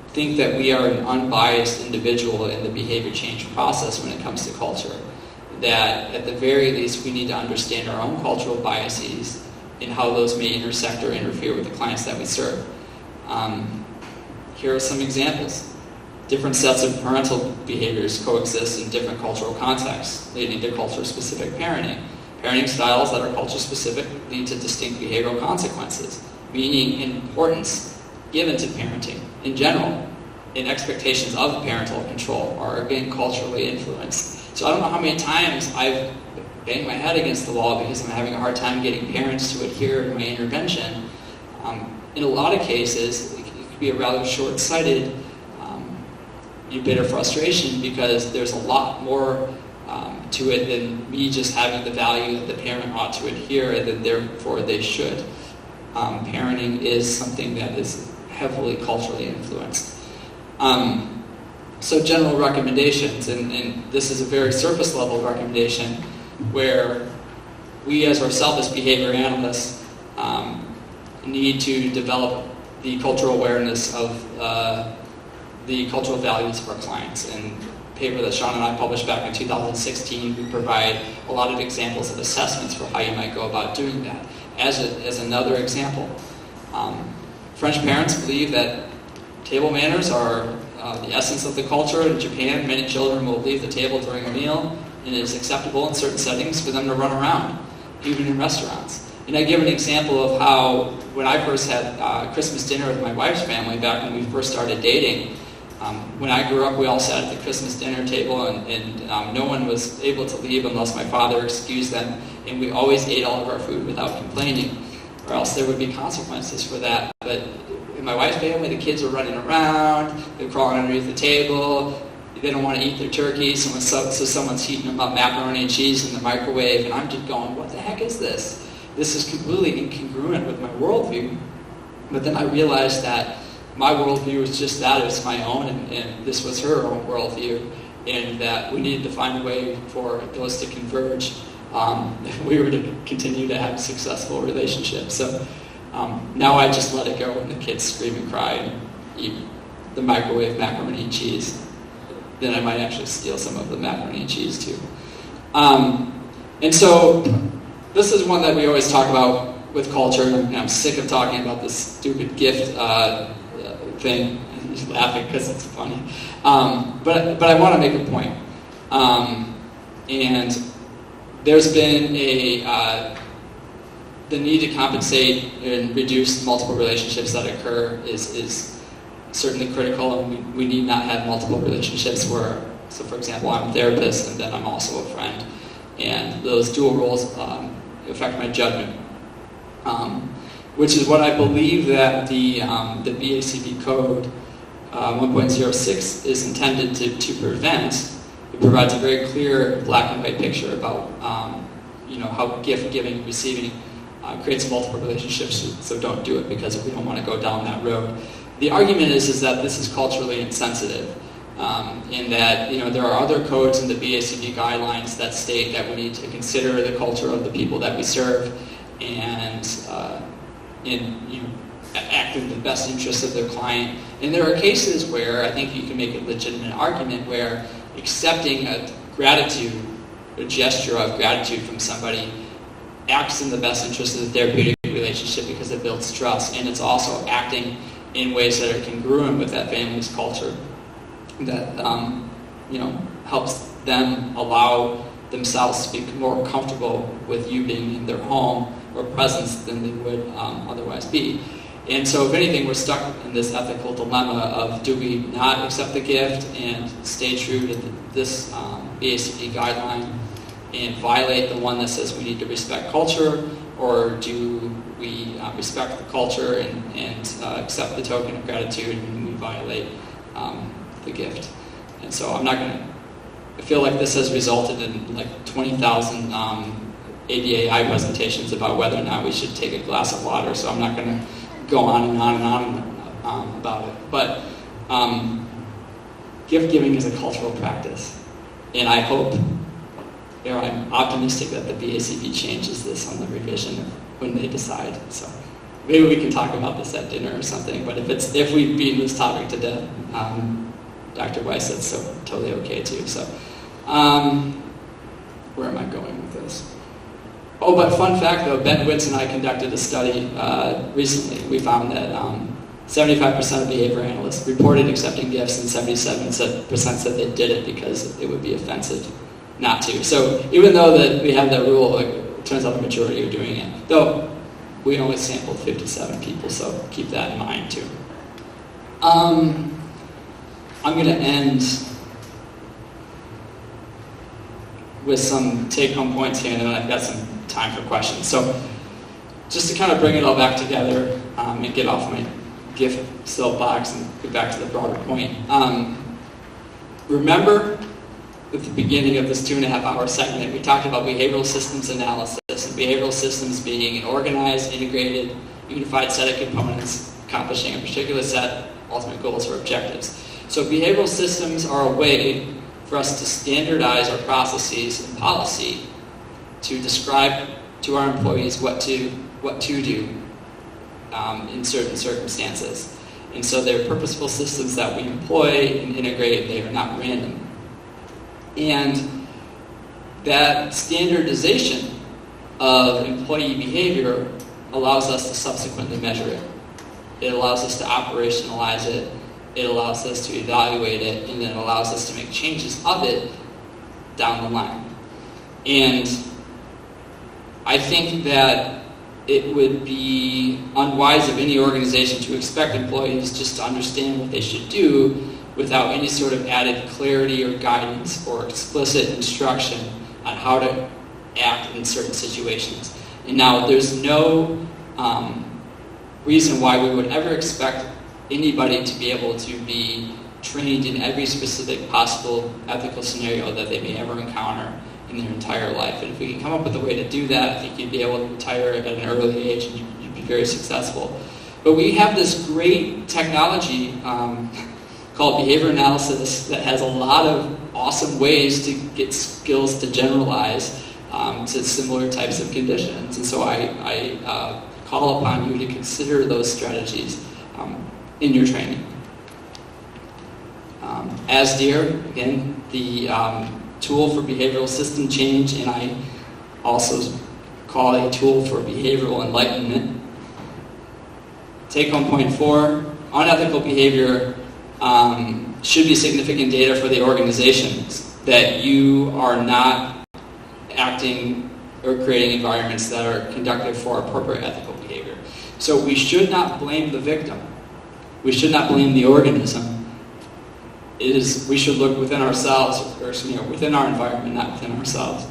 think that we are an unbiased individual in the behavior change process when it comes to culture. That at the very least we need to understand our own cultural biases and how those may intersect or interfere with the clients that we serve. Here are some examples. Different sets of parental behaviors coexist in different cultural contexts, leading to culture-specific parenting. Parenting styles that are culture-specific lead to distinct behavioral consequences, meaning importance given to parenting in general, and expectations of parental control are, again, culturally influenced. So I don't know how many times I've banged my head against the wall because I'm having a hard time getting parents to adhere to my intervention. In a lot of cases, it could be a rather short-sighted bit of frustration because there's a lot more to it than me just having the value that the parent ought to adhere and that therefore they should. Parenting is something that is heavily culturally influenced. So general recommendations, and this is a very surface level recommendation where we as ourselves as behavior analysts need to develop the cultural awareness of the cultural values of our clients. In a paper that Sean and I published back in 2016, we provide a lot of examples of assessments for how you might go about doing that. As another example, French parents believe that table manners are the essence of the culture. In Japan, many children will leave the table during a meal, and it is acceptable in certain settings for them to run around, even in restaurants. And I give an example of how, when I first had Christmas dinner with my wife's family back when we first started dating, when I grew up, we all sat at the Christmas dinner table, and no one was able to leave unless my father excused them, and we always ate all of our food without complaining, or else there would be consequences for that. But in my wife's family, the kids are running around, they're crawling underneath the table, they don't want to eat their turkey, so someone's heating them up macaroni and cheese in the microwave, and I'm just going, what the heck is this? This is completely incongruent with my worldview. But then I realized that my worldview was just that, it's my own, and this was her own worldview, and that we needed to find a way for those to converge if we were to continue to have a successful relationship. So now I just let it go when the kids scream and cry and eat the microwave macaroni and cheese. Then I might actually steal some of the macaroni and cheese too. And so this is one that we always talk about with culture, and I'm sick of talking about this stupid gift thing. I'm just laughing because it's funny. But I want to make a point. And there's been the need to compensate and reduce multiple relationships that occur is certainly critical, and we need not have multiple relationships where, so for example, I'm a therapist and then I'm also a friend, and those dual roles affect my judgment, which is what I believe that the BACB code 1.06 is intended to prevent. It provides a very clear black and white picture about how gift giving and receiving creates multiple relationships, so don't do it because we don't want to go down that road. The argument is that this is culturally insensitive, in that there are other codes in the BACB guidelines that state that we need to consider the culture of the people that we serve, and act in the best interest of their client. And there are cases where I think you can make a legitimate argument where accepting a gesture of gratitude from somebody acts in the best interest of the therapeutic relationship because it builds trust, and it's also acting in ways that are congruent with that family's culture that helps them allow themselves to be more comfortable with you being in their home or presence than they would otherwise be. And so if anything, we're stuck in this ethical dilemma of do we not accept the gift and stay true to this BACP guideline and violate the one that says we need to respect culture, or do we respect the culture and accept the token of gratitude and we violate the gift. And so I feel like this has resulted in like 20,000 ABAI presentations about whether or not we should take a glass of water, so I'm not going to go on and on and on about it. But gift giving is a cultural practice, and I hope, I'm optimistic that the BACP changes this on the revision when they decide. So maybe we can talk about this at dinner or something. But if we beat this topic to death, Dr. Weiss said so totally okay too. So where am I going with this? Oh, but fun fact though, Ben Witz and I conducted a study recently. We found that 75% of behavior analysts reported accepting gifts, and 77% said they did it because it would be offensive not to. So even though that we have that rule, it turns out the majority are doing it. Though we only sampled 57 people, so keep that in mind too. I'm going to end with some take-home points here, and then I've got some time for questions. So just to kind of bring it all back together and get off my gift soapbox and get back to the broader point. Remember at the beginning of this 2.5-hour segment, we talked about behavioral systems analysis, and behavioral systems being an organized, integrated, unified set of components accomplishing a particular set of ultimate goals or objectives. So behavioral systems are a way for us to standardize our processes and policy to describe to our employees what to do in certain circumstances. And so they're purposeful systems that we employ and integrate. They are not random. And that standardization of employee behavior allows us to subsequently measure it. It allows us to operationalize it. It allows us to evaluate it, and then it allows us to make changes of it down the line. And I think that it would be unwise of any organization to expect employees just to understand what they should do without any sort of added clarity or guidance or explicit instruction on how to act in certain situations. And now there's no reason why we would ever expect anybody to be able to be trained in every specific possible ethical scenario that they may ever encounter in their entire life. And if we can come up with a way to do that, I think you'd be able to retire at an early age and you'd be very successful. But we have this great technology called behavior analysis that has a lot of awesome ways to get skills to generalize to similar types of conditions. And so I call upon you to consider those strategies in your training. ASDEER, again, the tool for behavioral system change, and I also call it a tool for behavioral enlightenment. Take home point 4, unethical behavior should be significant data for the organizations that you are not acting or creating environments that are conducive for appropriate ethical behavior. So we should not blame the victim. We should not blame the organism. We should look within ourselves, or within our environment, not within ourselves,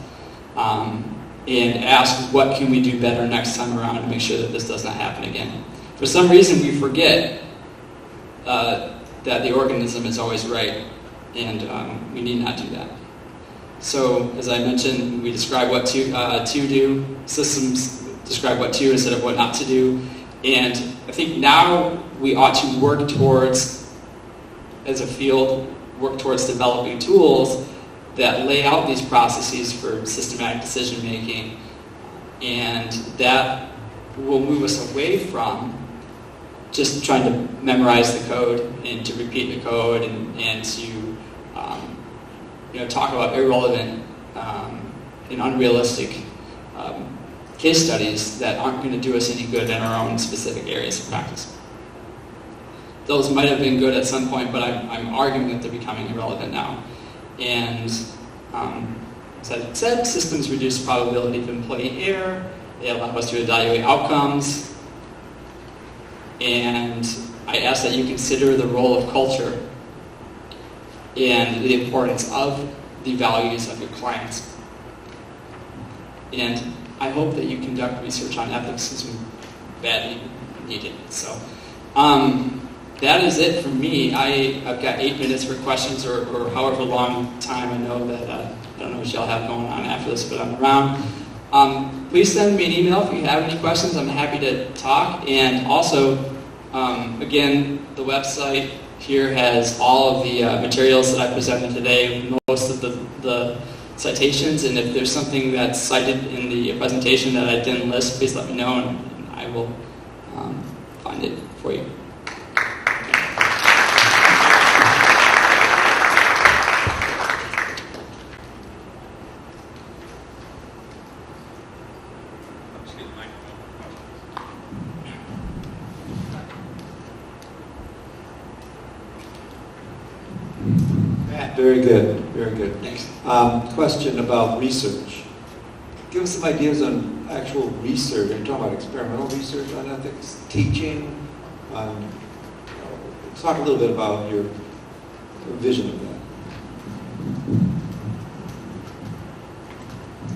and ask what can we do better next time around to make sure that this does not happen again. For some reason, we forget that the organism is always right, and we need not do that. So, as I mentioned, we describe what to do. Systems describe what to instead of what not to do. And I think now we ought to work towards, as a field, work towards developing tools that lay out these processes for systematic decision making, and that will move us away from just trying to memorize the code and to repeat the code and to talk about irrelevant and unrealistic case studies that aren't going to do us any good in our own specific areas of practice. Those might have been good at some point, but I'm arguing that they're becoming irrelevant now. And as I said, systems reduce probability of employee error. They allow us to evaluate outcomes. And I ask that you consider the role of culture and the importance of the values of your clients. And I hope that you conduct research on ethics since we badly need it. So that is it from me. I've got 8 minutes for questions or however long time. I know that I don't know what y'all have going on after this, but I'm around. Please send me an email if you have any questions. I'm happy to talk. And also, again, the website here has all of the materials that I presented today, most of the citations, and if there's something that's cited in the presentation that I didn't list, please let me know, and I will find it for you. Very good, very good. Thanks. Question about research. Give us some ideas on actual research. You're talking about experimental research on ethics, teaching. Talk a little bit about your vision of that.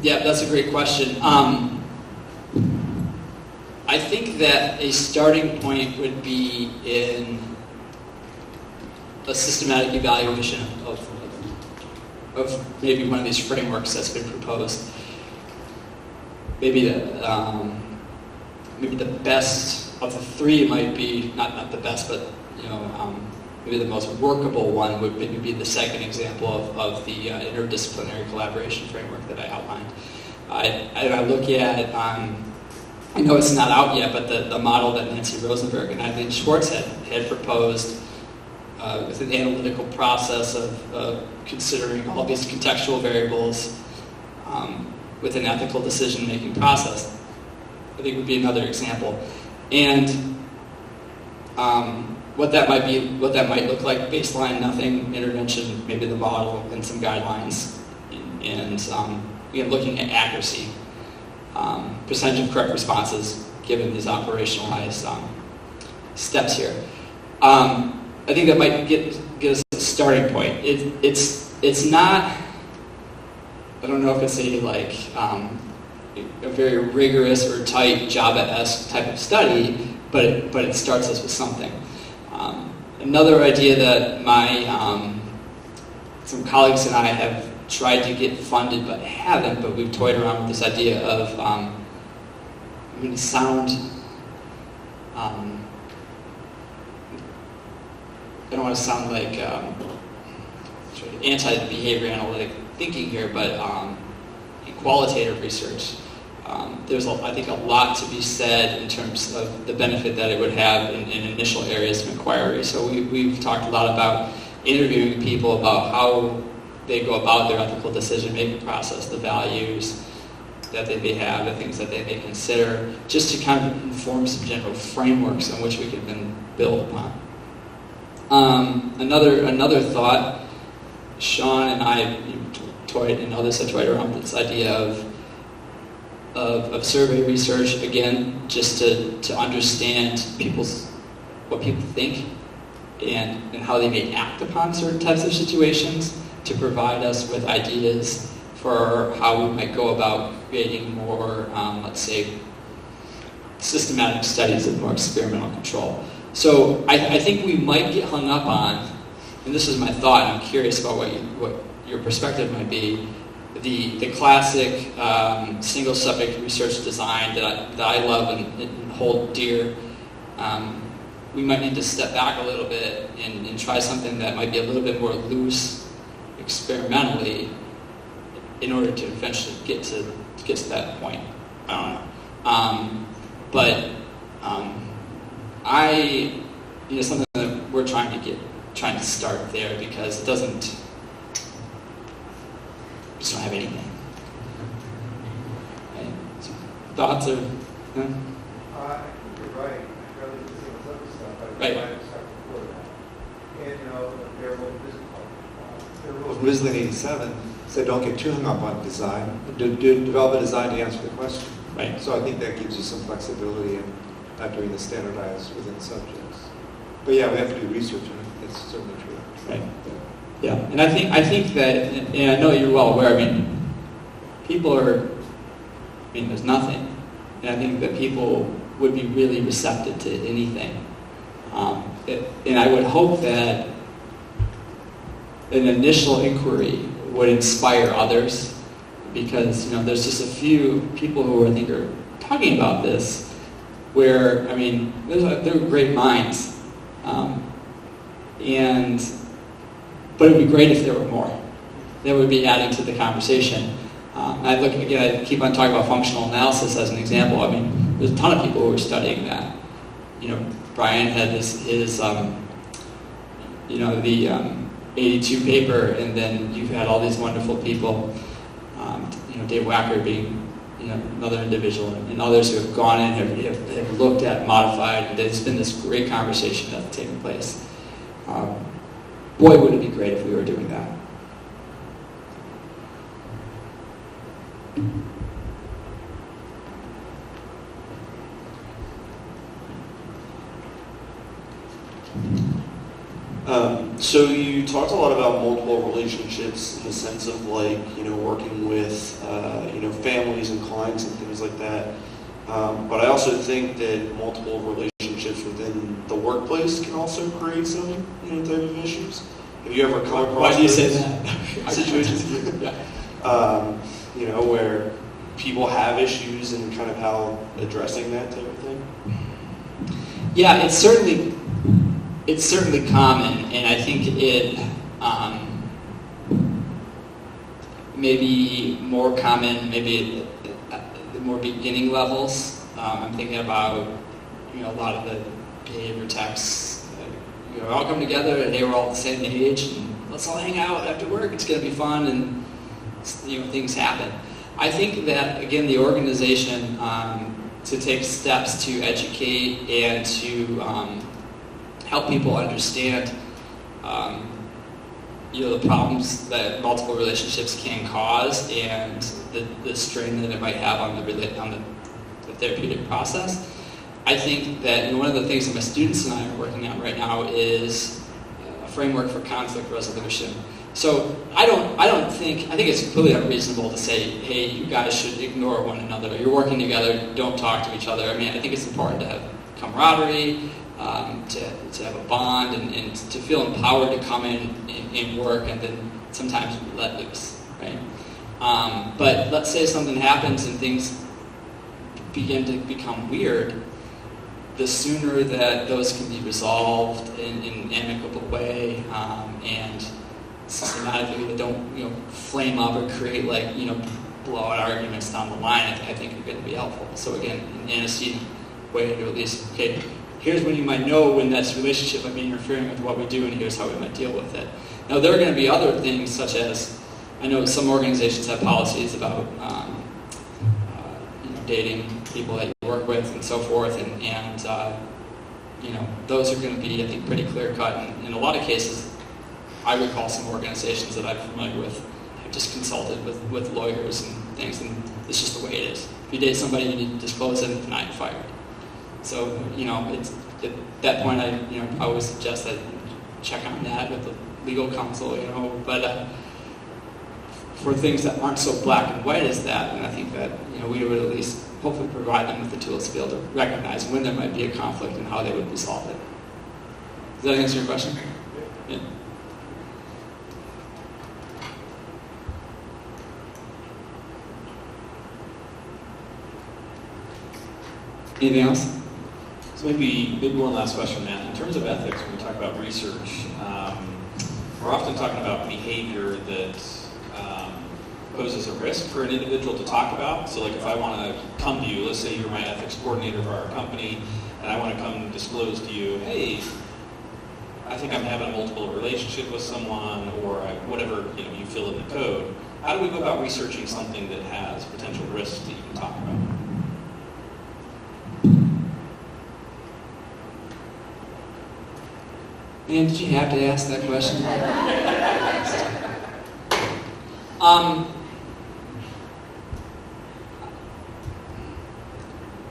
Yeah, that's a great question. I think that a starting point would be in a systematic evaluation of maybe one of these frameworks that's been proposed. Maybe the best of the three might be not the best, but maybe the most workable one would maybe be the second example of the interdisciplinary collaboration framework that I outlined. I look at I know it's not out yet, but the model that Nancy Rosenberg and Eileen Schwartz had proposed with an analytical process of considering all these contextual variables with an ethical decision-making process, I think would be another example. And what that might look like: baseline, nothing, intervention, maybe the model, and some guidelines, and again, looking at accuracy, percentage of correct responses given these operationalized steps here. I think that might get us a starting point. It's not. I don't know if it's a very rigorous or tight Java-esque type of study, but it starts us with something. Another idea that some colleagues and I have tried to get funded but haven't, but we've toyed around with this idea of I'm going to sound. I don't want to sound like anti-behavior analytic thinking here, but in qualitative research, there's, I think, a lot to be said in terms of the benefit that it would have in initial areas of inquiry. So we've talked a lot about interviewing people about how they go about their ethical decision-making process, the values that they may have, the things that they may consider, just to kind of inform some general frameworks on which we can then build upon. Another thought, Sean and I toyed, and others have toyed around this idea of survey research, again, just to understand what people think and how they may act upon certain types of situations, to provide us with ideas for how we might go about creating more, let's say, systematic studies of more experimental control. So I think we might get hung up on, and this is my thought, and I'm curious about what your perspective might be, the classic single subject research design that I love and hold dear. We might need to step back a little bit and try something that might be a little bit more loose experimentally in order to eventually get to that point. I don't know. But something that we're trying to start there, because it doesn't, just don't have anything. Right? So, thoughts or? I think you're right. I'd rather see what's other stuff. Right. I'd start before that. And they're a little difficult. Risley 87 said don't get too hung up on design. Develop a design to answer the question. Right. So I think that gives you some flexibility in not doing the standardized within subjects. But yeah, we have to do research, and it's certainly true. Right. Yeah, and I think that, and I know you're well aware. I mean, there's nothing, and I think that people would be really receptive to anything. And I would hope that an initial inquiry would inspire others, because there's just a few people who I think are talking about this, where they're great minds, but it would be great if there were more. That would be adding to the conversation. I keep on talking about functional analysis as an example. I mean, there's a ton of people who are studying that. Brian had his the 82 paper, and then you've had all these wonderful people, Dave Wacker being another individual, and others who have gone in and have looked at modified, and there's been this great conversation that's taken place. Boy, would it be great if we were doing that. So you talked a lot about multiple relationships in the sense of working with families and clients and things like that. But I also think that multiple relationships within the workplace can also create some type of issues. Have you ever come across? Why do you say that? Situations? Where people have issues and kind of how addressing that type of thing. Yeah, it's certainly common, and I think it may be more common maybe at the more beginning levels. I'm thinking about a lot of the behavior techs. We all come together, and they were all the same age, and let's all hang out after work. It's going to be fun, and things happen. I think that again, the organization to take steps to educate and to help people understand, the problems that multiple relationships can cause and the strain that it might have on the therapeutic process. I think that one of the things that my students and I are working on right now is a framework for conflict resolution. So I think it's completely unreasonable to say, hey, you guys should ignore one another. You're working together, don't talk to each other. I think it's important to have camaraderie, to have a bond, and to feel empowered to come in and work, and then sometimes let loose, right? But let's say something happens and things begin to become weird. The sooner that those can be resolved in an amicable way, and systematically, that don't flame up or create blowout arguments down the line, I think are going to be helpful. So again, an antecedent way to at least, okay, here's when you might know when this relationship might be interfering with what we do, and here's how we might deal with it. Now, there are going to be other things, such as, I know some organizations have policies about dating people that you work with and so forth, and those are going to be, I think, pretty clear-cut. And in a lot of cases, I recall some organizations that I'm familiar with have just consulted with lawyers and things, and it's just the way it is. If you date somebody, you need to disclose it, and if not, you're fired. So, it's at that point, I always suggest that check on that with the legal counsel, but for things that aren't so black and white as that, and I think that, we would at least hopefully provide them with the tools to be able to recognize when there might be a conflict and how they would resolve it. Does that answer your question? Yeah. Anything else? So maybe one last question, Matt. In terms of ethics, when we talk about research, we're often talking about behavior that poses a risk for an individual to talk about. So like if I want to come to you, let's say you're my ethics coordinator for our company, and I want to come disclose to you, hey, I think I'm having a multiple relationship with someone, or whatever you fill in the code. How do we go about researching something that has potential risks that you can talk about? Man, did you have to ask that question?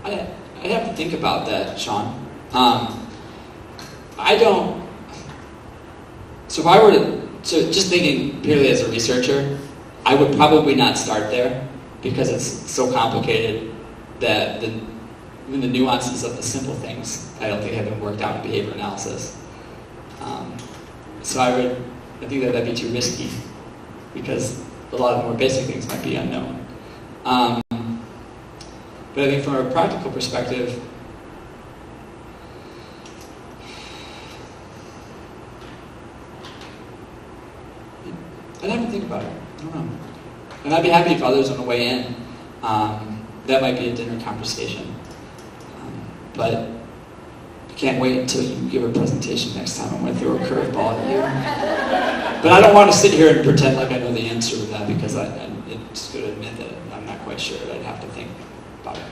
I'd have to think about that, Sean. I don't. So if I were to, just thinking purely as a researcher, I would probably not start there because it's so complicated that the nuances of the simple things I don't think have been worked out in behavior analysis. So I think that'd be too risky because a lot of the more basic things might be unknown. But I think from a practical perspective, I'd have to think about it. I don't know. And I'd be happy if others want to weigh in. That might be a dinner conversation. But I can't wait until you give a presentation next time. I'm going to throw a curveball at you. But I don't want to sit here and pretend like I know the answer to that because I'm just going to admit that I'm not quite sure. I'd have to think about it.